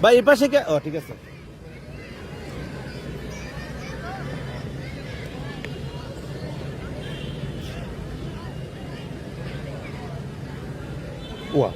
ভাই, এই পাশে কে? ও ঠিক আছে। ওয়া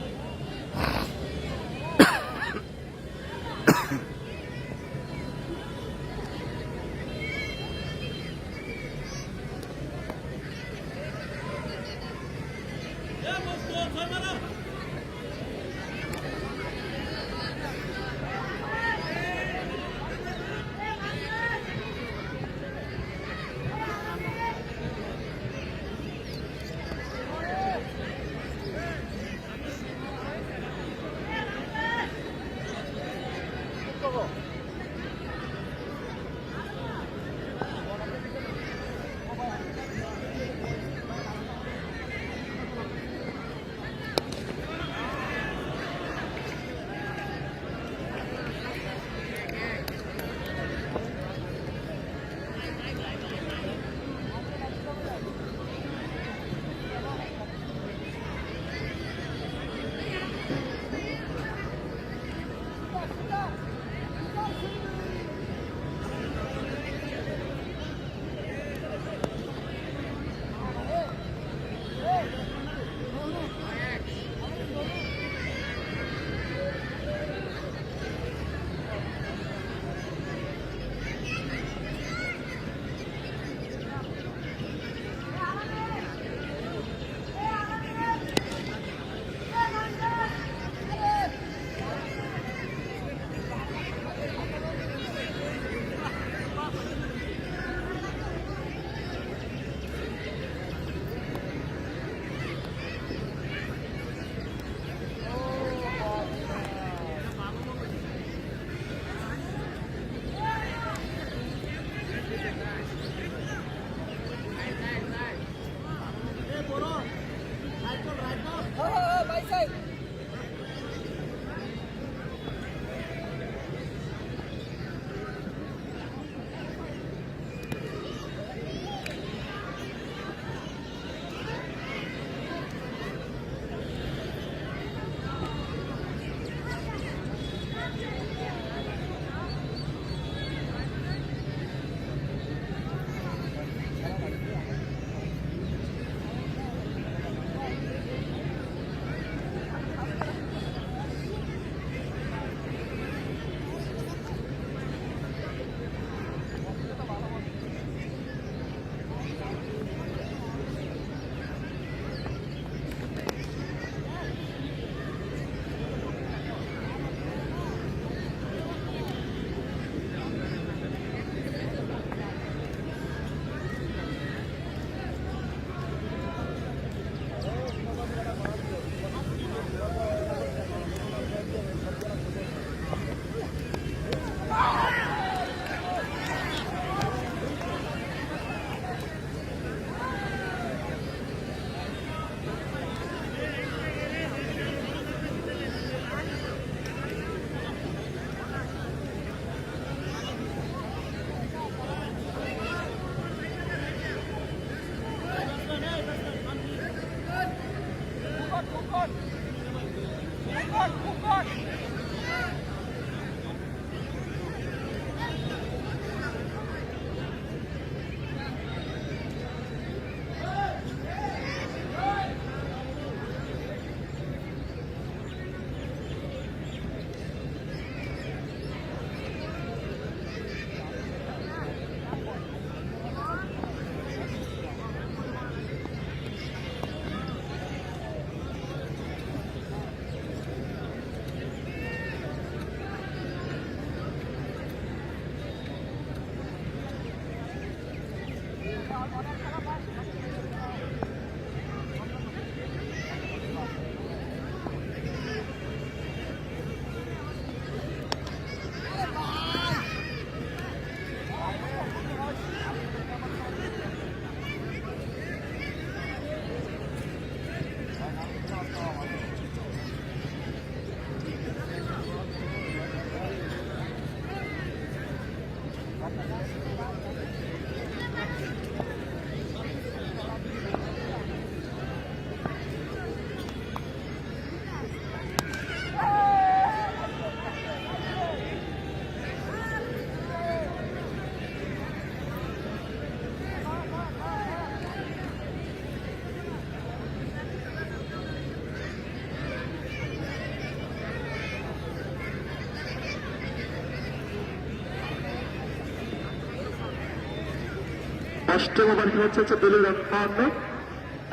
অষ্টম ওভার খেলা চলছে দলীয় রান 52।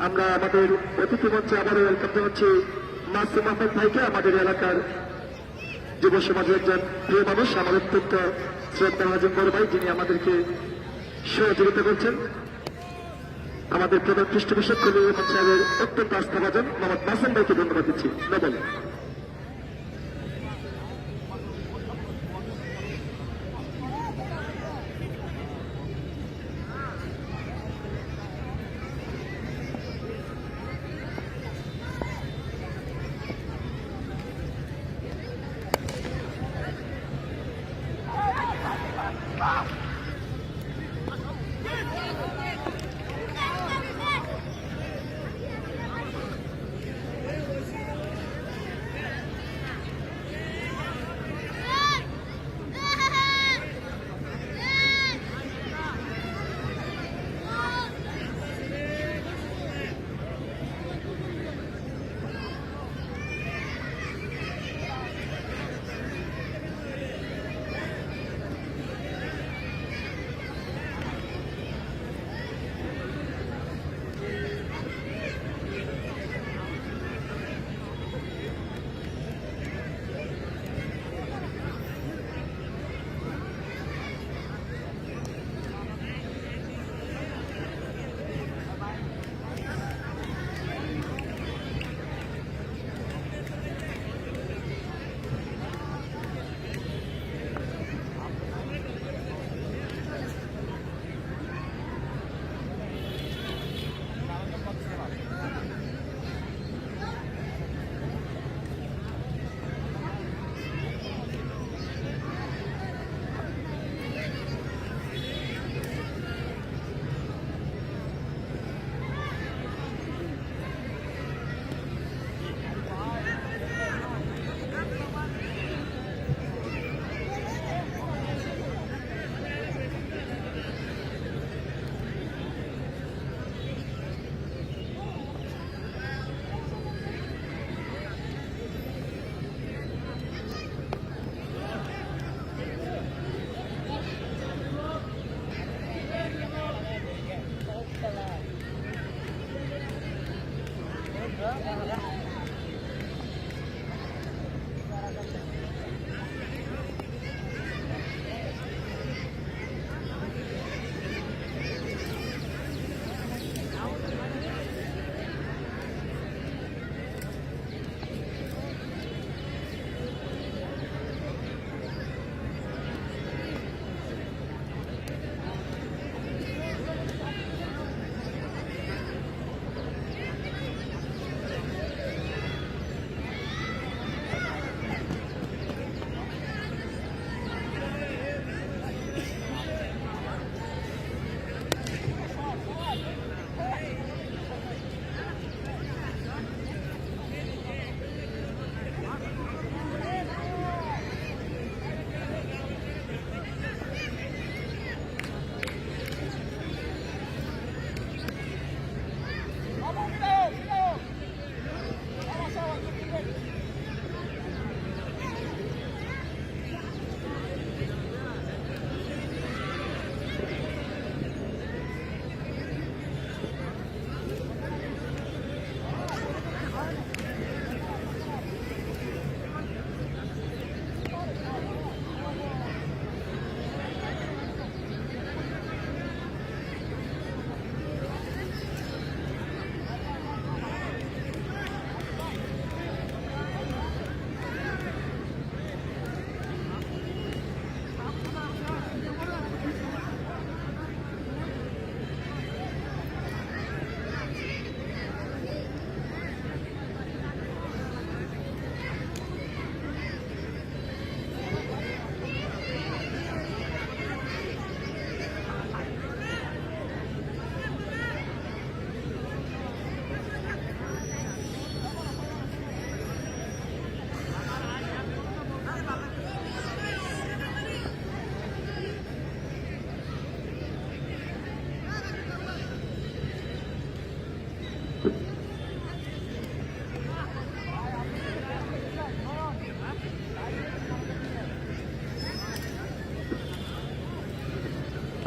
আমরা আমাদের অতিথি মঞ্চে আবারও ওয়েলকাম জানাচ্ছি মাসুম আহমেদ ভাইকে, আমাদের এলাকার যুব সমাজের একজন প্রিয় মানুষ, আমার অত্যন্ত শ্রদ্ধা হাজিম বড় ভাই, যিনি আমাদেরকে সহযোগিতা করছেন। আমাদের প্রধান পৃষ্ঠপোষক দলীয় সাহেবের অত্যন্ত আস্থাভাজন মোহাম্মদ মাসুম ভাইকে ধন্যবাদ দিচ্ছি। নবল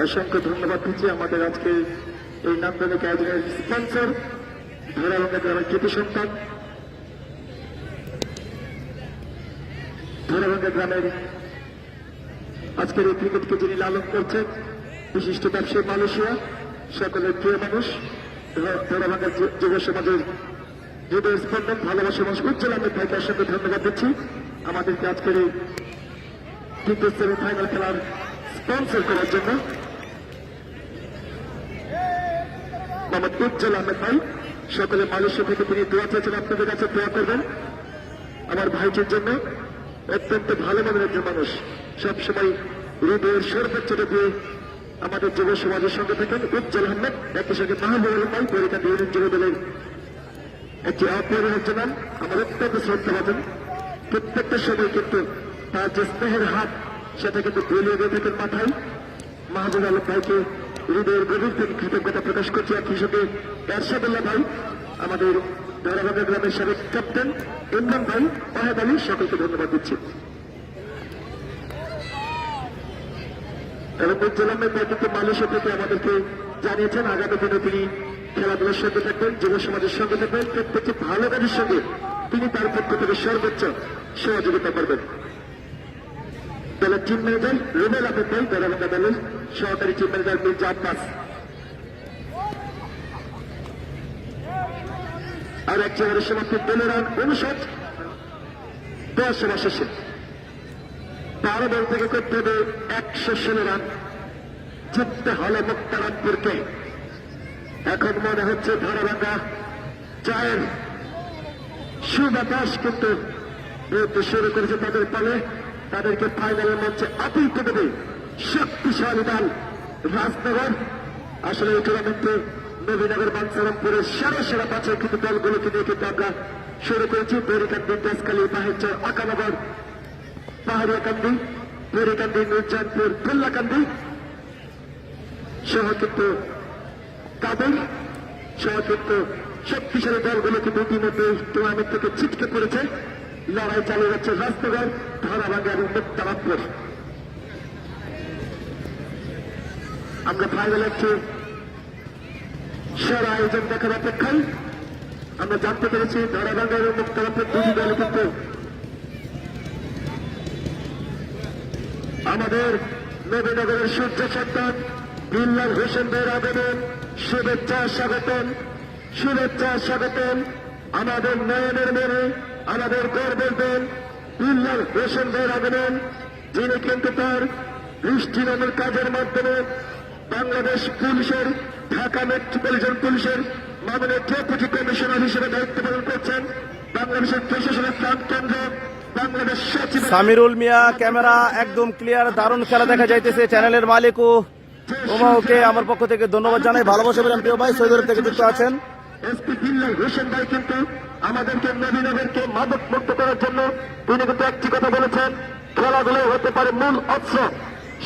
অসংখ্য ধন্যবাদ দিচ্ছি আমাদের আজকে এই নান্দনিক আয়োজনের স্পন্সর ধরাবাঙ্গা গ্রামের কৃতি সন্তান, ধরাবাঙ্গা গ্রামের আজকের এই ক্রিকেটকে যিনি লালন করছেন, বিশিষ্ট ব্যবসায়ী মালয়েশিয়া, সকলের প্রিয় মানুষ, ধরাবাঙ্গা যুব সমাজের হৃদয় স্পন্দন, ভালোবাসার মানুষ উজ্জ্বল আহমেদ ভাইকে অসংখ্য ধন্যবাদ দিচ্ছি আমাদেরকে আজকের এই তৃতীয় সেমিফাইনাল খেলার স্পন্সর করার জন্য। মোহাম্মদ উজ্জ্বল আহমেদ ভাই, সকলে মালয়েশিয়া থেকে তিনি দোয়া চেয়েছেন, আপনাদের কাছে দোয়া করবেন আমার ভাইটির জন্য। অত্যন্ত ভালো মনের একজন মানুষ, সবসময় হৃদয়ের সর্বোচ্চটা দিয়ে আমাদের যুব সমাজের সঙ্গে থাকেন উজ্জ্বল আহমেদ। একই সঙ্গে মাহবুবুল ভাই, পরীক্ষা ইউনিয়ন যুব দলের একটি অপরিহার্য নাম, আমার অত্যন্ত শ্রদ্ধাভাজন। প্রত্যেকটা সময় কিন্তু তার যে স্নেহের হাত সেটা কিন্তু দলীয় দিয়ে থাকেন মাথায়। মাহবুব আলম ভাইকে হৃদয়ের গভীর থেকে কৃতজ্ঞতা প্রকাশ করছি। একই সঙ্গে এরশাদুল্লাহ ভাই, আমাদের ধরাবাঙ্গা গ্রামের সাবেক ক্যাপ্টেন, ইমরান ভাই, ওয়াহেদ আলী, সকলকে ধন্যবাদ দিচ্ছি। এবং উজ্জ্বল আহমেদ ভাই কিন্তু মালয়েশিয়া থেকে আমাদেরকে জানিয়েছেন আগামী দিনে তিনি খেলাধুলার সঙ্গে থাকবেন, যুব সমাজের সঙ্গে থাকবেন, প্রত্যেকটি ভালো কাজের সঙ্গে তিনি তার পক্ষ থেকে সর্বোচ্চ সহযোগিতা করবেন। দলের টিম ম্যানেজার রুবেল আহমেদ ভাই, ধরাবাঙ্গা দলের সহকারী টিম ম্যানেজার মির্জা আব্বাস। আর এক জায়গায় সমাপ্তি 12 রান 59, 10 ওভার শেষে 12 বল থেকে করতে হবে 116 রান, জিততে হলে মুক্তারামপুরকে। এখন মনে হচ্ছে ধরাবাঙ্গা জয়ের সুবাতাস কিন্তু বইতে শুরু করেছে তাদের পালে। তাদেরকে ফাইনালের মঞ্চে আপিল দেবে শক্তিশালী দল রাজনগর। আসলে এই টুর্নামেন্টে নবীনগর বাঞ্ছারামপুরের সেরা পাঁচের কিন্তু দলগুলোকে নিয়ে কিন্তু আমরা শুরু করেছি। বেরিকান্দি, তেজখালী, বাহিরচর, আকানগর, পাহাড়িয়াকান্দি, বেরিকান্দি, নুরজানপুর, ফুল্লাকান্দি সহ কিন্তু কাদের সহ কিন্তু শক্তিশালী দলগুলো কিন্তু ইতিমধ্যে টুর্নামেন্ট থেকে ছিটকে পড়েছে। লড়াই চালিয়ে যাচ্ছে রাজনগর, ধরাবাঙ্গা এবং মুক্তারামপুর। আমরা ফাইনালে একটি সেরা আয়োজন দেখার অপেক্ষায়। আমরা জানতে পেরেছি ধরাবাঙ্গা এবং মুক্তারামপুর দুটি দল কিন্তু আমাদের নবীনগরের সূর্য সন্তান বিল্লাল হোসেন ভাইয়ের আগমন, শুভেচ্ছা স্বাগতম, শুভেচ্ছা স্বাগতম। আমাদের নয়নের মেনে, আমাদের গর্বের দল বিল্লাল হোসেন ভাইয়ের আগমন, যিনি কিন্তু তার দৃষ্টিনন্দন কাজের মাধ্যমে বাংলাদেশ পুলিশের, ঢাকা মেট্রোপলিটন পুলিশের মাননীয় ডেপুটি কমিশনার হিসেবে দায়িত্ব পালন করছেন। বাংলাদেশের প্রশাসনের প্রাণকেন্দ্র বাংলাদেশ সচিব সামিরুল মিয়া, ক্যামেরা একদম ক্লিয়ার, দারুণ খেলা দেখা যাইতেছে। চ্যানেলের মালিক ও ওমাওকে আমার পক্ষ থেকে ধন্যবাদ জানাই। ভালোবাসা পেলাম প্রিয় ভাই, সৈয়দপুর থেকে যুক্ত আছেন। এসপি বিল্লাল হোসেন ভাই কিন্তু আমাদেরকে নবীনগরকে মাদক মুক্ত করার জন্য তিনি কিন্তু একটি কথা বলেছেন, খেলাধুলো হতে পারে মূল অস্ত্র।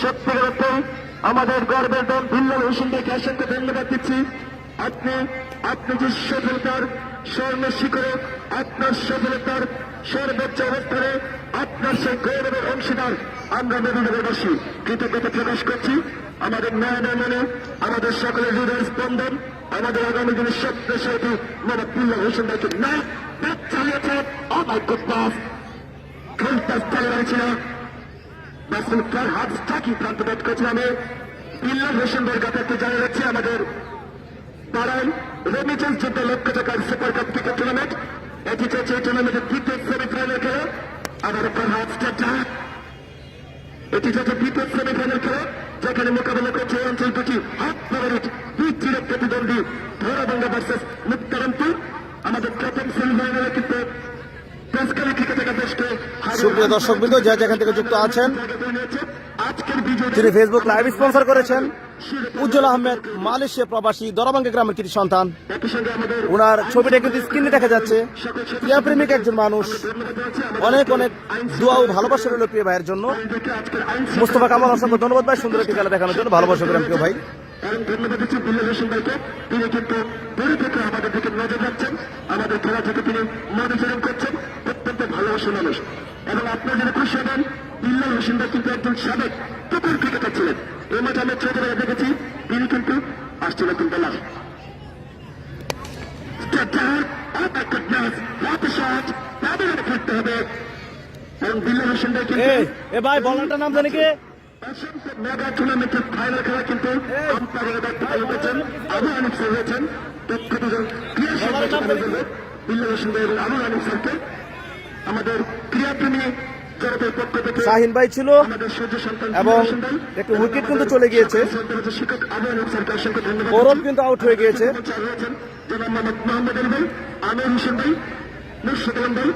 সত্যিকার অর্থে আমাদের গর্বের দল বিল্লাল হোসেন ভাইকে অসংখ্য ধন্যবাদ দিচ্ছি। আপনি যে সফলতার স্বর্ণ শিখরে, আপনার সফলতার সর্বোচ্চ অবস্থানে আপনার সেই গৌরবের অংশীদার আমরা নবীনগরবাসী কৃতজ্ঞতা প্রকাশ করছি। আমাদের নয়নের মনে, আমাদের সকলের হৃদয় স্পন্দন, আমাদের আগামী দিনের স্বপ্ন সাথী মোহাম্মদ বিল্লাল হোসেন ভাইকে না চালিয়েছে। আমার গুডবাস খেলতে চালিয়ে রয়েছিল বাসুল তার হাত থাকি প্রান্ত ব্যাট করেছিলাম। বিল্লাল হোসেন ভাইয়ের কাছে জানিয়ে যাচ্ছে আমাদের পাড়ায় রেমিটেন্স যুদ্ধ লক্ষ্য টাকার সুপার কাপ ক্রিকেট টুর্নামেন্ট। এটি চলছে এই টুর্নামেন্টের দ্বিতীয় সেমিফাইনাল খেলা। আমার হাত এটি চলছে দ্বিতীয় সেমিফাইনাল খেলা, যেখানে মোকাবেলা করছে এই অঞ্চল দুটি হাত ফেভারিট, দুই চিরের প্রতিদ্বন্দ্বী ধরাবাঙ্গা ভার্সেস মুক্তারামপুর। আমাদের প্রথম সেমিফাইনালে কিন্তু তেজখালী ক্রিকেট একাদশকে সুপ্রিয় দর্শকবৃন্দ, যে যেখান থেকে যুক্ত আছেন, আজকের বিজয় যিনি ফেসবুক লাইভ স্পন্সর করেছেন উজ্জ্বল আহমেদ, মালয়েশিয়া প্রবাসী, ধরাবাঙ্গা গ্রামের কৃতি সন্তান। একই সঙ্গে আমাদের ওনার ছবিটা কিন্তু স্ক্রিনে দেখা যাচ্ছে। ক্রীড়াপ্রেমিক একজন মানুষ, অনেক অনেক দোয়া ও ভালোবাসা রইল প্রিয় ভাইয়ের জন্য। মুস্তফা কামাল, অসংখ্য ধন্যবাদ ভাই সুন্দর একটি খেলা দেখানোর জন্য। ভালোবাসা করেন প্রিয় ভাই। এবং ধন্যবাদ দিচ্ছি বিল্লাল হোসেন ভাইকে। তিনি কিন্তু দূরে থেকে আমাদের দিকে নজর রাখছেন, আমাদের খেলা থেকে তিনি মনোযোগ করছেন। অত্যন্ত ভালোবাসা মানুষ এবং আপনার যদি খুশি হবেন বিল্লাল হোসেন ভাই কিন্তু একজন সাবেক প্রথম ক্রিকেটার ছিলেন। এই মাঠে আমরা ছোটবেলায় দেখেছি তিনি কিন্তু আসছে নতুন দলার খেলতে হবে এবং বিল্লাল হোসেন ভাই কিন্তু এ ভাই বলারটার নাম জানি কে? মেগা টুর্নামেন্টের ফাইনাল খেলা কিন্তু আম্পায়ারের দায়িত্ব পালন করেছেন আবু হানিফ স্যার হয়েছেন। দক্ষ দুজন ক্রীড়া সংগঠনের জন্য বিল্লাল হোসেন ভাই এবং আবু হানিফ স্যারকে আমাদের ক্রীড়াপ্রেমী জগতের পক্ষ থেকে শাহিন ভাই ছিল আমাদের সূর্য সন্তান এবং একটু উইকেট কিন্তু চলে গিয়েছে। শিক্ষক আবু হানিফ স্যারকে অসংখ্য ধন্যবাদ। গৌরব কিন্তু আউট হয়ে গিয়েছে। রয়েছেন জনাব মোহাম্মদ আলী ভাই, আমির হোসেন ভাই, মুর্শিদ আলম ভাই,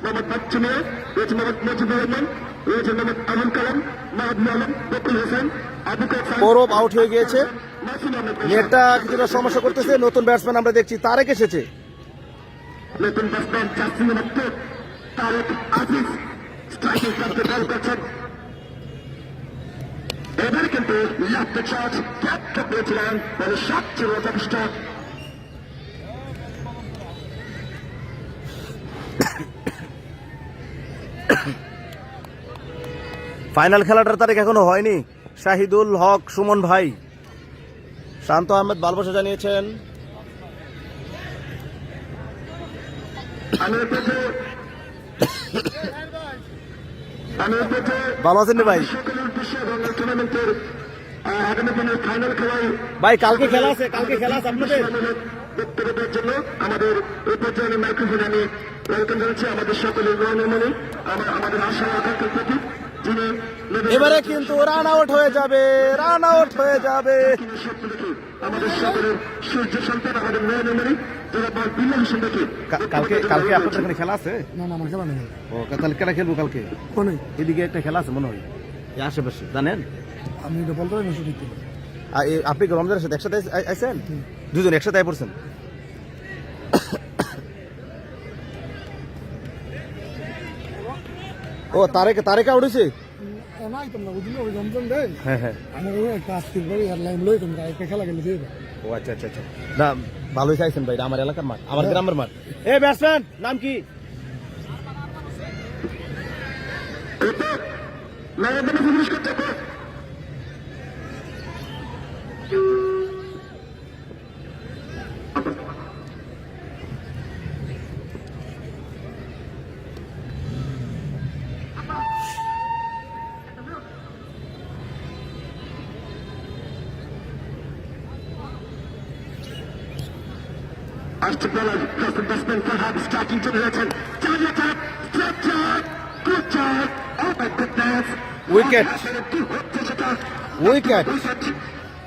মোহাম্মদ বাচ্চু মিয়া, রয়েছে মোহাম্মদ মজিবুর রহমান, রয়েছে মোহাম্মদ আবুল কালাম, মাহবুব আলম, বকুল হোসেন, আবু কাসাম, গৌরব আউট হয়ে গিয়েছে। মাসুম আহমেদ। নেটটা কিছুটা সমস্যা করতেছে। নতুন ব্যাটসম্যান আমরা দেখছি তারেক এসেছে। নতুন ব্যাটসম্যান জাসিম আহমেদ, তারেক আজিজ স্ট্রাইকিং প্রান্তে বল করছেন। এবারে কিন্তু লেফট শট ক্যাপটা পেয়েছিলেন, মানে শট ছিল যথেষ্ট। ফাইনাল খেলাটার তারিখ এখনো হয়নি। শাহিদুল হক সুমন ভাই, শান্ত আহমেদ ভালোবাসা জানিয়েছেন। ভালো আছেন ভাই? টুর্নামেন্টের আগামী দিনের ফাইনাল খেলায় ভাই কালকে খেলা আছে, কালকে খেলা আছে আপনাদের? বক্তব্য দেওয়ার জন্য আমাদের এই পর্যায়ে মাইক্রোফোনে আমি ওয়েলকাম জানাচ্ছি আমাদের সকলের রহমানি, আমাদের আশা আকাঙ্ক্ষার প্রতি, যিনি এবারে কিন্তু রান আউট হয়ে যাবে, রান আউট হয়ে যাবে। স্বপ্ন দেখি আমাদের সকলের সূর্য সন্তান, আমাদের রহমানি যারা বিল্লাল হোসেন দেখি। কালকে কালকে আপনাদের এখানে খেলা আছে? না না, আমার খেলা নেই। ও তাহলে কেন খেলবো কালকে? কোনে এদিকে একটা খেলা আছে মনে হয়, এই আশেপাশে, জানেন? আমি এটা বলতে পারি না সঠিক। আপনি কি রমজানের সাথে একসাথে আইছেন? দুজন একসাথে আই পড়ছেন? ও তারেক আউট হয়েছে? হ্যাঁ হ্যাঁ। ও আচ্ছা আচ্ছা আচ্ছা, না ভালোই চাইছেন ভাই, আমার এলাকার মাঠ, আমার গ্রামের মাঠ। এ ব্যাটসম্যান নাম কি? After bowler, Justin Batsman perhaps starting to return. Charge attack, straight shot, good shot. Oh my goodness. Wicket. Wicket.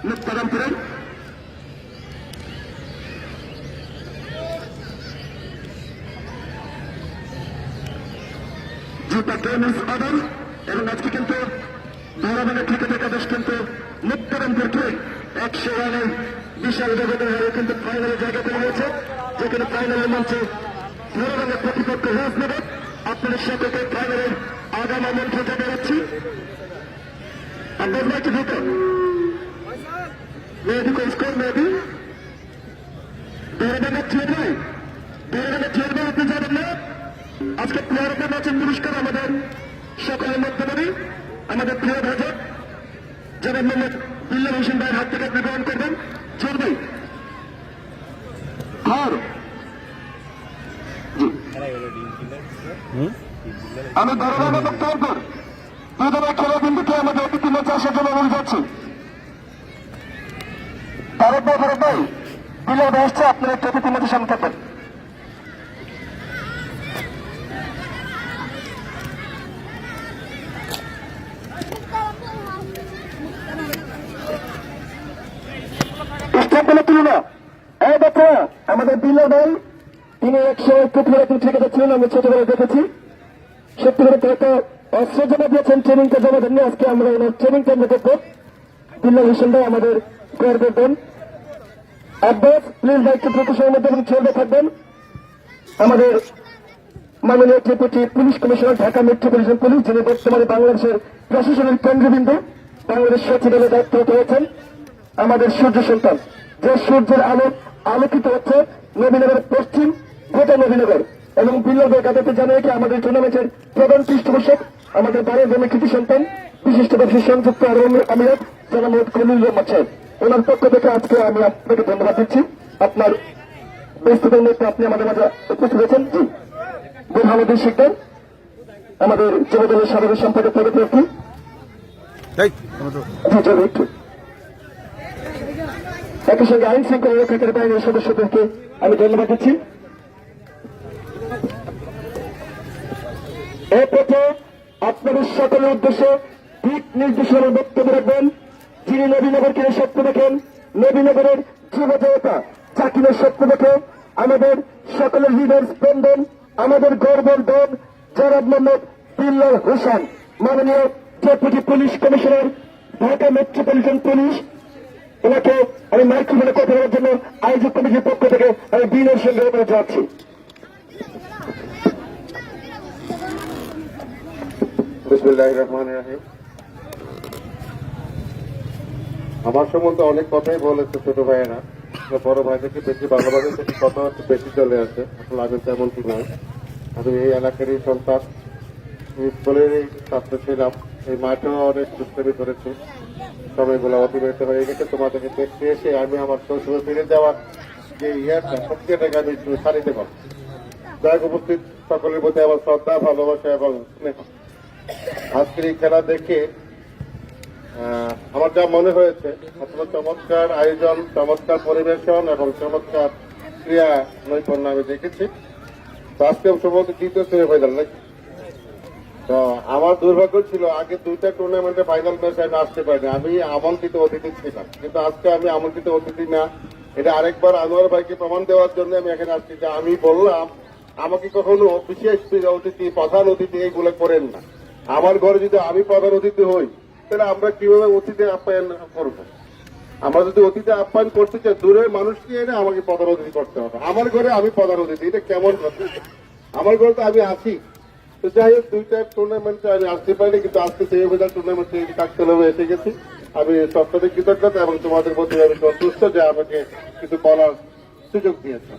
Muktarampur. Jupa game is over. এবং আজকে কিন্তু ধারাবাহিক ক্রিকেট একাদশ কিন্তু মুক্তারামপুরকে 100 রানে বিশাল জগতের হয়ে কিন্তু ফাইনালে জায়গা করে নিয়েছে, যেখানে ফাইনালের মঞ্চে ধারাবাহিক প্রতিপক্ষ রোজ নেবে। আপনাদের সাথে ফাইনালের আগাম আমন্ত্রণ জানাচ্ছি। আপনার ম্যাচ হতো মেয়েদি কোন স্কোর মেয়েদি ধারাবাহিক ছেড়ে ধারাবাহিক ছেড়ে আপনি যাবেন না। আজকে প্লেয়ার অফ দ্য ম্যাচের পুরস্কার আমাদের সকলের মাধ্যমে আমাদের প্রিয় ভাজক জনাব মোহাম্মদ বিল্লাল হোসেন ভাইয়ের হাত থেকে আপনি গ্রহণ করবেন। চলবে আর আমি ধারাবাহিক বক্তব্য দুজনের খেলাবিন্দুকে আমাদের অতিথি ম্যাচে আসার জন্য অনুরোধ যাচ্ছি। তারেক ভাই বিল্লাল ভাই আসছে, আপনার একটু অতিথি ম্যাচের সামনে থাকবেন। আমাদের বিল্লাল ভাই, তিনি একসময় প্রতিবার ক্রিকেটার ছিলেন, আমি ছোটবেলায় দেখেছি। সত্যি করে কত অস্ত্র জমা দিয়েছেন, ট্রেনিংটা জমা দেননি। আজকে আমরা ওনার ট্রেনিংটা আমরা দেখবো। বিল্লাল হোসেন ভাই আমাদের গর্বের দেন। আব্বাস প্লিজ ভাই একটু প্রতিষ্ঠানের মধ্যে খেলতে থাকবেন। আমাদের মাননীয় deputy police commissioner, Dhaka metropolitan police, যিনি বর্তমানে বাংলাদেশের প্রশাসনের কেন্দ্রবিন্দু, বাংলাদেশ সচিবালয়ে দায়িত্বরত হয়েছেন। আমাদের সূর্য সন্তান, যে সূর্যের আলো আলোকিত হচ্ছে নবীনগরের পশ্চিম গোটা নবীনগর, এবং বিল্লাল ভাই কাদেরকে জানিয়ে আমাদের টুর্নামেন্টের প্রধান পৃষ্ঠপোষক আমাদের বাড়ির জন্য কৃতি সন্তান বিশিষ্ট ব্যবসায়ী সংযুক্ত আরব আমিরাত জনাব খলিল রহমান সাহেব, ওনার পক্ষ থেকে আজকে আমি আপনাকে ধন্যবাদ দিচ্ছি। আপনার ব্যস্ততার মধ্যে আপনি আমাদের মাঝে উপস্থিত হয়েছেন। জি, বুরহানুদ্দিন শিকদার আমাদের যুবদলের সাধারণ সম্পাদক পদপ্রার্থী। একই সঙ্গে আইন শৃঙ্খলা রক্ষাকারী বাহিনীর সদস্যদেরকে আমি ধন্যবাদ দিচ্ছি। এ পথে আপনাদের সকলের উদ্দেশ্যে দিক নির্দেশনার বক্তব্য রাখবেন যিনি নবীনগরকে স্বপ্ন দেখেন, নবীনগরের যুবজনতা চাকিরের স্বপ্ন দেখে আমাদের সকলের হৃদয়ের স্পন্দন, আমাদের গর্বের দল জনাব মোহাম্মদ বিল্লাল হোসেন, মাননীয় deputy police commissioner, Dhaka metropolitan police. ওনাকে আমি মাইক্রোফোনে কথা বলার জন্য আয়োজক কমিটির পক্ষ থেকে আমি বিনয়ের সঙ্গে অনুরোধ জানাচ্ছি। বিসমিল্লাহির রহমানির রহিম। আমার সম্বন্ধে অনেক কথাই বলেছে ছোট ভাইয়েরা, বড় ভাইদেরকে বেশি ভালোবাসে, সেটি কথা হচ্ছে বেশি চলে আসে। আসলে আমি তেমন কি নয়, আমি এই এলাকারই সন্তান, স্কুলের ছাত্র ছিলাম। এই মাঠেও অনেক দুষ্টামি করেছি, সময়গুলো অতিবাহিত হয়ে গেছে। তোমাদেরকে দেখতে এসে আমি আমার শৈশবে ফিরে যাওয়ার যে ইয়ারটা সত্যিটাকে আমি একটু সারিতে পারবো। যাই হোক, উপস্থিত সকলের প্রতি আমার শ্রদ্ধা, ভালোবাসা এবং স্নেহ। আজকের এই খেলা দেখে আমার যা মনে হয়েছে, আসলে চমৎকার আয়োজন, চমৎকার পরিবেশন এবং চমৎকার ক্রিয়া নৈপুণ্য আমি দেখেছি। তো আজকে সম্ভবত দ্বিতীয় সেমিফাইনাল নাকি? তো আমার দুর্ভাগ্য ছিল আগে দুইটা টুর্নামেন্টে ফাইনাল ম্যাচ আমি আসতে পারিনি, আমি আমন্ত্রিত অতিথি ছিলাম। কিন্তু আজকে আমি আমন্ত্রিত অতিথি না, এটা আরেকবার আনোয়ার ভাইকে প্রমাণ দেওয়ার জন্য আমি এখানে আসছি যে আমি বললাম আমাকে কখনো বিশেষ অতিথি, প্রধান অতিথি এইগুলো করেন না। আমার ঘরে যদি আমি প্রধান অতিথি হই, তাহলে আমরা কিভাবে অতিথি আপ্যায়ন করব? আমরা যদি অতিথি আপ্যায়ন করতে চাই, দূরের মানুষকে এনে আমাকে প্রধান অতিথি করতে হবে। আমার ঘরে আমি প্রধান অতিথি, এটা কেমন কথা? আমার ঘরে তো আমি আছি। তো যাই হোক, দুইটা টুর্নামেন্টে আমি আসতে পারিনি, কিন্তু আজকে সেমিফাইনাল টুর্নামেন্টে কাকতলায় এসে গেছি। আমি সবটাতে কৃতজ্ঞতা এবং তোমাদের প্রতি আমি সন্তুষ্ট যে আমাকে কিছু বলার সুযোগ দিয়েছে।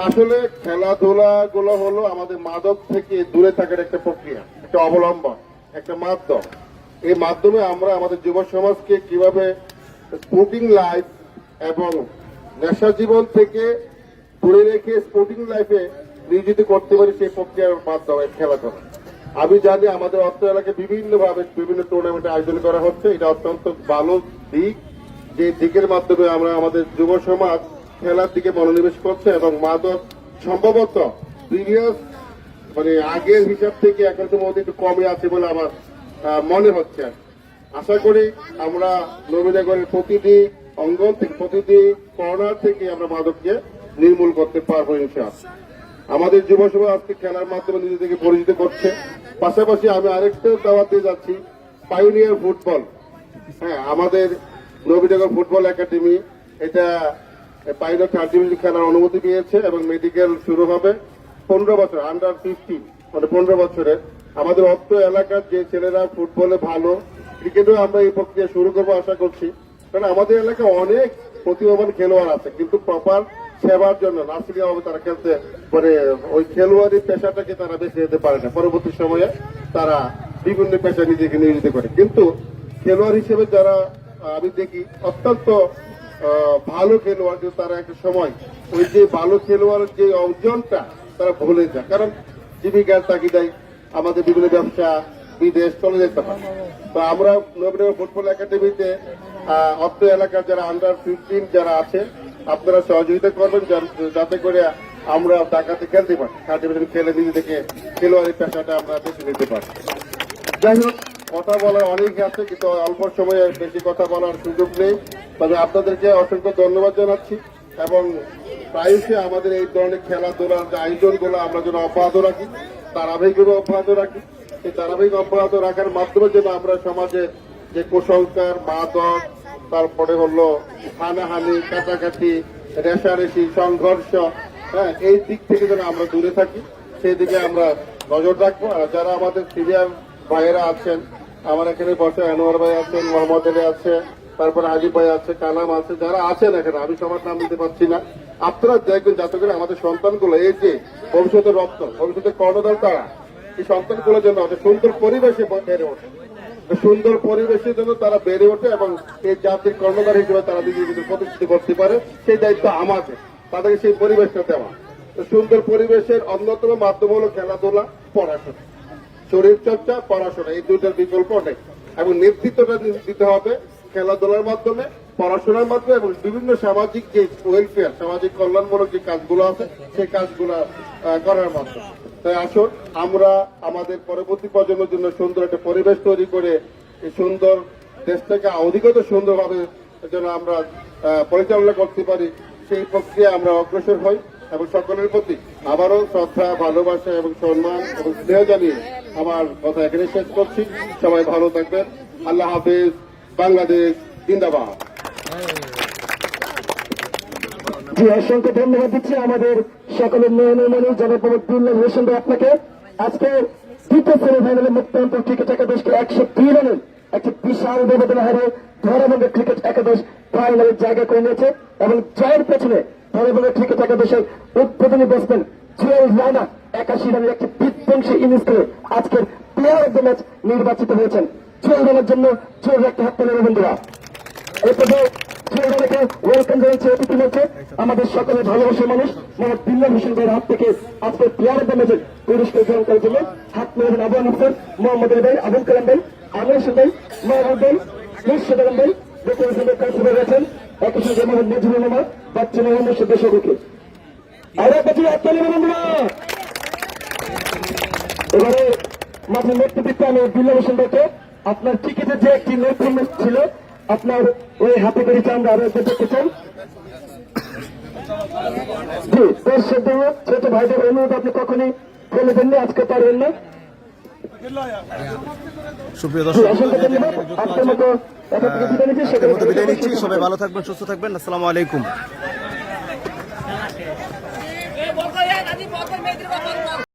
আসলে খেলাধুলা গুলো হলো আমাদের মাদক থেকে দূরে থাকার একটা প্রক্রিয়া, একটা অবলম্বন, একটা মাধ্যম। এই মাধ্যমে আমরা আমাদের যুব সমাজকে কিভাবে স্পোর্টিং লাইফ এবং নেশা জীবন থেকে দূরে রেখে স্পোর্টিং লাইফে নিয়োজিত করতে পারি, সেই প্রক্রিয়ার মাধ্যমে খেলাধুলা। আমি জানি আমাদের অত্র এলাকায় বিভিন্নভাবে বিভিন্ন টুর্নামেন্ট আয়োজন করা হচ্ছে, এটা অত্যন্ত ভালো দিক, যে দিকের মাধ্যমে আমরা আমাদের যুব সমাজ খেলার দিকে মনোনিবেশ করছে এবং মাদক সম্ভবত প্রিভিয়াস আগের হিসাব থেকে এখন তো মধ্যে একটু কমে আছে বলে আমার মনে হচ্ছে। আশা করি আমরা নবীনগরের প্রতিটি অঙ্গন থেকে, প্রতিটি কর্নার থেকে আমরা মাদককে নির্মূল করতে পারবো ইনশাআল্লাহ। আমাদের যুব সমাজ আজকে খেলার মাধ্যমে নিজেদেরকে পরিচিত করছে। পাশাপাশি আমি আরেকটা দাওয়াতে যাচ্ছি, পাইওনিয়ার ফুটবল। হ্যাঁ, আমাদের নবীনগর ফুটবল একাডেমি এটা পাইলট থার্ড ডিভিশন খেলার অনুমতি পেয়েছে এবং মেডিকেল শুরু হবে 15 বছর, আন্ডার 15 15 বছরের। আমাদের অত্র এলাকার যে ছেলেরা ফুটবলে ভালো, ক্রিকেটেও আমরা এই প্রক্রিয়া শুরু করবো আশা করছি। কারণ আমাদের এলাকায় অনেক প্রতিভাবান খেলোয়াড় আছে, কিন্তু প্রপার সেবার জন্য নার্সিং ভাবে তারা খেলতে ওই খেলোয়াড়ি পেশাটাকে তারা বেছে যেতে পারে না। পরবর্তী সময়ে তারা বিভিন্ন পেশা নিজেকে নিয়োজিত করে, কিন্তু খেলোয়াড় হিসেবে যারা আমি দেখি অত্যন্ত ভালো খেলোয়াড়, কিন্তু তারা একটা সময় ওই যে ভালো খেলোয়াড়ের যে অর্জনটা তারা ভুলে যায়। কারণ জীবিকার তাগিদায় আমাদের বিভিন্ন ব্যবসা বিদেশ চলে যেতে পারে। তো আমরা নবীনগর ফুটবল একাডেমিতে অত্র এলাকার যারা আন্ডার 15 যারা আছে, আপনারা সহযোগিতা করবেন যাতে করে আমরা ঢাকাতে খেলতে পারি, থার্ড ডিভিশন খেলে নিজেদেরকে খেলোয়াড়ি পেশাটা আমরা বেছে নিতে পারি। যাই হোক, কথা বলার অনেক আছে, কিন্তু অল্প সময়ে বেশি কথা বলার সুযোগ নেই। তবে আপনাদেরকে অসংখ্য ধন্যবাদ জানাচ্ছি এবং প্রায়শই আমাদের এই ধরনের খেলাধুলার যে আয়োজনগুলো আমরা যেন অব্যাহত রাখি, ধারাবাহিকভাবে অব্যাহত রাখি। এই ধারাবাহিক অব্যাহত রাখার মাধ্যমে যেন আমরা সমাজের যে কুসংস্কার, মাদক, তারপরে হলো হানাহানি, কাটাকাটি, রেশারেশি, সংঘর্ষ, হ্যাঁ, এই দিক থেকে যেন আমরা দূরে থাকি, সেই দিকে আমরা নজর রাখবো। আর যারা আমাদের সিনিয়র ভাইয়েরা আছেন, আমার এখানে বসে আনোয়ার ভাই আছেন, মোহাম্মদ আলী আছে, তারপরে আজিব ভাই আছে, কালাম আছে, যারা আছেন এখানে, আমি সবার নাম দিতে পারছি না। আপনারা দেখবেন যাতে করে আমাদের সন্তানগুলো এই যে ভবিষ্যতের রক্ত, ভবিষ্যতের কর্ণধার তারা, এই সন্তানগুলোর জন্য একটা সুন্দর পরিবেশে বেড়ে ওঠে, সুন্দর পরিবেশের জন্য তারা বেড়ে ওঠে এবং এই জাতির কর্ণধার হিসেবে তারা নিজেদের প্রতিষ্ঠিত করতে পারে, সেই দায়িত্ব আমাদের, তাদেরকে সেই পরিবেশটা দেওয়া। তো সুন্দর পরিবেশের অন্যতম মাধ্যম হলো খেলাধুলা, পড়াশোনা, শরীর চর্চা, পড়াশোনা, এই দুইটার বিকল্প নেই। এবং নেতৃত্বটা দিতে হবে খেলাধুলার মাধ্যমে, পড়াশোনার মাধ্যমে এবং বিভিন্ন সামাজিক যে ওয়েলফেয়ার, সামাজিক কল্যাণমূলক যে কাজগুলো আছে সেই কাজগুলো করার মাধ্যমে। তাই আসুন আমরা আমাদের পরবর্তী প্রজন্মের জন্য সুন্দর একটা পরিবেশ তৈরি করে এই সুন্দর দেশটাকে অধিকতর সুন্দরভাবে যেন আমরা পরিচালনা করতে পারি, সেই প্রক্রিয়া আমরা অগ্রসর হই। এবং সকলের প্রতি আবারও শ্রদ্ধা, ভালোবাসা এবং সম্মান এবং স্নেহ জানিয়ে আমার কথা এখানে শেষ করছি। সবাই ভালো থাকবেন। আল্লাহ হাফেজ। বাংলাদেশ জিন্দাবাদ। জি, অসংখ্য ধন্যবাদ দিচ্ছি আমাদের সকলের নয়নের মনে জনাব মোহাম্মদ হোসেন ভাই আপনাকে। আজকে তৃতীয় সেমিফাইনালে মুক্তান্তর ক্রিকেট একাদশকে 102 রানের একটি বিশাল ব্যবধানে হারে ধরাবঙ্গের ক্রিকেট একাদশ ফাইনালের জায়গা করে নিয়েছে এবং জয়ের পেছনে ধরাবঙ্গের ক্রিকেট একাদশের উদ্বোধনী ব্যাটসম্যান জুয়েল রানা 81 রানের একটি বিধ্বংসী ইনিংস করে আজকের প্লেয়ার অব দ্য ম্যাচ নির্বাচিত হয়েছেন। জুয়েল রানার জন্য জোর একটা হাত তালি বন্ধুরা। এরপরে জুয়েল রানাকে ওয়েলকাম জানাচ্ছে অতিথি মঞ্চে আমাদের সকলের ভালোবাসার মানুষ মোহাম্মদ বিল্লাল হোসেন ভাইয়ের হাত থেকে আজকের প্লেয়ার অব দ্য ম্যাচের পুরস্কার গ্রহণ করার জন্য হাত মেলাবেন আবু আনিফার, মোহাম্মদ ভাই, আবুল কালাম ভাই, আমির হোসেন ভাই, মোহাম্মদ ভাই, মুর্শিদ আলম ভাই, ডক্টর হোসেন ভাই কাছে রয়েছেন, একই সঙ্গে মোহাম্মদ নজরুল ইসলাম, বাচ্চা মোহাম্মদ সদস্য সকলকে আরো কিছু হাত তালি বন্ধুরা। এবারে মাঝে নেতৃত্বে আমি বিল্লাল হোসেন ভাইকে আপনার টিকিটের যে একটি নৈপুণ্য ছিল আপনার ওই হাতে করে আমরা আরো দেখতে চাই। জি, দর্শক ছোট ভাইদের অনুরোধ আপনি কখনই ফেলে দেননি, আজকে পারবেন না। সুপ্রিয় দর্শক, আপনার মতো বিদায় নিচ্ছি। সবাই ভালো থাকবেন, সুস্থ থাকবেন। আসসালামু আলাইকুম।